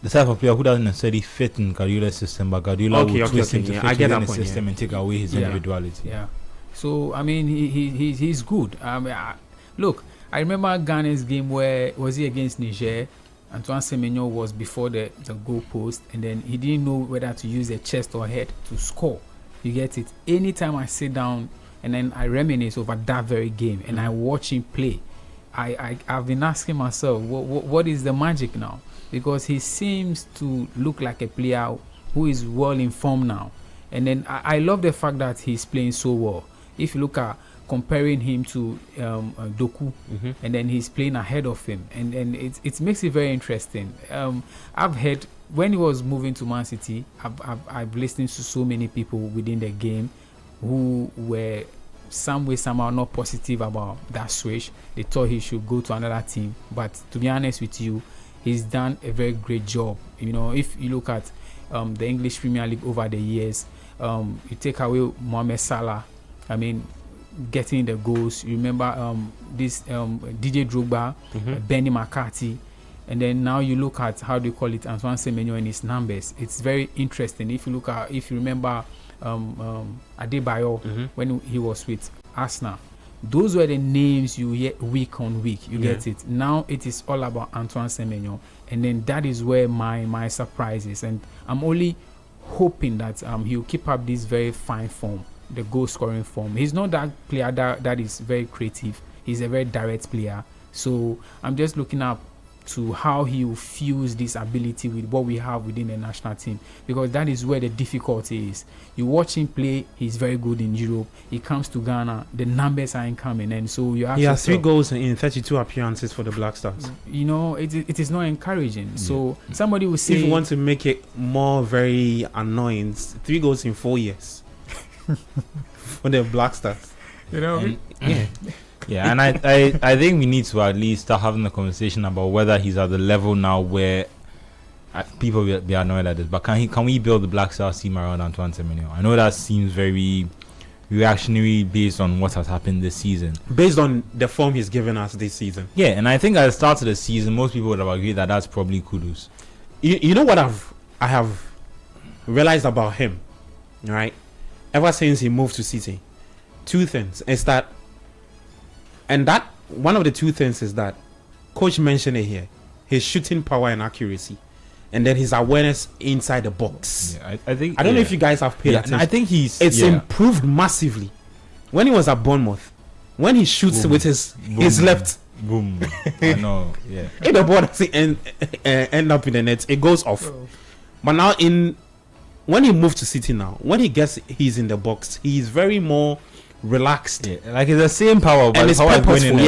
the type of player who doesn't necessarily fit in Guardiola's system, but Guardiola will twist him to fit within the system and take away his individuality. Yeah. So I mean, he's good. I mean, look, I remember Ghana's game where was he against Niger. Antoine Semenyo was before the goal post, and then he didn't know whether to use the chest or head to score. You get it. Anytime I sit down and then I reminisce over that very game and I watch him play, I've been asking myself, what is the magic now? Because he seems to look like a player who is well informed now. And then I love the fact that he's playing so well. If you look at comparing him to Doku, and then he's playing ahead of him, and it makes it very interesting. I've heard when he was moving to Man City, I've listened to so many people within the game who were some way somehow not positive about that switch. They thought he should go to another team, but to be honest with you, he's done a very great job. You know, if you look at the English Premier League over the years, you take away Mohamed Salah, I mean, getting the goals. You remember this DJ Drogba, Benny McCarthy, and then now you look at how do you call it, Antoine Semenyo and his numbers. It's very interesting. If you remember Adebayo when he was with Arsenal, those were the names you hear week on week. You get it. Now it is all about Antoine Semenyo, and then that is where my surprise is, and I'm only hoping that he'll keep up this very fine form, the goal scoring form. He's not that player that is very creative. He's a very direct player. So I'm just looking up to how he will fuse this ability with what we have within the national team, because that is where the difficulty is. You watch him play, he's very good in Europe. He comes to Ghana, the numbers aren't coming, and so you have he has 3 goals in 32 appearances for the Black Stars. You know, it is not encouraging. So somebody will say, if you want to make it more very annoying, 3 goals in 4 years for the Black Stars. you know, Yeah. Yeah, and I think we need to at least start having a conversation about whether he's at the level now where people will be annoyed at this. But can we build the Black Stars team around Antoine Semenyo? I know that seems very reactionary based on what has happened this season. Based on the form he's given us this season. Yeah, and I think at the start of the season, most people would have agreed that that's probably kudos. You know what I have realized about him, right? Ever since he moved to City, 2 things is that. And that one of the 2 things is that coach mentioned it here, his shooting power and accuracy, and then his awareness inside the box. Yeah, I think I don't know if you guys have paid attention. I think it's improved massively. When he was at Bournemouth, when he shoots with his left, boom. I know. Yeah. if the ball doesn't end up in the net, it goes off. But now when he moved to City now, when he's in the box, he's very more relaxed. Yeah, like it's the same power, but and it's power is going purposeful.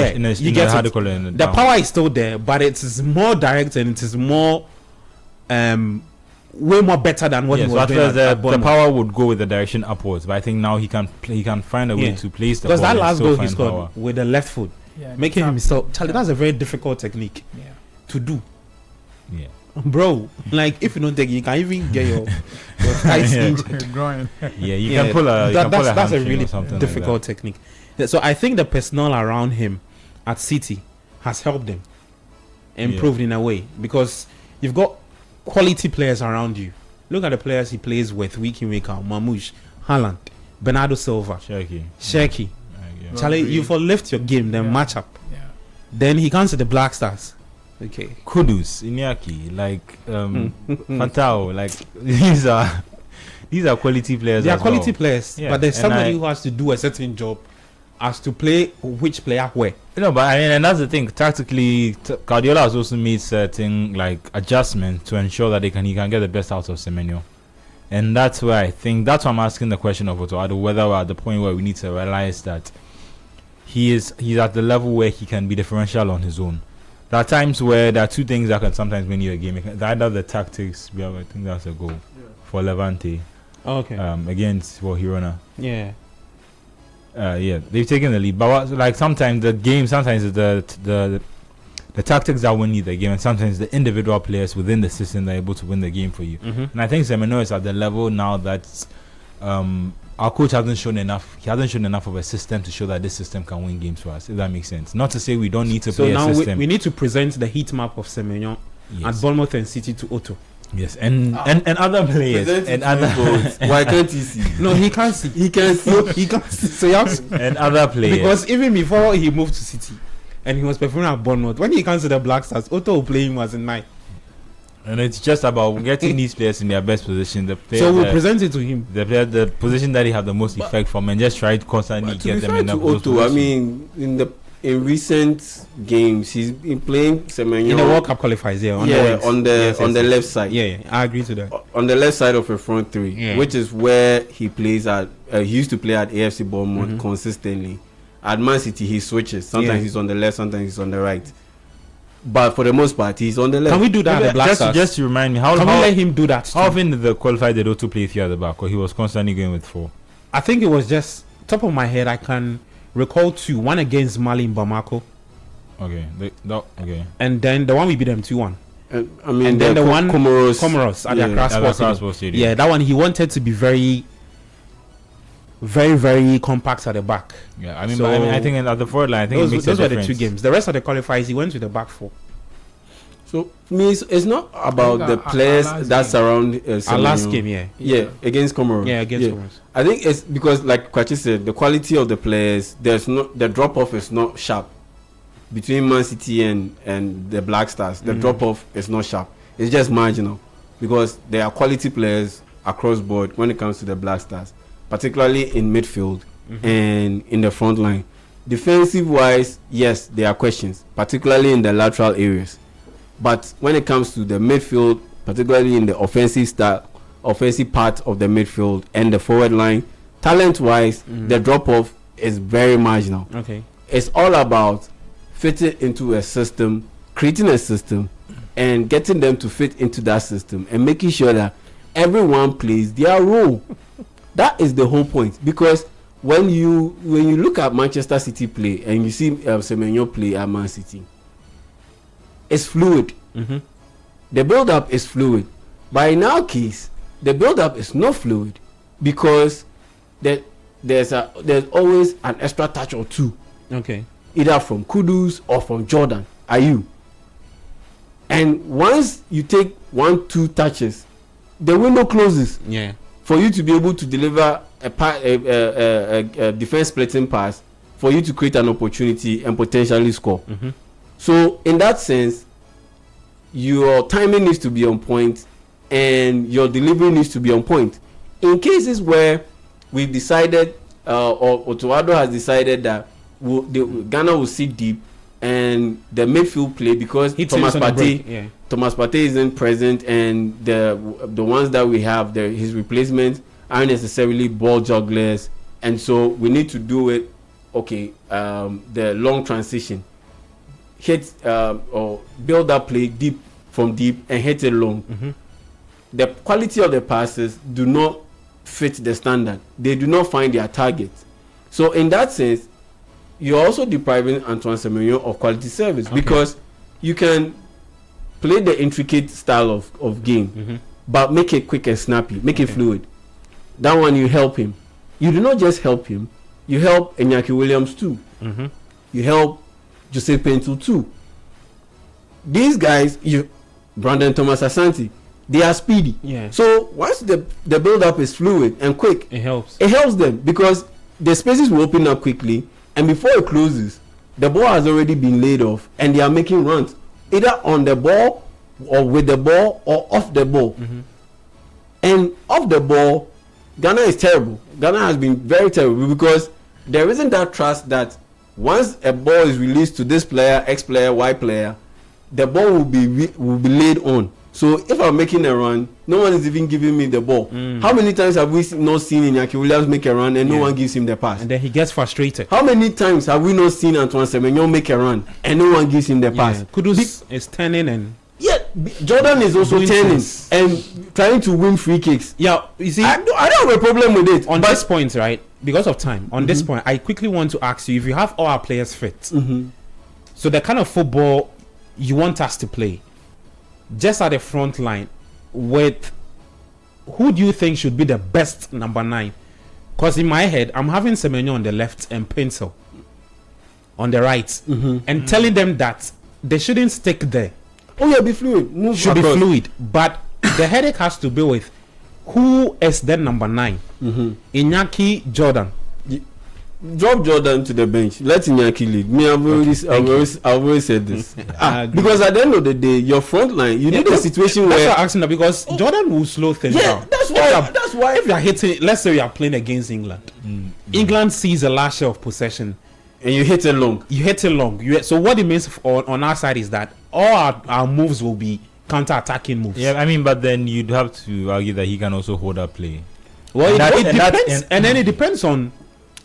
You get it. The power is still there, but it is more direct and it is more way more better than what he was doing at the power would go with the direction upwards, but I think now he can find a way to place the ball. Because that last goal he scored power with the left foot, making himself. Charlie, that's a very difficult technique to do. Yeah. Bro, like if you don't take it, you can even get your thighs injured. Yeah, you can pull a. That's a really difficult technique. So I think the personnel around him at City has helped him improved in a way, because you've got quality players around you. Look at the players he plays with week in week out: Mamouche, Haaland, Bernardo Silva, Sheki. Charlie, you for lift your game, then match up. Then he comes to the Black Stars. Okay. Kudus, Iñaki, like Fantao, like these are quality players. They are quality players, but there's somebody who has to do a certain job as to play which player where. No, but I mean, and that's the thing. Tactically, Guardiola has also made certain like adjustments to ensure that he can get the best out of Semenyo, and that's where I think that's why I'm asking the question of Otto, whether we're at the point where we need to realize that he's at the level where he can be differential on his own. There are times where there are 2 things that can sometimes win you a game. Either the tactics, I think that's a goal for Levante. Against Girona. Yeah. They've taken the lead, but sometimes the game, sometimes the tactics that win you the game, and sometimes the individual players within the system that are able to win the game for you. And I think Semenyo is at the level now that our coach hasn't shown enough. He hasn't shown enough of a system to show that this system can win games for us. If that makes sense. Not to say we don't need to play a system. So now we need to present the heat map of Semenyo at Bournemouth and City to Otto. Yes, and other players and other. Why can't he see? No, he can't see. He can see. He can't see. So you have to, and other players. Because even before he moved to City, and he was performing at Bournemouth, when he comes to the Black Stars, Otto will play him as a 9. And it's just about getting these players in their best position. So we'll present it to him. The position that he have the most effect from, and just try to constantly get them in those positions. I mean, in recent games, he's been playing Semenyo in the World Cup qualifiers. On the left side. Yeah, I agree to that. On the left side of a front 3, which is where he plays at. He used to play at AFC Bournemouth consistently. At Man City, he switches. Sometimes he's on the left, sometimes he's on the right. But for the most part, he's on the left. Can we do that at the Black Stars? Just to remind me, how can we let him do that? How often did the qualifier they to play 3 at the back? Or he was constantly going with 4? I think it was just top of my head. I can recall 2. One against Mali in Bamako. Okay. And then the one we beat them 2-1. And then the one Comoros at the Accra Sports Stadium. Yeah, that one he wanted to be very, very, very compact at the back. Yeah, I think at the forward line, I think those were the 2 games. The rest of the qualifiers, he went to the back 4. So, me, it's not about the players that surround our last game, against Comoros. Yeah, against Comoros. I think it's because, like Kwachi said, the quality of the players, the drop-off is not sharp. Between Man City and the Black Stars, the drop-off is not sharp. It's just marginal. Because there are quality players across board when it comes to the Black Stars. Particularly in midfield and in the front line. Defensive-wise, yes, there are questions. Particularly in the lateral areas. But when it comes to the midfield, particularly in the offensive part of the midfield and the forward line, talent-wise, the drop-off is very marginal. Okay. It's all about fitting into a system, creating a system, and getting them to fit into that system and making sure that everyone plays their role. That is the whole point. Because when you look at Manchester City play and you see Semenyo play at Man City, it's fluid. The build-up is fluid. But in our case, the build-up is not fluid because there's always an extra touch or two. Okay. Either from Kudus or from Jordan. Are you? And once you take 1-2 touches, the window closes. Yeah. For you to be able to deliver a defense splitting pass, for you to create an opportunity and potentially score. So in that sense, your timing needs to be on point and your delivery needs to be on point. In cases where we've decided or Otuado has decided that Ghana will sit deep and the midfield play because Thomas Partey isn't present and the ones that we have there, his replacements aren't necessarily ball jugglers, and so we need to do it. Okay, the long transition, hit or build that play deep from deep and hit it long. The quality of the passes do not fit the standard. They do not find their target. So in that sense, you're also depriving Antoine Semenyo of quality service because you can play the intricate style of game, but make it quick and snappy, make it fluid. That one you help him. You do not just help him, you help Iñaki Williams too. You help Jose Pinto too. These guys, Brandon Thomas Asante, they are speedy. Yeah. So once the build-up is fluid and quick, it helps. It helps them because the spaces will open up quickly, and before it closes, the ball has already been laid off, and they are making runs either on the ball or with the ball or off the ball. And off the ball, Ghana is terrible. Ghana has been very terrible because there isn't that trust that once a ball is released to this player, X player, Y player, the ball will be laid on. So if I'm making a run, no one is even giving me the ball. How many times have we not seen Iñaki Williams make a run and no one gives him the pass? And then he gets frustrated. How many times have we not seen Antoine Semenyo make a run and no one gives him the pass? Kudus is turning and... Yeah, Jordan is also turning and trying to win free kicks. Yeah, you see... I don't have a problem with it. On this point, right, because of time, on this point, I quickly want to ask you if you have all our players fit. So the kind of football you want us to play, just at the front line, with who do you think should be the best number 9? Because in my head, I'm having Semenyo on the left and Pencil on the right, and telling them that they shouldn't stick there. Oh yeah, be fluid. Should be fluid, but the headache has to be with who is then number 9. Iñaki, Jordan. Drop Jordan to the bench. Let Iñaki lead. Me, I've always said this. Because at the end of the day, your front line, you need a situation that's where... That's why I'm asking that, because Jordan will slow things down. That's why. If you are hitting, let's say you are playing against England. England sees a large share of possession. And you hit it long. So what it means on our side is that all our moves will be counter-attacking moves. Yeah, I mean, but then you'd have to argue that he can also hold up play. Well, it depends. And then it depends on...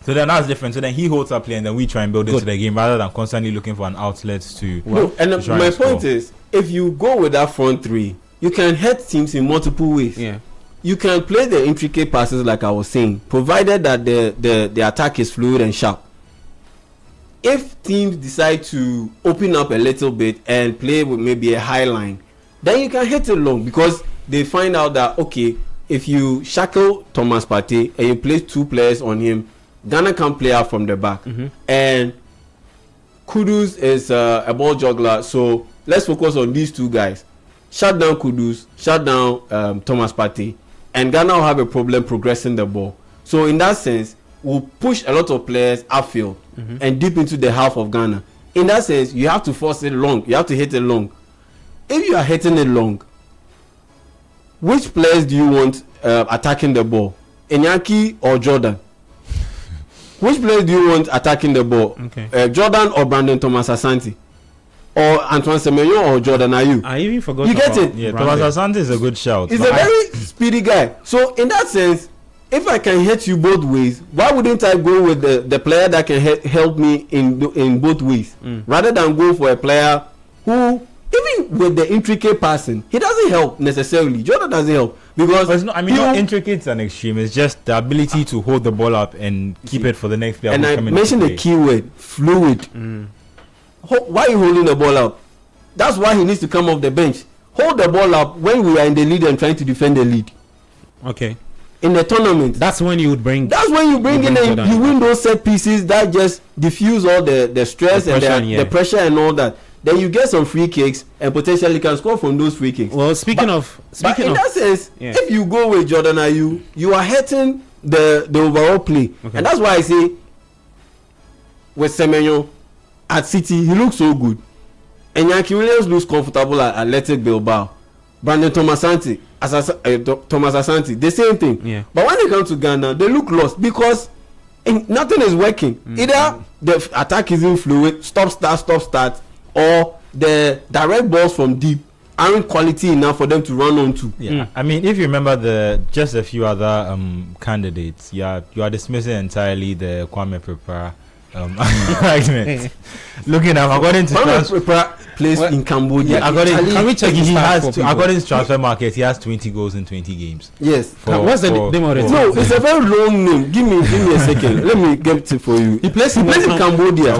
So then that's different. So then he holds up play and then we try and build into the game rather than constantly looking for an outlet to... my point is, if you go with that front three, you can hit teams in multiple ways. Yeah. You can play the intricate passes like I was saying, provided that the attack is fluid and sharp. If teams decide to open up a little bit and play with maybe a high line, then you can hit it long because they find out that, okay, if you shackle Thomas Partey and you place 2 players on him, Ghana can play out from the back. And Kudus is a ball juggler, so let's focus on these 2 guys. Shut down Kudus, shut down Thomas Partey, and Ghana will have a problem progressing the ball. So in that sense, we'll push a lot of players upfield and deep into the half of Ghana. In that sense, you have to force it long. You have to hit it long. If you are hitting it long, which players do you want attacking the ball? Iñaki or Jordan? Which players do you want attacking the ball? Okay. Jordan or Brandon Thomas Asante? or Antoine Semenyo or Jordan Ayew. I even forgot. You get it? Yeah, Thomas Asante is a good shout. He's a very speedy guy. So in that sense, if I can hit you both ways, why wouldn't I go with the player that can help me in both ways, rather than go for a player who, even with the intricate passing, he doesn't help necessarily. Jordan doesn't help because not intricate an extreme. It's just the ability to hold the ball up and keep it for the next player. And I mentioned the key word, fluid. Why are you holding the ball up? That's why he needs to come off the bench. Hold the ball up when we are in the lead and trying to defend the lead. Okay. In the tournament, that's when you would bring. That's when you bring in and you win those set pieces that just diffuse all the stress and the pressure and all that. Then you get some free kicks and potentially can score from those free kicks. Well, speaking of that sense, if you go with Jordan Ayew, you are hurting the overall play, and that's why I say with Semenyo at City, he looks so good, and Yankee Williams looks comfortable at Athletic Bilbao. Brandon Thomas Asante, the same thing. Yeah. But when they come to Ghana, they look lost because nothing is working. Either the attack isn't fluid, stop start, or the direct balls from deep aren't quality enough for them to run onto. Yeah. I mean, if you remember just a few other candidates, you are dismissing entirely the Kwame Prepara argument. Looking at according to Prepara plays in Cambodia. According to transfer market, he has 20 goals in 20 games. Yes. What's the name of it? No, it's a very long name. Give me a second. Let me get it for you. He plays in Cambodia.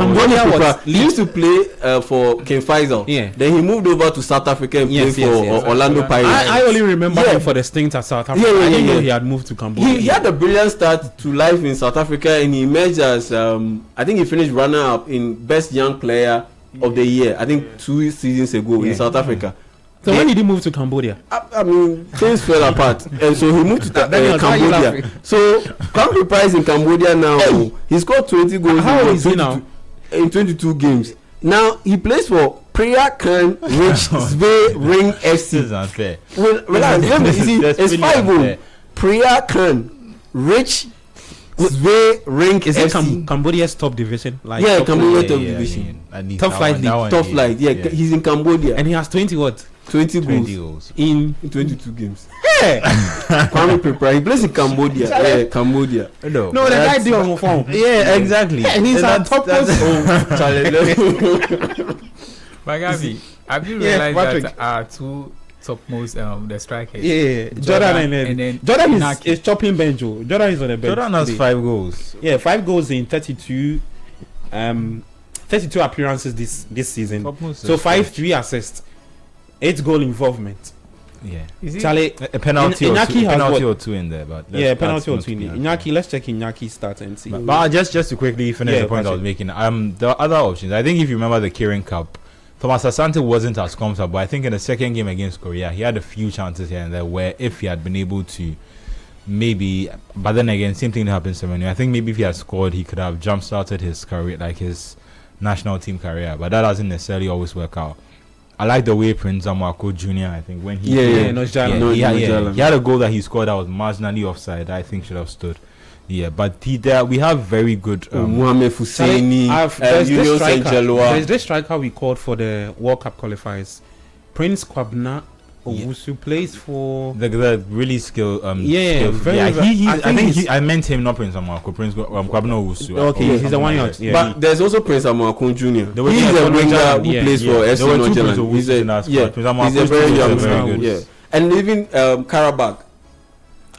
He used to play for Ken Faisal. Yeah. Then he moved over to South Africa and played for Orlando Pirates. I only remember him for the stint at South Africa. I didn't know he had moved to Cambodia. He had a brilliant start to life in South Africa, and he emerged as I think he finished runner-up in best young player of the year. I think 2 seasons ago in South Africa. So when did he move to Cambodia? I mean, things fell apart, and so he moved to Cambodia. So Kwame Price in Cambodia now. He scored 20 goals. How old is he now? In 22 games. Now he plays for Priya Khan Rich Zve Ring FC. This is unfair. Well, let me see. It's 5-0. Priya Khan Rich Zve Ring is FC. Cambodia's top division? Like Cambodia top division. Top flight league. Top flight. Yeah, he's in Cambodia. And he has 20 what? 20 goals in 22 games. Hey! Kwame Prepara, he plays in Cambodia. Yeah, Cambodia. No, the guy did on the phone. Yeah, exactly. And he's at top post. Bagabi, have you realized that two topmost the strikers? Yeah, Jordan and then Jordan is chopping Benjo. Jordan is on the bench. Jordan has 5 goals. Yeah, 5 goals in 32 appearances this season. So 5-3 assists. 8 goal involvement. Yeah. Charlie, a penalty or two in there, but a penalty or two in there. Iñaki, let's check Iñaki's stats and see. But just to quickly finish the point I was making, the other options. I think if you remember the Kirin Cup, Thomas Asante wasn't as comfortable. I think in the second game against Korea, he had a few chances here and there where if he had been able to maybe, but then again, same thing happened to Manu. I think maybe if he had scored, he could have jump-started his career, like his national team career, but that doesn't necessarily always work out. I like the way Prince Amwako Jr. I think when he he had a goal that he scored that was marginally offside. I think should have stood. Yeah, but we have very good Mohamed Husseini, there's this striker we called for the World Cup qualifiers, Prince Kwabena Owusu plays for the really skilled I meant him, not Prince Amwako. Prince Kwabena Owusu. Okay, he's the one out. But there's also Prince Amwako Jr. He's a winger who plays for FC Northern. He's a very young man. Yeah, and even Karabakh.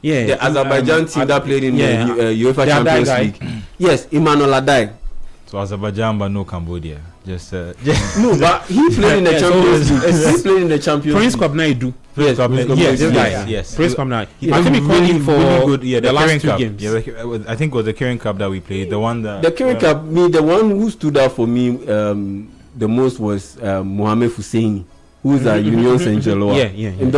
Yeah, the Azerbaijan team that played in the UEFA Champions League. Yes, Emmanuel Adai. So Azerbaijan, but no Cambodia. Just no, but he played in the Champions League. He played in the Champions Prince League. Kwabena Edu. Yes. Prince Kwabena. I think we called him for the last 2 games. Yeah, I think it was the Kirin Cup that we played. The one that the Kirin Cup. The one who stood out for me the most was Mohamed Husseini, who's at Union Saint-Gilloise. Yeah. And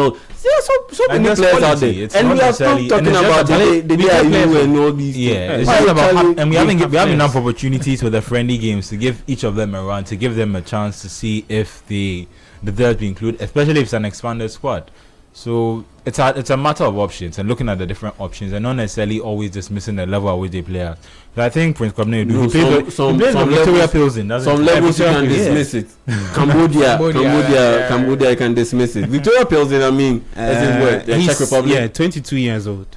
so many players out there, and we are still talking about the DIU and all these. Yeah, it's just about, and we have enough opportunities with the friendly games to give each of them a run, to give them a chance to see if the third be included, especially if it's an expanded squad. So it's a matter of options and looking at the different options and not necessarily always dismissing the level at which they play at. But I think Prince Kwabena No, he plays some Victoria Pilsen. Some levels you can dismiss it. Cambodia, you can dismiss it. Victoria Pilsen, I mean, the Czech Republic. Yeah, 22 years old.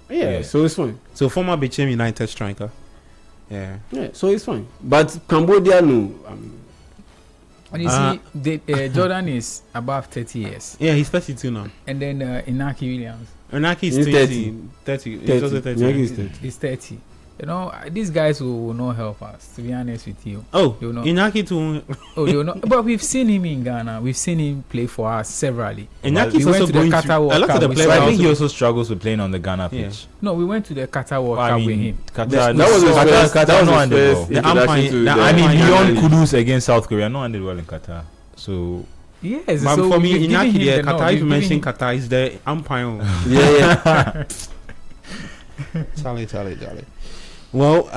Yeah, so it's fine. So former Bechem United striker. Yeah, so it's fine. But Cambodia, no. And you see, Jordan is above 30 years. Yeah, he's 32 now. And then Inaki Williams. Inaki is 30. He's also 30. Inaki is 30. He's 30. You know, these guys will not help us, to be honest with you. Oh, Inaki too. Oh, they will not. But we've seen him in Ghana. We've seen him play for us severally. Inaki is also going through a lot of the players. I think he also struggles with playing on the Ghana pitch. Yeah. No, we went to the Qatar World Cup with him. That was his first introduction. I mean, beyond Kudus against South Korea, no one did well in Qatar. So yes, but so for me, Inaki, Qatar. If you mention mention Qatar, is the umpire. Yeah. Charlie. Well,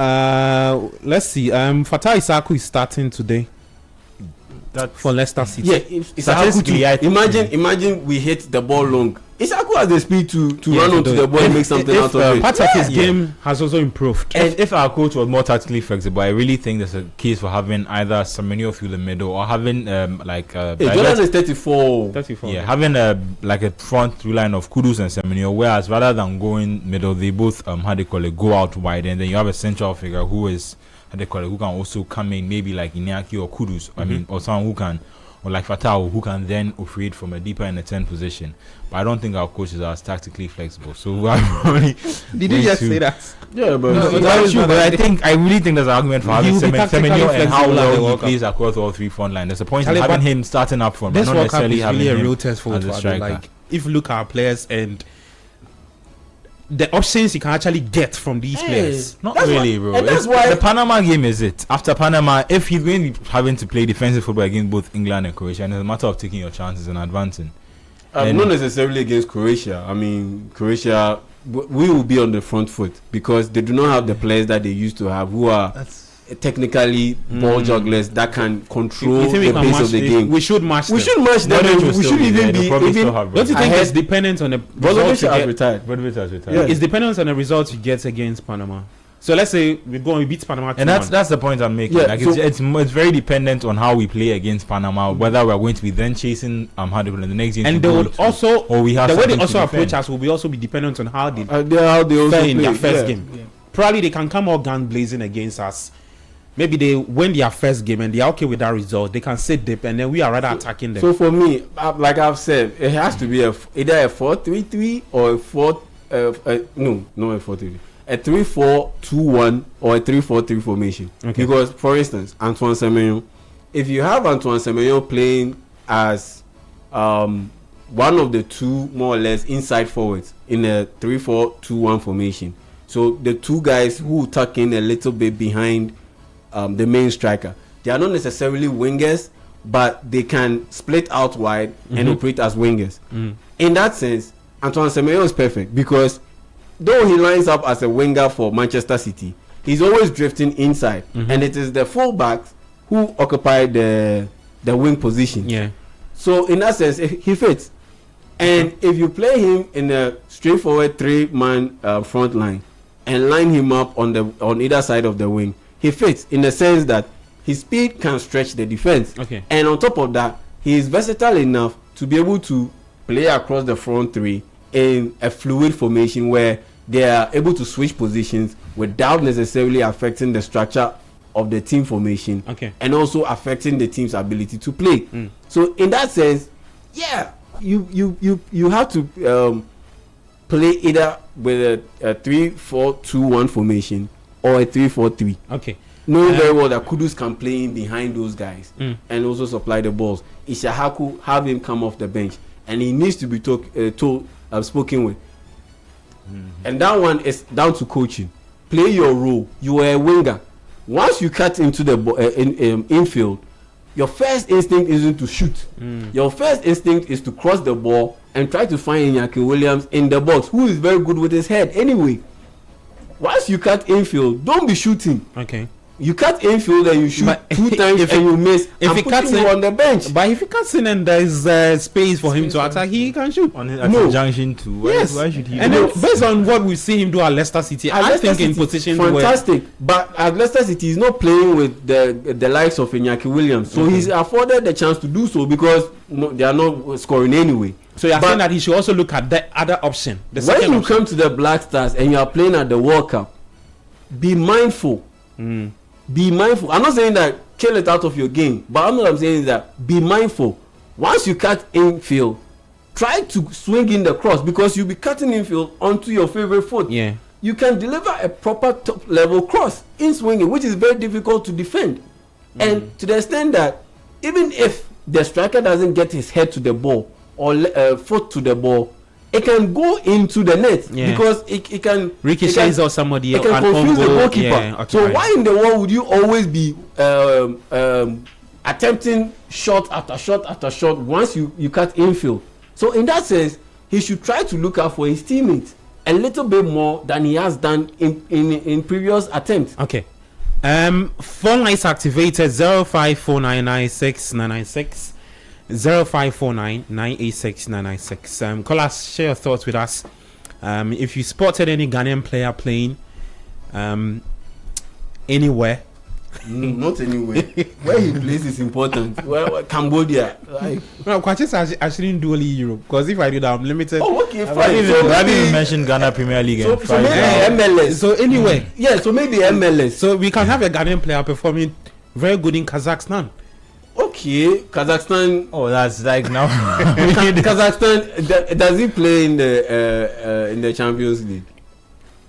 let's see. Fatah Isaku is starting today. For Leicester City. Yeah, statistically, imagine we hit the ball long. Isaku has the speed to run onto the ball and make something out of it. Part of his game has also improved. And if our coach was more tactically flexible, I really think there's a case for having either Semenyo through the middle or having Jordan is 34. Yeah, having a front through line of Kudus and Semenyo, whereas rather than going middle, they both go out wide, and then you have a central figure who is who can also come in, maybe like Iñaki or Kudus. I mean, or someone who can, or like Fatah, who can then operate from a deeper in the 10 position. But I don't think our coaches are tactically flexible. So did you just say that? Yeah, but I really think there's an argument for having Semenyo and how well he plays across all three front line. There's a point in having him starting up front, but not necessarily having him really a real test for the striker. Like, if you look at our players and the options you can actually get from these players. Not really, bro. And that's why the Panama game is it. After Panama, if he's going to be having to play defensive football against both England and Croatia, and it's a matter of taking your chances and advancing. Not necessarily against Croatia. I mean, Croatia, we will be on the front foot because they do not have the players that they used to have, who are technically ball jugglers that can control the pace of the game. We should match them. We should even be. Don't you think it's dependent on the results you get? Retired. It's dependent on the results you get against Panama. So let's say we beat Panama, and that's the point I'm making. Yeah, it's very dependent on how we play against Panama, whether we're going to be then chasing in the next game. And they will also, or we have the way they also approach us will also be dependent on how they also play in their first game. Yeah. Probably they can come out gun blazing against us. Maybe they win their first game and they are okay with that result. They can sit deep and then we are rather attacking them. So for me, like I've said, it has to be either a 4-3-3 or a 4-3-3. A 3-4-2-1 or a 3-4-3 formation. Okay. Because, for instance, Antoine Semenyo, if you have Antoine Semenyo playing as one of the two more or less inside forwards in a 3-4-2-1 formation, so the two guys who tuck in a little bit behind the main striker, they are not necessarily wingers, but they can split out wide and operate as wingers. In that sense, Antoine Semenyo is perfect because though he lines up as a winger for Manchester City, he's always drifting inside, and it is the fullbacks who occupy the wing position. Yeah. So in that sense, he fits. And if you play him in a straightforward 3-man front line and line him up on either side of the wing, he fits in the sense that his speed can stretch the defense. Okay. And on top of that, he is versatile enough to be able to play across the front three in a fluid formation where they are able to switch positions without necessarily affecting the structure of the team formation, and also affecting the team's ability to play. So in that sense, yeah, you have to play either with a 3-4-2-1 formation or a 3-4-3. Okay. Knowing very well that Kudus can play in behind those guys and also supply the balls. Ishahaku, have him come off the bench, and he needs to be spoken with. And that one is down to coaching. Play your role. You are a winger. Once you cut into the infield, your first instinct isn't to shoot. Your first instinct is to cross the ball and try to find Iñaki Williams in the box, who is very good with his head anyway. Once you cut infield, don't be shooting. Okay. You cut infield and you shoot But 2 times and you miss. if I'm he cuts putting you in- on the bench. But if he cuts in and there's space for him to attack, he can shoot. On at No. the junction too. Why should he? And do then based on what we see him do at Leicester City, At I Leicester think in City, positions where fantastic. But at Leicester City, he's not playing with the likes of Iñaki Williams, so he's afforded the chance to do so because they are not scoring anyway. so you're But saying that he should also look at the other option, the when second you option. come to the Black Stars and you are playing at the World Cup, be mindful. Be mindful. I'm not saying that kill it out of your game, but what I'm saying is that be mindful. Once you cut infield, try to swing in the cross because you'll be cutting infield onto your favorite foot. Yeah. You can deliver a proper top level cross in swinging, which is very difficult to defend. And to the extent that even if the striker doesn't get his head to the ball or foot to the ball, it can go into the net because it can Ricochets or somebody it can an confuse the on-goal, goalkeeper. yeah, okay, So right. why in the world would you always be attempting shot after shot after shot once you cut infield? So in that sense, he should try to look out for his teammates a little bit more than he has done in previous attempts. Okay. Phone lines activated 0549969996 0549986996. Call us, share your thoughts with us. If you spotted any Ghanaian player playing anywhere, Not anywhere. Where he plays is important. Well, Cambodia. Like, well, Kwachis, I shouldn't do only Europe because if I do that, I'm limited. oh, okay, I fine. haven't So even maybe, mentioned Ghana Premier League. so, and so maybe Friday. MLS. So anyway, Yeah, so maybe MLS. so we can have a Ghanaian player performing very good in Kazakhstan. Okay, Kazakhstan. Oh, that's like now. Kazakhstan. Does he play in the Champions League?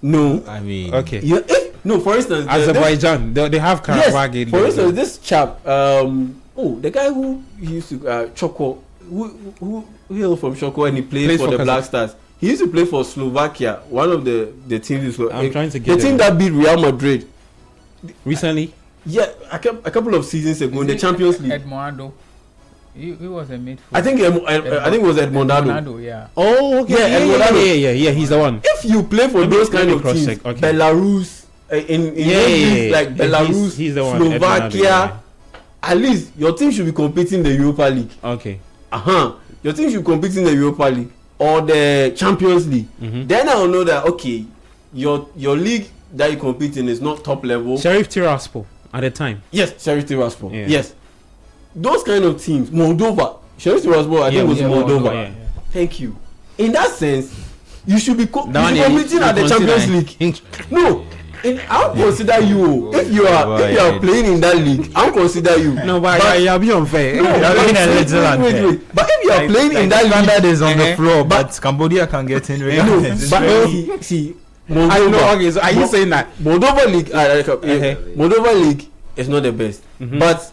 No. I mean, Okay. Yeah, no, for instance, Azerbaijan, they have Karabakh. yes, for instance, this chap, the guy who used to Choco, who hailed from Choco and he played for the Black Stars. He used to play for Slovakia, one of the teams. I'm trying to get the team that beat Real Madrid. recently. Yeah, a couple of seasons ago in the Champions League. Edmundo. He was a midfielder. I think it was Edmondado. Edmundo, yeah. Oh, okay. Yeah, he's the one. If you play for Let me- those let kind me of cross teams, check, okay. Belarus, in countries like Belarus, He's the one. Slovakia, Edmondado, yeah. at least your team should be competing in the Europa League. Okay. Your team should compete in the Europa League or the Champions League. Mhm. Then I will know that okay, your league that you compete in is not top level. Sheriff Tiraspol at the time. Yes, Sheriff Tiraspol. Yeah. Yes, those kind of teams. Moldova, Sheriff Tiraspol, I think was Moldova. yeah. Thank you. In that sense, you should be That one competing you at the consider- Champions League. No, I'll consider you if you are playing in that league. I'll consider you. No, but you'll be unfair. No, You're but being a wait, little unfair. wait. But if you are playing in that standard league, is on the Uh-huh. floor, but Cambodia can get in. no, regardless. but see, I know. Moldova, Okay, so are you saying that? Moldova League, Uh-huh. Moldova League is not the best. Mhm. But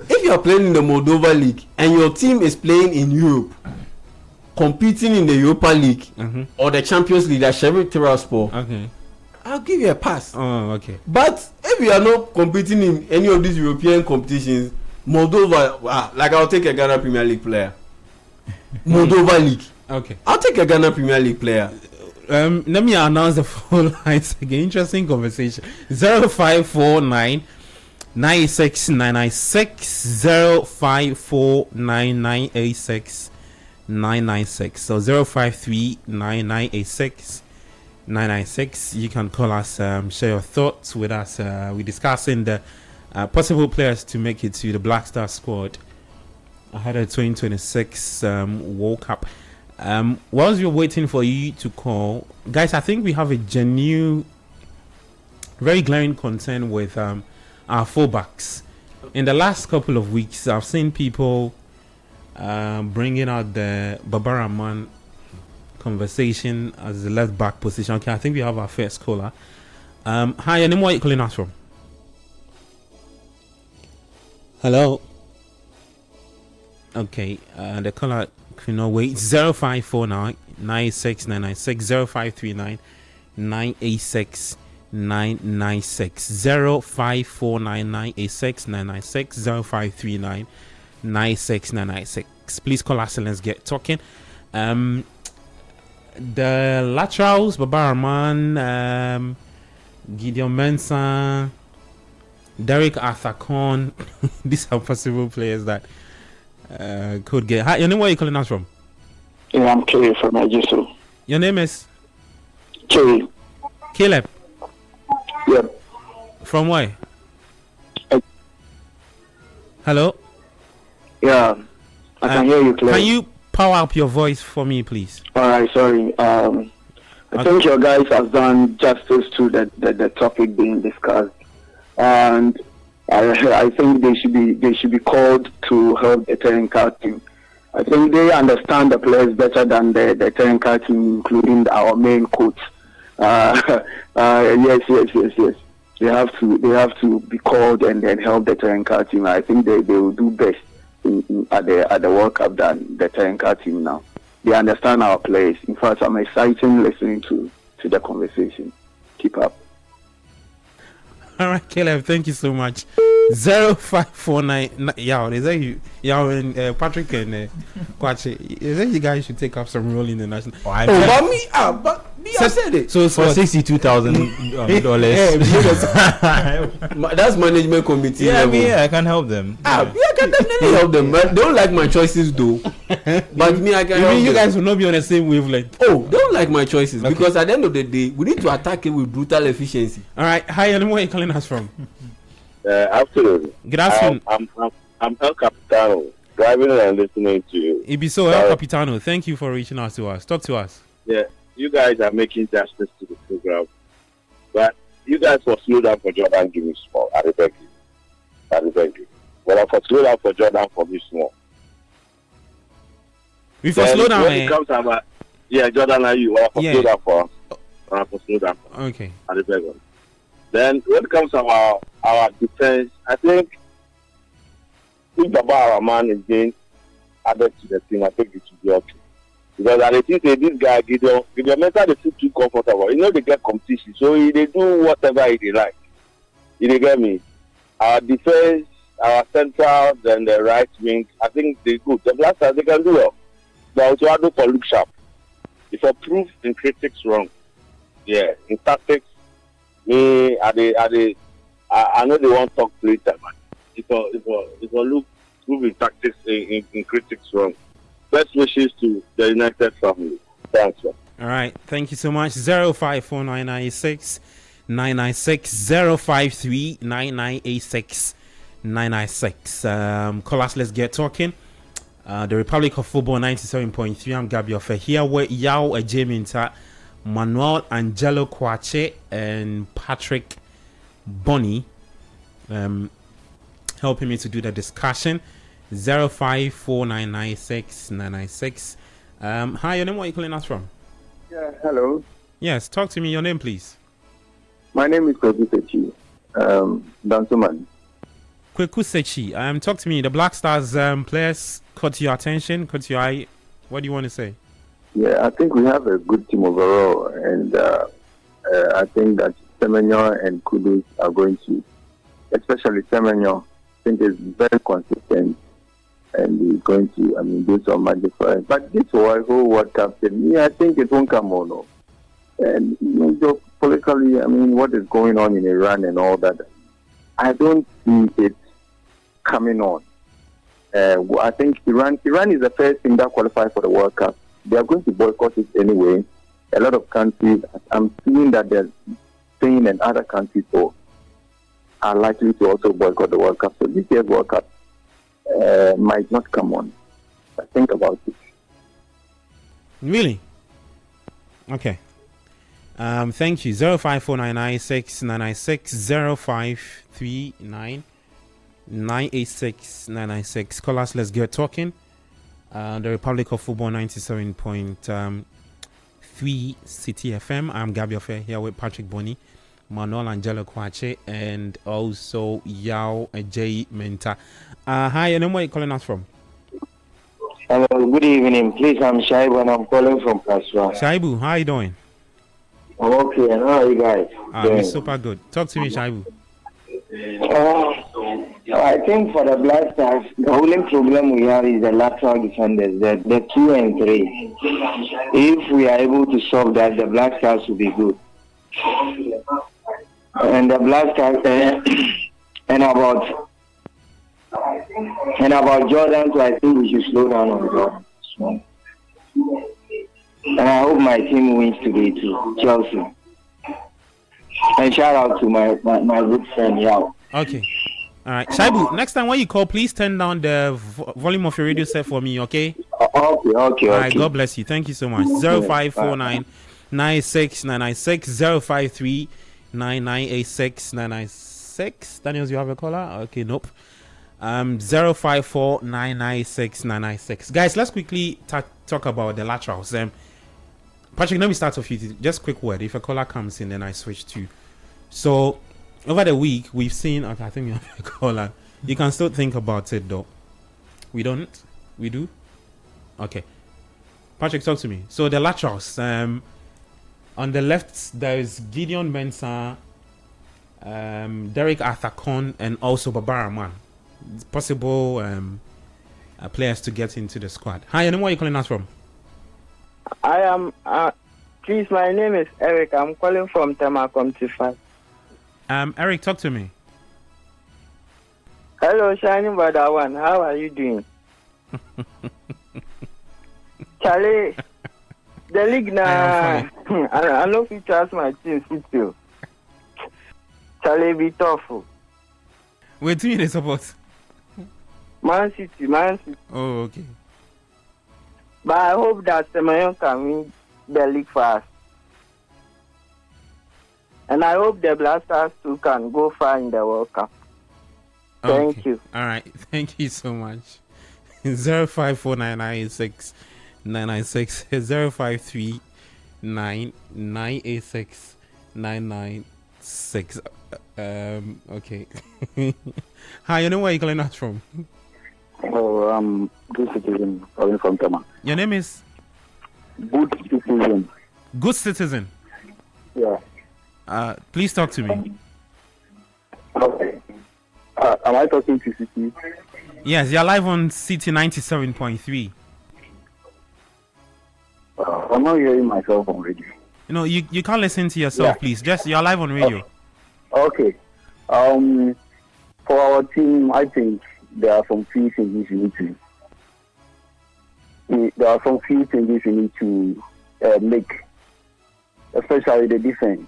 if you are playing in the Moldova League and your team is playing in Europe, competing in the Europa League Mhm. or the Champions League, that Sheriff Tiraspol, Okay. I'll give you a pass. Oh, okay. But if you are not competing in any of these European competitions, Moldova, like I'll take a Ghana Premier League player. Moldova League, Okay. I'll take a Ghana Premier League player. Let me announce the phone lines again. Interesting conversation. 0549 96996 0549986996. So 0539986996. You can call us, share your thoughts with us. We're discussing the possible players to make it to the Black Star squad ahead of 2026 World Cup. Whilst we're waiting for you to call, guys, I think we have a genuine, very glaring concern with our fullbacks. In the last couple of weeks, I've seen people bringing out the Babaraman conversation as the left back position. Okay, I think we have our first caller. Hi, and then where are you calling us from? Hello. Okay, the caller can not wait. 0549 96996 0539 986 996 0549 986 996 0539 986 996. Please call us and let's get talking. The laterals, Babaraman, Gideon Mensah, Derek Arthur. These are possible players that could get. Hi, your name, where are you calling us from? Yeah, I'm Caleb from Nigeria. Your name is? Caleb. Caleb. Yep. From where? Hello? Yeah, I can hear you clearly. Can you power up your voice for me, please? Alright, sorry. I think your guys have done justice to the topic being discussed, and I think they should be called to help the technical team. I think they understand the players better than the technical team, including our main coach. Yes. They have to be called and then help the technical team. I think they will do best at the World Cup than the technical team now. They understand our players. In fact, I'm excited listening to the conversation. Keep up. All right, Caleb, thank you so much. 0549. Yeah, they say you, and Patrick and Kwache, they say you guys should take up some role in the national. But I said it. So for $62,000. That's management committee. Yeah, level. I can help them. I can definitely help them. But they don't like my choices though. But me, I can. You help mean you them. guys will not be on the same wavelength? Oh, they don't like my choices Okay. because at the end of the day, we need to attack it with brutal efficiency. All right, hi, and where are you calling us from? Afternoon. Good afternoon. I'm El Capitano, driving and listening to you. Ibiso El Capitano, thank you for reaching out to us. Talk to us. Yeah, you guys are making justice to the program, but you guys will slow down for Jordan. Give me small. I beg you. Well, for slow down for Jordan, for me small. Before slow down, when it comes about Jordan and you. Well, for slow down for slow down. Okay. I beg you. Then when it comes to our defense, I think if our man is being added to the team, I think it should be okay. Because I think this guy Gideon Mensah they feel too comfortable. You know they get competition, so they do whatever they like. You get me? Our defense, our central, then the right wing, I think they good. The Blasters they can do well. But also for look sharp. If I prove in critics wrong, in tactics. Me, I know they want to talk later, man. If I look prove in tactics in critics wrong. Best wishes to the United family. Thanks, man. All right, thank you so much. 054996 996 053 9986 996. Call us, let's get talking. The Republic of Football 97.3. I'm Gabi Ofe here with Yao Ejeminta, Manuel Angelo Kwache, and Patrick Bonnie helping me to do the discussion. 054996 996. Hi, your name, where are you calling us from? Yeah, hello. Yes, talk to me. Your name, please. My name is Kogi Dansuman. Kweku Sechi. Talk to me. The Black Stars players caught your attention, caught your eye. What do you want to say? Yeah, I think we have a good team overall, and I think that Semenyo and Kudus are going to, especially Semenyo, I think is very consistent, and he's going to, do some magic for us. But this whole World Cup thing, I think it won't come on. And politically, what is going on in Iran and all that, I don't see it coming on. I think Iran is the first team that qualified for the World Cup. They are going to boycott it anyway. A lot of countries, I'm seeing that Spain and other countries are likely to also boycott the World Cup. So this year's World Cup might not come on. But think about it. Really? Okay. Thank you. 054996 996 0539 986 996. Call us, let's get talking. The Republic of Football 97.3 City FM. I'm Gabi Ofe here with Patrick Bonnie, Manuel Angelo Kwache, and also Yao J. Menta. Hi, and where are you calling us from? Hello, good evening. Please, I'm Shaibu and I'm calling from Kaswa. Shaibu, how are you doing? I'm okay, and how are you guys? I'm super good. Talk to me, Shaibu. I think for the Black Stars, the only problem we have is the lateral defenders, the 2 and 3. If we are able to solve that, the Black Stars will be good. And the Black Stars, And about Jordan, so I think we should slow down on Jordan. And I hope my team wins today too, Chelsea. And shout out to my good friend Yao. Okay. All right. Shaibu, next time when you call, please turn down the volume of your radio set for me, okay? Okay. All right. God bless you. Thank you so much. 0549 96 996 053 9986 996. Daniels, you have a caller? Okay, nope. 054 996 996. Guys, let's quickly talk about the laterals. Patrick, let me start off with you. Just quick word. If a caller comes in, then I switch to. So, over the week, we've seen. Okay, I think we have a caller. You can still think about it, though. We don't? We do? Okay. Patrick, talk to me. So, the laterals. On the left, there is Gideon Mensah, Derek Arthur-Con, and also Barbara Man. It's possible players to get into the squad. Hi, and where are you calling us from? I am, please, my name is Eric. I'm calling from Temakom Tifan. Eric, talk to me. Hello, Shining Badawan. How are you doing? Charlie, the league now. I know if you trust my team, still. Charlie, be tough. Wait, do you need support? Man City. Oh, okay. But I hope that Semenyo can win the league for us. And I hope the Blasters too can go far in the World Cup. Thank you. All right. Thank you so much. 0549986 996 053 986 996. Okay. Hi, you know where you're calling us from? Oh, Good Citizen, calling from Tema. Your name is? Good Citizen. Good Citizen. Yeah. Please talk to me. Okay. Am I talking to City? Yes, you're live on CT 97.3. I'm not hearing myself on radio. You know, you can't listen to yourself, please. Just you're live on radio. Okay. For our team, I think there are some few changes we need to make, especially the defense.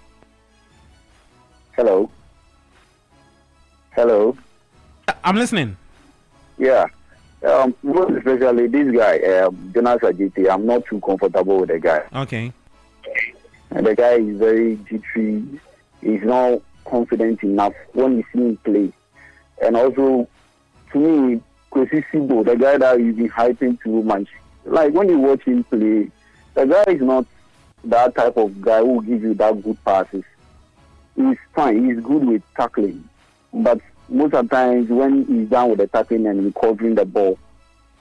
Hello. I'm listening. Yeah. Most especially this guy, Jonas Ajiti. I'm not too comfortable with the guy. Okay. And the guy is very jittery. He's not confident enough when you see him play. And also, to me, Kwesi Sibo, the guy that you've been hyping too much. Like when you watch him play, the guy is not that type of guy who will give you that good passes. He's fine. He's good with tackling. But most of the times when he's done with the tackling and recovering the ball,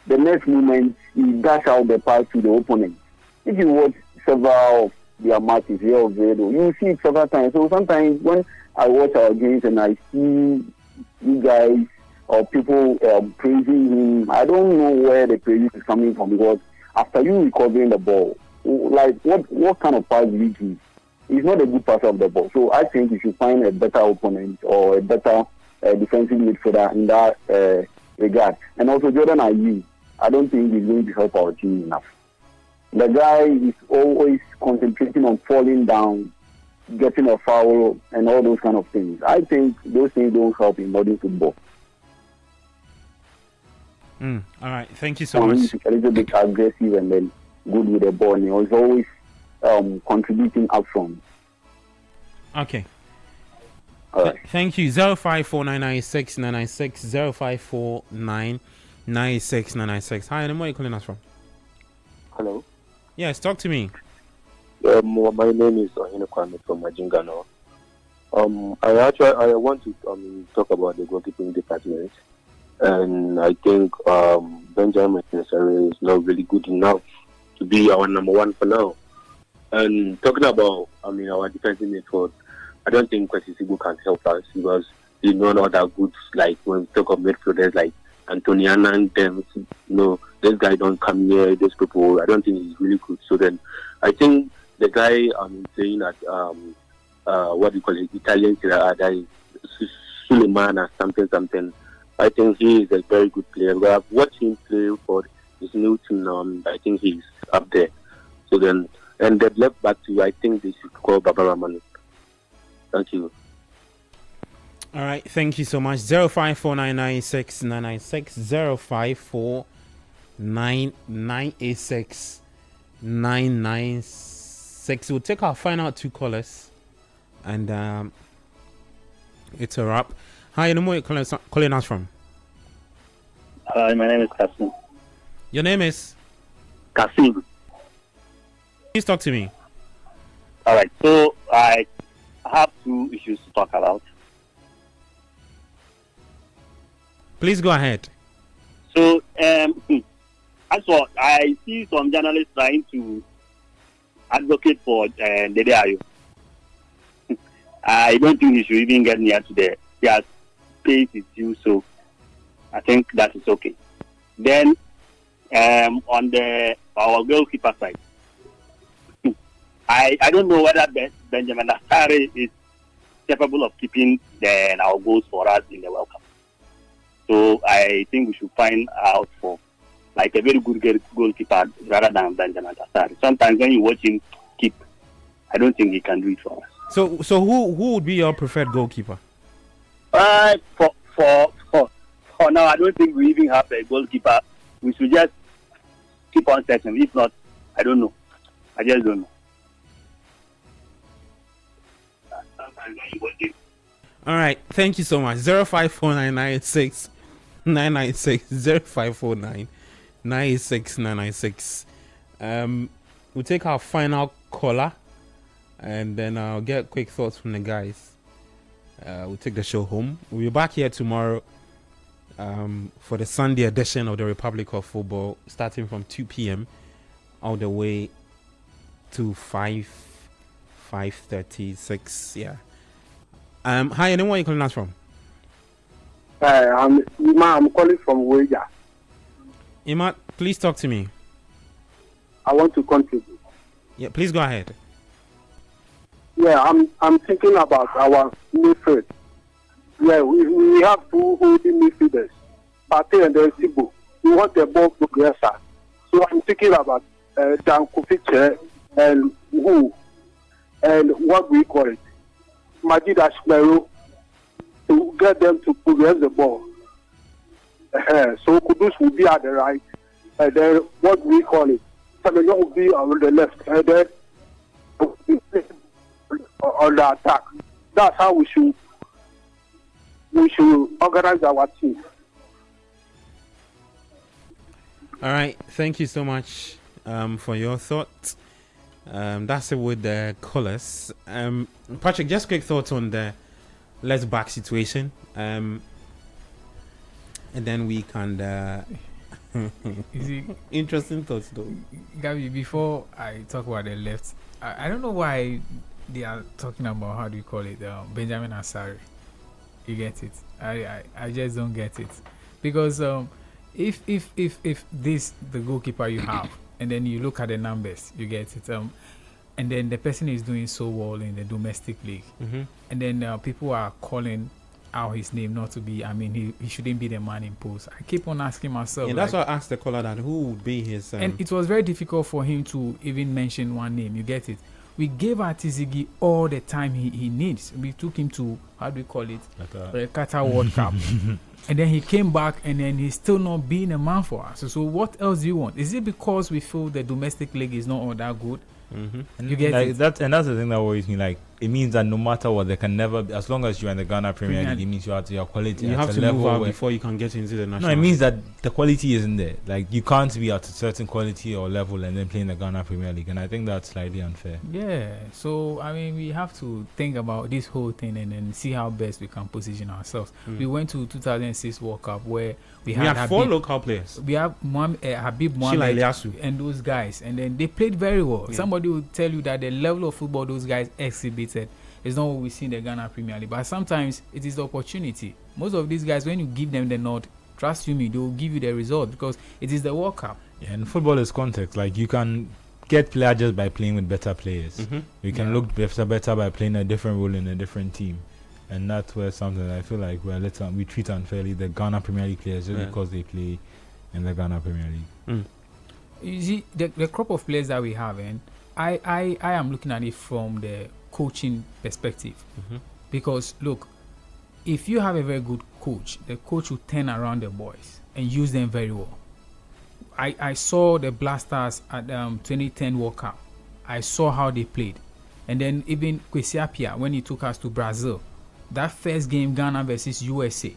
the next moment he dash out the pass to the opponent. If you watch several of their matches here of Vedo, you see it several times. So sometimes when I watch our games and I see you guys or people praising him, I don't know where the praise is coming from, because after you recovering the ball, like what kind of pass do you give? He's not a good passer of the ball. So I think you should find a better opponent or a better defensive midfielder in that regard. And also Jordan Ayew, I don't think he's going to help our team enough. The guy is always concentrating on falling down, getting a foul, and all those kind of things. I think those things don't help in modern football. All right. Thank you so much. He's a little bit aggressive and then good with the ball. And he's always contributing up front. Okay. Right. Thank you. 0549996 996 0549996 996. Hi, and where are you calling us from? Hello. Yes, talk to me. My name is Ohino Kwame from Majingano. I want to talk about the goalkeeping department, and I think Benjamin Necessary is not really good enough to be our number one for now. And talking about our defensive midfield, I don't think Kwesi Sibu can help us, because he's not all that good. Like when we talk of midfielders like Antoniana and them, this guy don't come near these people. I don't think he's really good. So then I think the guy saying that what do you call it, Italian that is Suleiman or something. I think he is a very good player. We have watched him play for his new team. I think he's up there. So then, and the left back too, I think they should call Baba Rahman. Thank you. All right, thank you so much. 054996996 0549986 We'll take our final 2 callers, and it's a wrap. Hi, no more calling us from. Hi, my name is Kasim. Your name is? Kasim. Please talk to me. All right, so I have 2 issues to talk about. Please go ahead. So, as for I see some journalists trying to advocate for Dede Ayo. I don't think he should even get near to there. He has paid his due, so I think that is okay. Then, on our goalkeeper side, I don't know whether Benjamin Asare is capable of keeping our goals for us in the World Cup. So I think we should find out for like a very good goalkeeper rather than Benjamin Asare. Sometimes when you watch him keep, I don't think he can do it for us. So who would be your preferred goalkeeper? For now, I don't think we even have a goalkeeper. We should just keep on searching. If not, I don't know. I just don't know. All right, thank you so much. 0549986 0549986 we'll take our final caller, and then I'll get quick thoughts from the guys. We'll take the show home. We'll be back here tomorrow for the Sunday edition of the Republic of Football, starting from 2 p.m. all the way to 5:36. Yeah. Hi, anyone you calling us from? Hi, I'm calling from Weja. Ima, please talk to me. I want to contribute. Yeah, please go ahead. Yeah, I'm thinking about our midfield. Yeah, we have 2 holding midfielders, Pate and Sibo. We want the ball progressor. So I'm thinking about Dan Kofice and who and what we call it, Majid Ashmeru, to get them to progress the ball. So Kudus will be at the right, and then what we call it, Semenyo will be on the left, and then on the attack. That's how we should organize our team. All right, thank you so much for your thoughts. That's it with the callers. Patrick, just quick thoughts on the left back situation, and then we can interesting thoughts though. Gabby, before I talk about the left, I don't know why they are talking about, how do you call it, Benjamin Asare. You get it? I just don't get it, because if this the goalkeeper you have, and then you look at the numbers, you get it, and then the person is doing so well in the domestic league, and then people are calling out his name not to be, I mean, he shouldn't be the man in post. I keep on asking myself. Yeah, that's why I asked the caller that who would be his. And it was very difficult for him to even mention one name. You get it? We gave Atizigi all the time he needs. We took him to, how do we call it? The Qatar World Cup. And then he came back, and then he's still not being a man for us. So what else do you want? Is it because we feel the domestic league is not all that good? You get like it? that's the thing that worries me. Like, it means that no matter what, they can never be, as long as you're in the Ghana Premier League, it means you are to your quality. You at have a to level move out where, before you can get into the national. no, it means that the quality isn't there. Like, you can't be at a certain quality or level and then play in the Ghana Premier League, and I think that's slightly unfair. Yeah. So I mean, we have to think about this whole thing and then see how best we can position ourselves. We went to 2006 World Cup where we had have 4 Habib- local players. We have Habib Mohamed Ilyasu. and those guys, and then they played very well. Yeah. Somebody will tell you that the level of football those guys exhibited is not what we see in the Ghana Premier League, but sometimes it is the opportunity. Most of these guys, when you give them the nod, trust you me, they will give you the result, because it is the World Cup. Yeah, and football is context. Like, you can get players just by playing with better players. You can look better by playing a different role in a different team. And that's where something I feel like we treat unfairly the Ghana Premier League players just because they play in the Ghana Premier League. You see, the crop of players that we have, and I am looking at it from the coaching perspective. Because, look, if you have a very good coach, the coach will turn around the boys and use them very well. I saw the Blasters at 2010 World Cup. I saw how they played. And then even Kwesi Appiah, when he took us to Brazil, that first game, Ghana versus USA,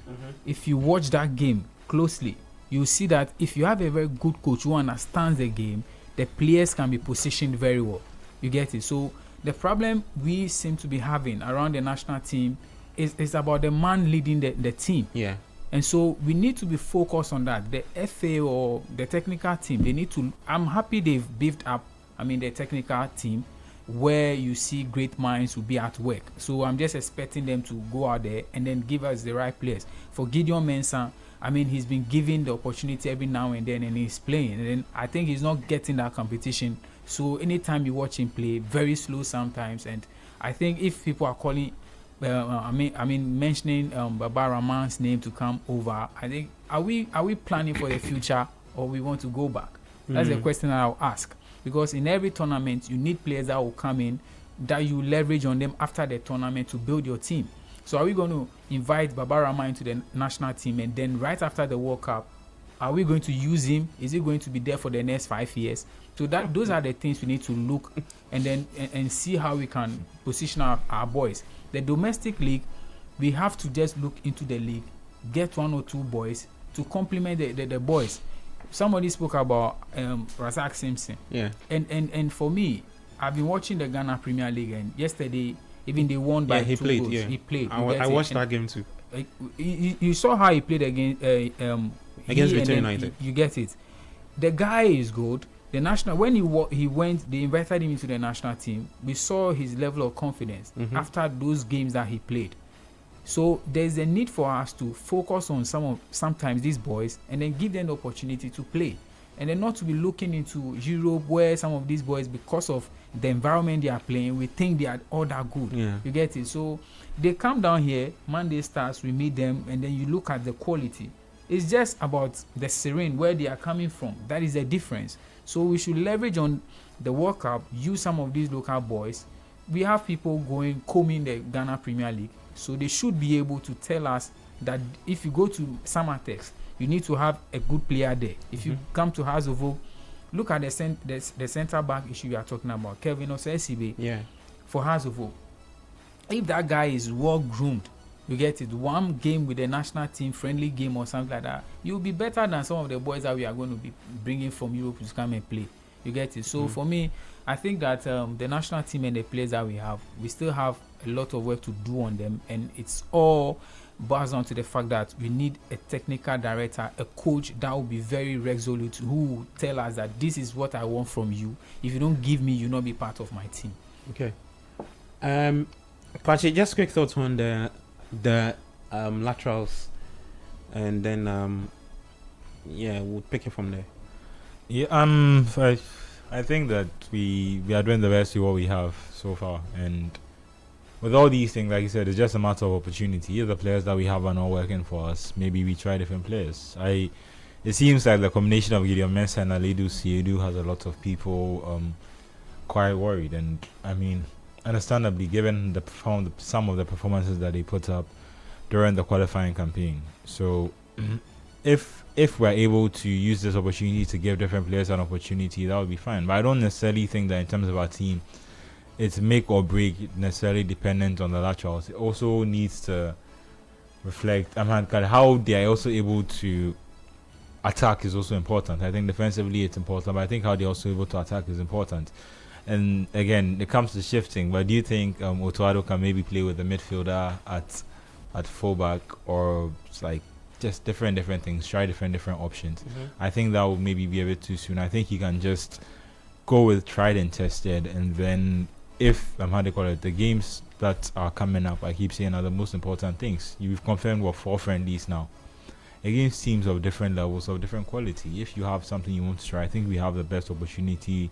if you watch that game closely, you see that if you have a very good coach who understands the game, the players can be positioned very well. You get it? So the problem we seem to be having around the national team is about the man leading the team. Yeah. And so we need to be focused on that. The FA or the technical team, they need to. I'm happy they've beefed up, the technical team, where you see great minds will be at work. So I'm just expecting them to go out there and then give us the right players. For Gideon Mensah, he's been given the opportunity every now and then and he's playing. And then I think he's not getting that competition. So anytime you watch him play, very slow sometimes. And I think if people are calling, mentioning Baba Rahman's name to come over, I think are we planning for the future or we want to go back? That's the question that I'll ask. Because in every tournament, you need players that will come in, that you leverage on them after the tournament to build your team. So are we going to invite Baba Rahman into the national team and then right after the World Cup, are we going to use him? Is he going to be there for the next 5 years? So those are the things we need to look and then and see how we can position our boys. The domestic league, we have to just look into the league, get 1 or 2 boys to complement the boys. Somebody spoke about Razak Simpson. Yeah. And for me, I've been watching the Ghana Premier League, and yesterday even they won by 2 goals. Yeah. He played. I watched that game too. You saw how he played against Victoria United. You get it. The guy is good. The national, when he went, they invited him into the national team. We saw his level of confidence after those games that he played. So there's a need for us to focus on sometimes these boys and then give them the opportunity to play, and then not to be looking into Europe where some of these boys, because of the environment they are playing, we think they are all that good. Yeah. You get it? So they come down here, Monday starts, we meet them, and then you look at the quality. It's just about the serene where they are coming from. That is the difference. So we should leverage on the World Cup, use some of these local boys. We have people combing the Ghana Premier League. So they should be able to tell us that if you go to Samatex, you need to have a good player there. If you come to Hazovo, look at the centre back issue you are talking about, Kelvin Osesibe. Yeah. For Hazovo, if that guy is well groomed, you get it. One game with the national team, friendly game or something like that, you'll be better than some of the boys that we are going to be bringing from Europe to come and play. You get it. So for me, I think that the national team and the players that we still have a lot of work to do on them, and it's all boils down to the fact that we need a technical director, a coach that will be very resolute, who will tell us that this is what I want from you. If you don't give me, you'll not be part of my team. Okay. Pachi, just quick thoughts on the laterals, and then we'll pick it from there. Yeah, I think that we are doing the best with what we have so far, and with all these things, like you said, it's just a matter of opportunity. If the players that we have are not working for us, maybe we try different players. It seems like the combination of Gideon Mensah and Alidu Siedu has a lot of people quite worried, and understandably, given some of the performances that they put up during the qualifying campaign. So if we're able to use this opportunity to give different players an opportunity, that would be fine. But I don't necessarily think that in terms of our team, it's make or break necessarily dependent on the laterals. It also needs to reflect how they are also able to attack is also important. I think defensively it's important, but I think how they're also able to attack is important. And again, it comes to shifting. But do you think Otuado can maybe play with the midfielder at fullback, or like just different things, try different options? I think that would maybe be a bit too soon. I think he can just go with tried and tested, and then if the games that are coming up, I keep saying, are the most important things. You've confirmed we're 4 friendlies now against teams of different levels, of different quality. If you have something you want to try, I think we have the best opportunity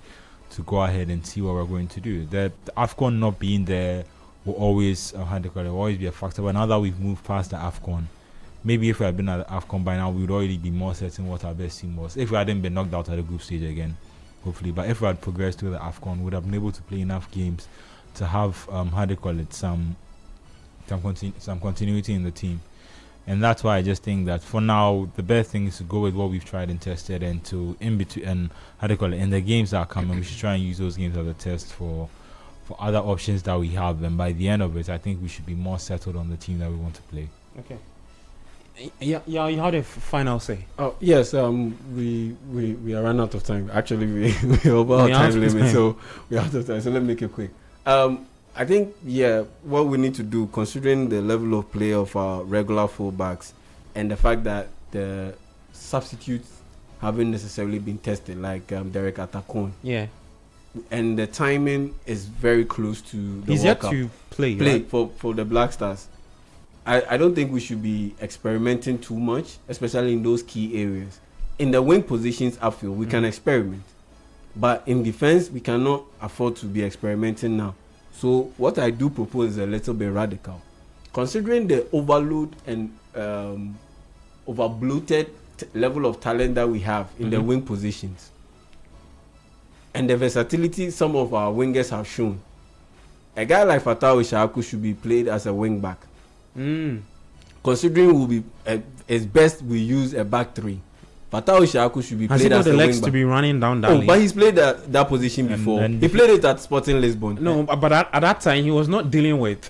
to go ahead and see what we're going to do. The AFCON not being there will always will always be a factor. But now that we've moved past the AFCON, maybe if we had been at the AFCON by now, we would already be more certain what our best team was. If we hadn't been knocked out at the group stage again, hopefully. But if we had progressed to the AFCON, we would have been able to play enough games to have some continuity in the team. And that's why I just think that for now the best thing is to go with what we've tried and tested, and to in between and in the games that are coming, we should try and use those games as a test for other options that we have. And by the end of it, I think we should be more settled on the team that we want to play. Okay. Yeah, you had a final say. Oh yes, we are running out of time. Actually, we're over our time limit, so we're out of time. So let me make it quick. I think what we need to do, considering the level of play of our regular fullbacks and the fact that the substitutes haven't necessarily been tested, like Derek Atakon. Yeah. And the timing is very close to the He's World yet Cup. to play Right? for the Black Stars. I don't think we should be experimenting too much, especially in those key areas. In the wing positions upfield, we can experiment. But in defense, we cannot afford to be experimenting now. So what I do propose is a little bit radical. Considering the overload and over-bloated level of talent that we have in the wing positions, and the versatility some of our wingers have shown, a guy like Fatau Ishaku should be played as a wing back. Considering we'll be it's best we use a back three. Fatau Ishaku should be played as a wing back. Has he got the legs to be running down that lane? But he's played that position before. He played it at Sporting Lisbon. No, but at that time he was not dealing with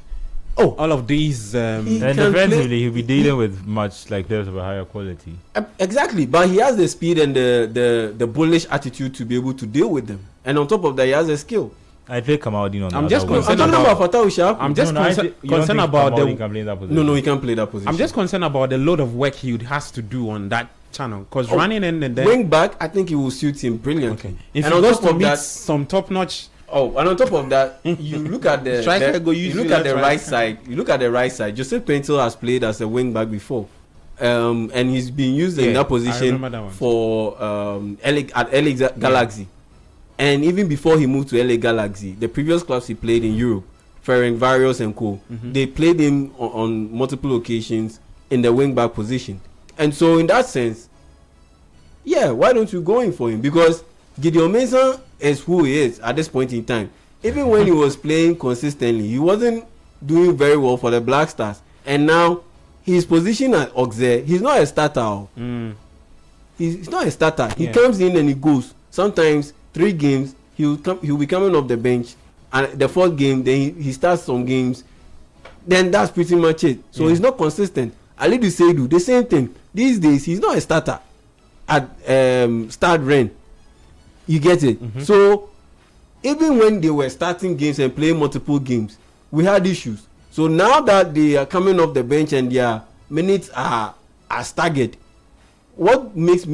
all of these. And defensively, he'll be dealing with much like players of a higher quality. Exactly, but he has the speed and the bullish attitude to be able to deal with them. And on top of that, he has a skill. I think Kamaldeen on I'm just concerned about Fatau Ishaku. I'm just concerned about the. No, he can't play that position. I'm just concerned about the load of work he has to do on that channel, because running in and then wing back, I think he will suit him brilliantly. Okay. If he goes to meet some top notch. Oh, and on top of that, you look at the right side. You look at the right side. Joseph Paintel has played as a wing back before, and he's been used in that position for LA Galaxy, and even before he moved to LA Galaxy, the previous clubs he played in Europe, Ferencváros and co. They played him on multiple occasions in the wing back position. And so in that sense, why don't you go in for him? Because Gideon Mason is who he is at this point in time. Even when he was playing consistently, he wasn't doing very well for the Black Stars. And now his position at Auxerre, he's not a starter. He's not a starter. He comes in and he goes. Sometimes 3 games, he'll be coming off the bench. And the 4th game, then he starts some games. Then that's pretty much it. So he's not consistent. Alidu Seidu, the same thing. These days, he's not a starter at Stade Rennes. You get it? So, even when they were starting games and playing multiple games, we had issues. So now that they are coming off the bench and their minutes are staggered, what makes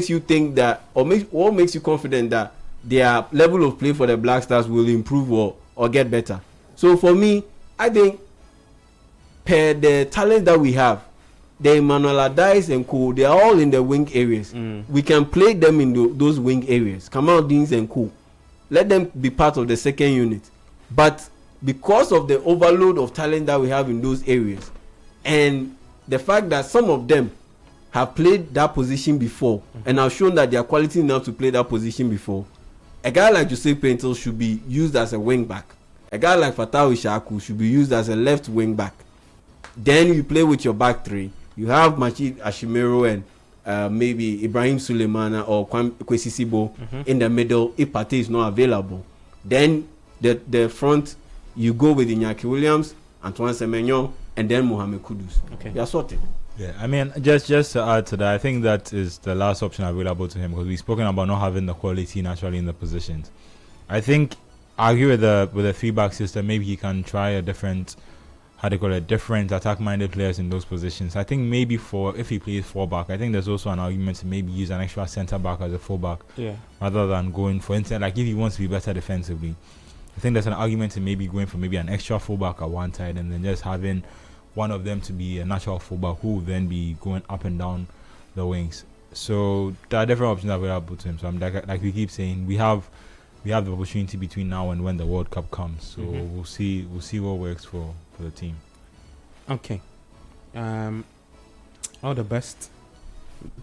you think that, or what makes you confident that their level of play for the Black Stars will improve or get better? So for me, I think per the talent that we have, the Emmanuel Adais and co, they are all in the wing areas. We can play them in those wing areas. Kamaldeen and co, let them be part of the second unit. But because of the overload of talent that we have in those areas, and the fact that some of them have played that position before and have shown that they are quality enough to play that position before, a guy like Jose Paintel should be used as a wing back. A guy like Fatau Ishaku should be used as a left wing back. Then you play with your back three. You have Machid Ashimero and maybe Ibrahim Suleimana or Kwesi Sibo in the middle if Partey is not available. Then the front, you go with Iñaki Williams, Antoine Semenyo, and then Mohamed Kudus. Okay. You are sorted. Yeah, I mean, just to add to that, I think that is the last option available to him, because we've spoken about not having the quality naturally in the positions. I think, argue with a 3-back system, maybe he can try a different attack-minded players in those positions. I think maybe if he plays 4-back, I think there's also an argument to maybe use an extra centre-back as a 4-back, rather than going for instance, like if he wants to be better defensively. I think there's an argument to maybe going for maybe an extra 4-back at one side and then just having one of them to be a natural 4-back who will then be going up and down the wings. So there are different options available to him. So I'm like we keep saying, we have we have the opportunity between now and when the World Cup comes. So Mhm. we'll see what works for the team. Okay. All the best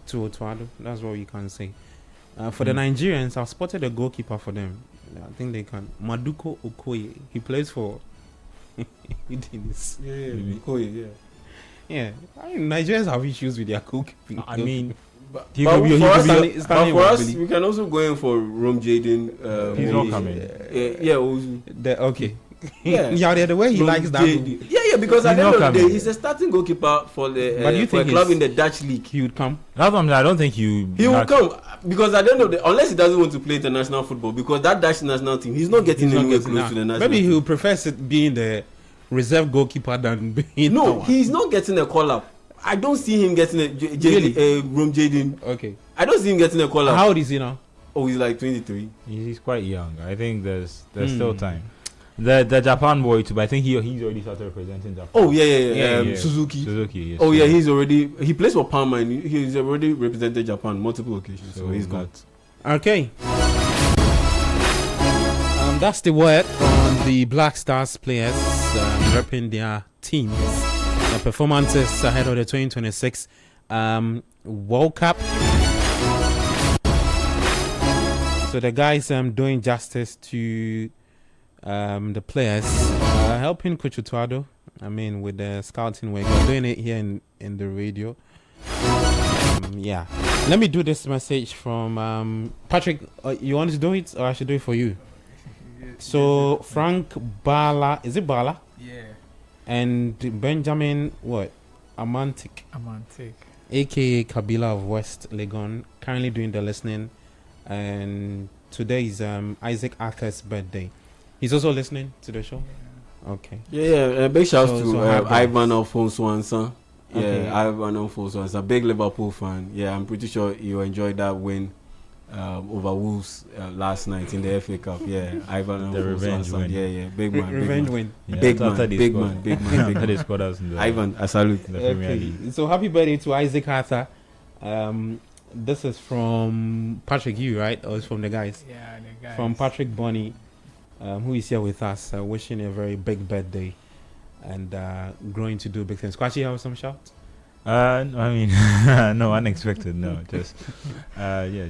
to Otuado. That's what you can say. For the Nigerians, I've spotted a goalkeeper for them. I think they can. Maduko Okoye. He plays for. He did this. Yeah. I mean, Nigerians have issues with their goalkeeping. I mean, But He could be- for he us, could be but standing for with us, Billy. we can also go in for Rome Jaden. he's not coming. Ozu. Okay. Yeah. Yeah, the way he Rome likes that. Jaden. Yeah, because at He's the end not of the day, coming. he's a starting goalkeeper for the But do you for a think club he's- in the Dutch league. He would come. That's what I'm saying. I don't think you. He will come because at the end of the unless he doesn't want to play international football, because that Dutch national team, he's not getting He's not anywhere getting close that. to the national Maybe he team. would prefer being the reserve goalkeeper than being. No, that one. he's not getting a call up. I don't see him getting a Rome Jaden. Okay. I don't see him getting a call up. How old is he now? Oh, he's like 23. He's quite young. I think there's still time. The Japan boy too, but I think he's already started representing Japan. Oh yeah. Yeah. Suzuki. Yes, Oh yeah, he plays for Parma and he's already represented Japan multiple occasions. So he's gone. Okay. That's the word on the Black Stars players repping their teams. Their performances ahead of the 2026 World Cup. So the guys doing justice to the players, helping Coach Otuado, I mean, with the scouting work. We're doing it here in the radio. Yeah. Let me do this message from Patrick. You want to do it or I should do it for you? So Frank Bala, is it Bala? Yeah. And Benjamin Amantik, aka Kabila of West Legon, currently doing the listening. And today is Isaac Arthur's birthday. He's also listening to the show. Okay. Yeah. Big shout So to happy. Ivan Alfonso Ansa. Yeah, Okay. Ivan Alfonso Ansa, big Liverpool fan. Yeah, I'm pretty sure you enjoyed that win over Wolves last night in the FA Cup. Yeah, Ivan The Alfonso revenge Ansa. win. Yeah, big man. Revenge win. Yeah, Big after man, they big scored. man, big man, big After they man. scored us in the Ivan, I salute. the Premier Okay. League. So happy birthday to Isaac Arthur. This is from Patrick, you right? Or it's from the guys? Yeah, the guys. From Patrick Bonny, who is here with us, wishing a very big birthday and growing to do big things. Kwachi, have some shout? I mean, no, unexpected. No, just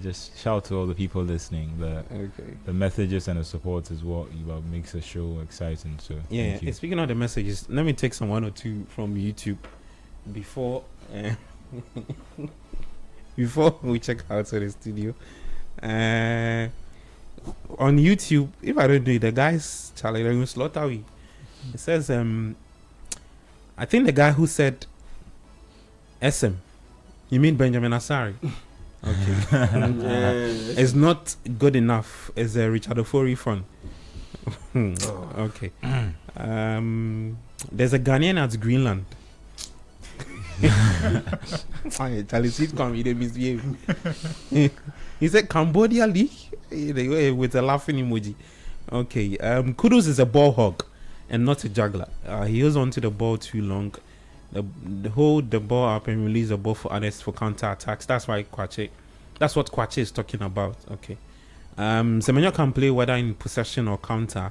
just shout to all the people listening. The messages and the support is what makes the show exciting. So Yeah. thank you. Speaking of the messages, let me take some one or two from YouTube before before we check out to the studio. On YouTube, if I don't do it, the guys Charlie slaughter we. It says I think the guy who said SM, you mean Benjamin Asari? Okay. It's not good enough. It's a Richard Ofori fun. Okay. There's a Ghanaian at Greenland. Charlie Seed come, he didn't misbehave. He said Cambodia League with a laughing emoji. Okay. Kudus is a ball hog and not a juggler. He holds onto the ball too long. Hold the ball up and release the ball for others for counter attacks. That's what Kwache is talking about. Okay. Semenyo can play whether in possession or counter.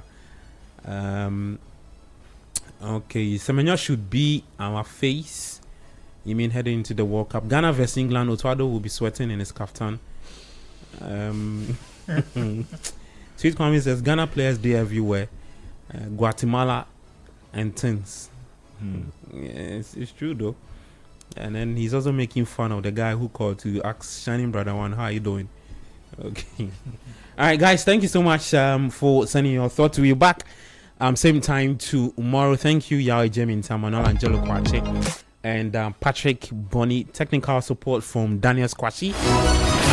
Okay, Semenyo should be our face. You mean heading into the World Cup? Ghana vs England. Otuado will be sweating in his kaftan. Sweet Kwame says Ghana players day everywhere. Guatemala and things. Yes, it's true though. And then he's also making fun of the guy who called to ask Shining Brother One, how are you doing? Okay. All right, guys, thank you so much for sending your thoughts. We'll be back same time tomorrow. Thank you, Yao Jim Tamanol, Angelo Kwache, and Patrick Bonny. Technical support from Daniel Squashi.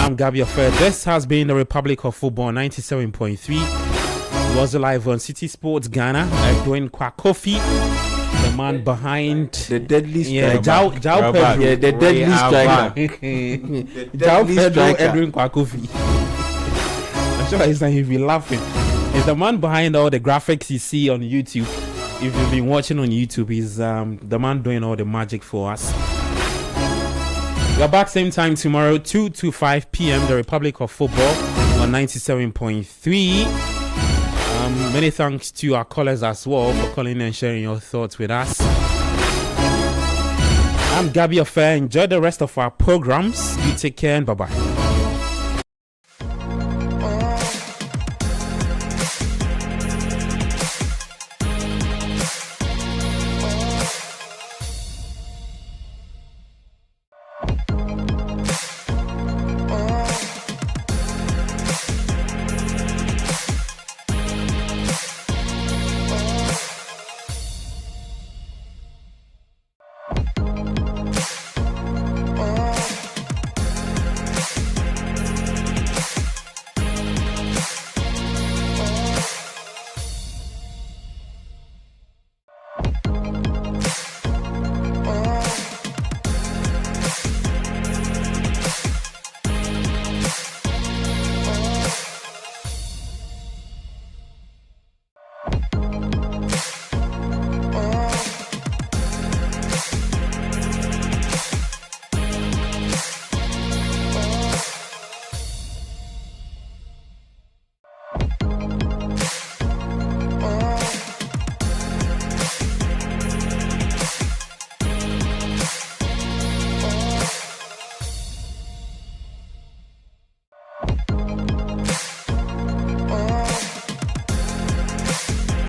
I'm Gabriel Fair. This has been the Republic of Football 97.3. Was live on City Sports Ghana. Dwayne Kwakofi, the man behind the deadly striker. Yeah, Jao Pedro. Yeah, the deadly striker. Jao Pedro, Edwin Kwakofi. I'm sure he'll be laughing. He's the man behind all the graphics you see on YouTube. If you've been watching on YouTube, he's the man doing all the magic for us. We're back same time tomorrow, 2 to 5 p.m. The Republic of Football on on 97.3. Many thanks to our callers as well for calling and sharing your thoughts with us. I'm Gabby Affair. Enjoy the rest of our programs. You take care and bye-bye.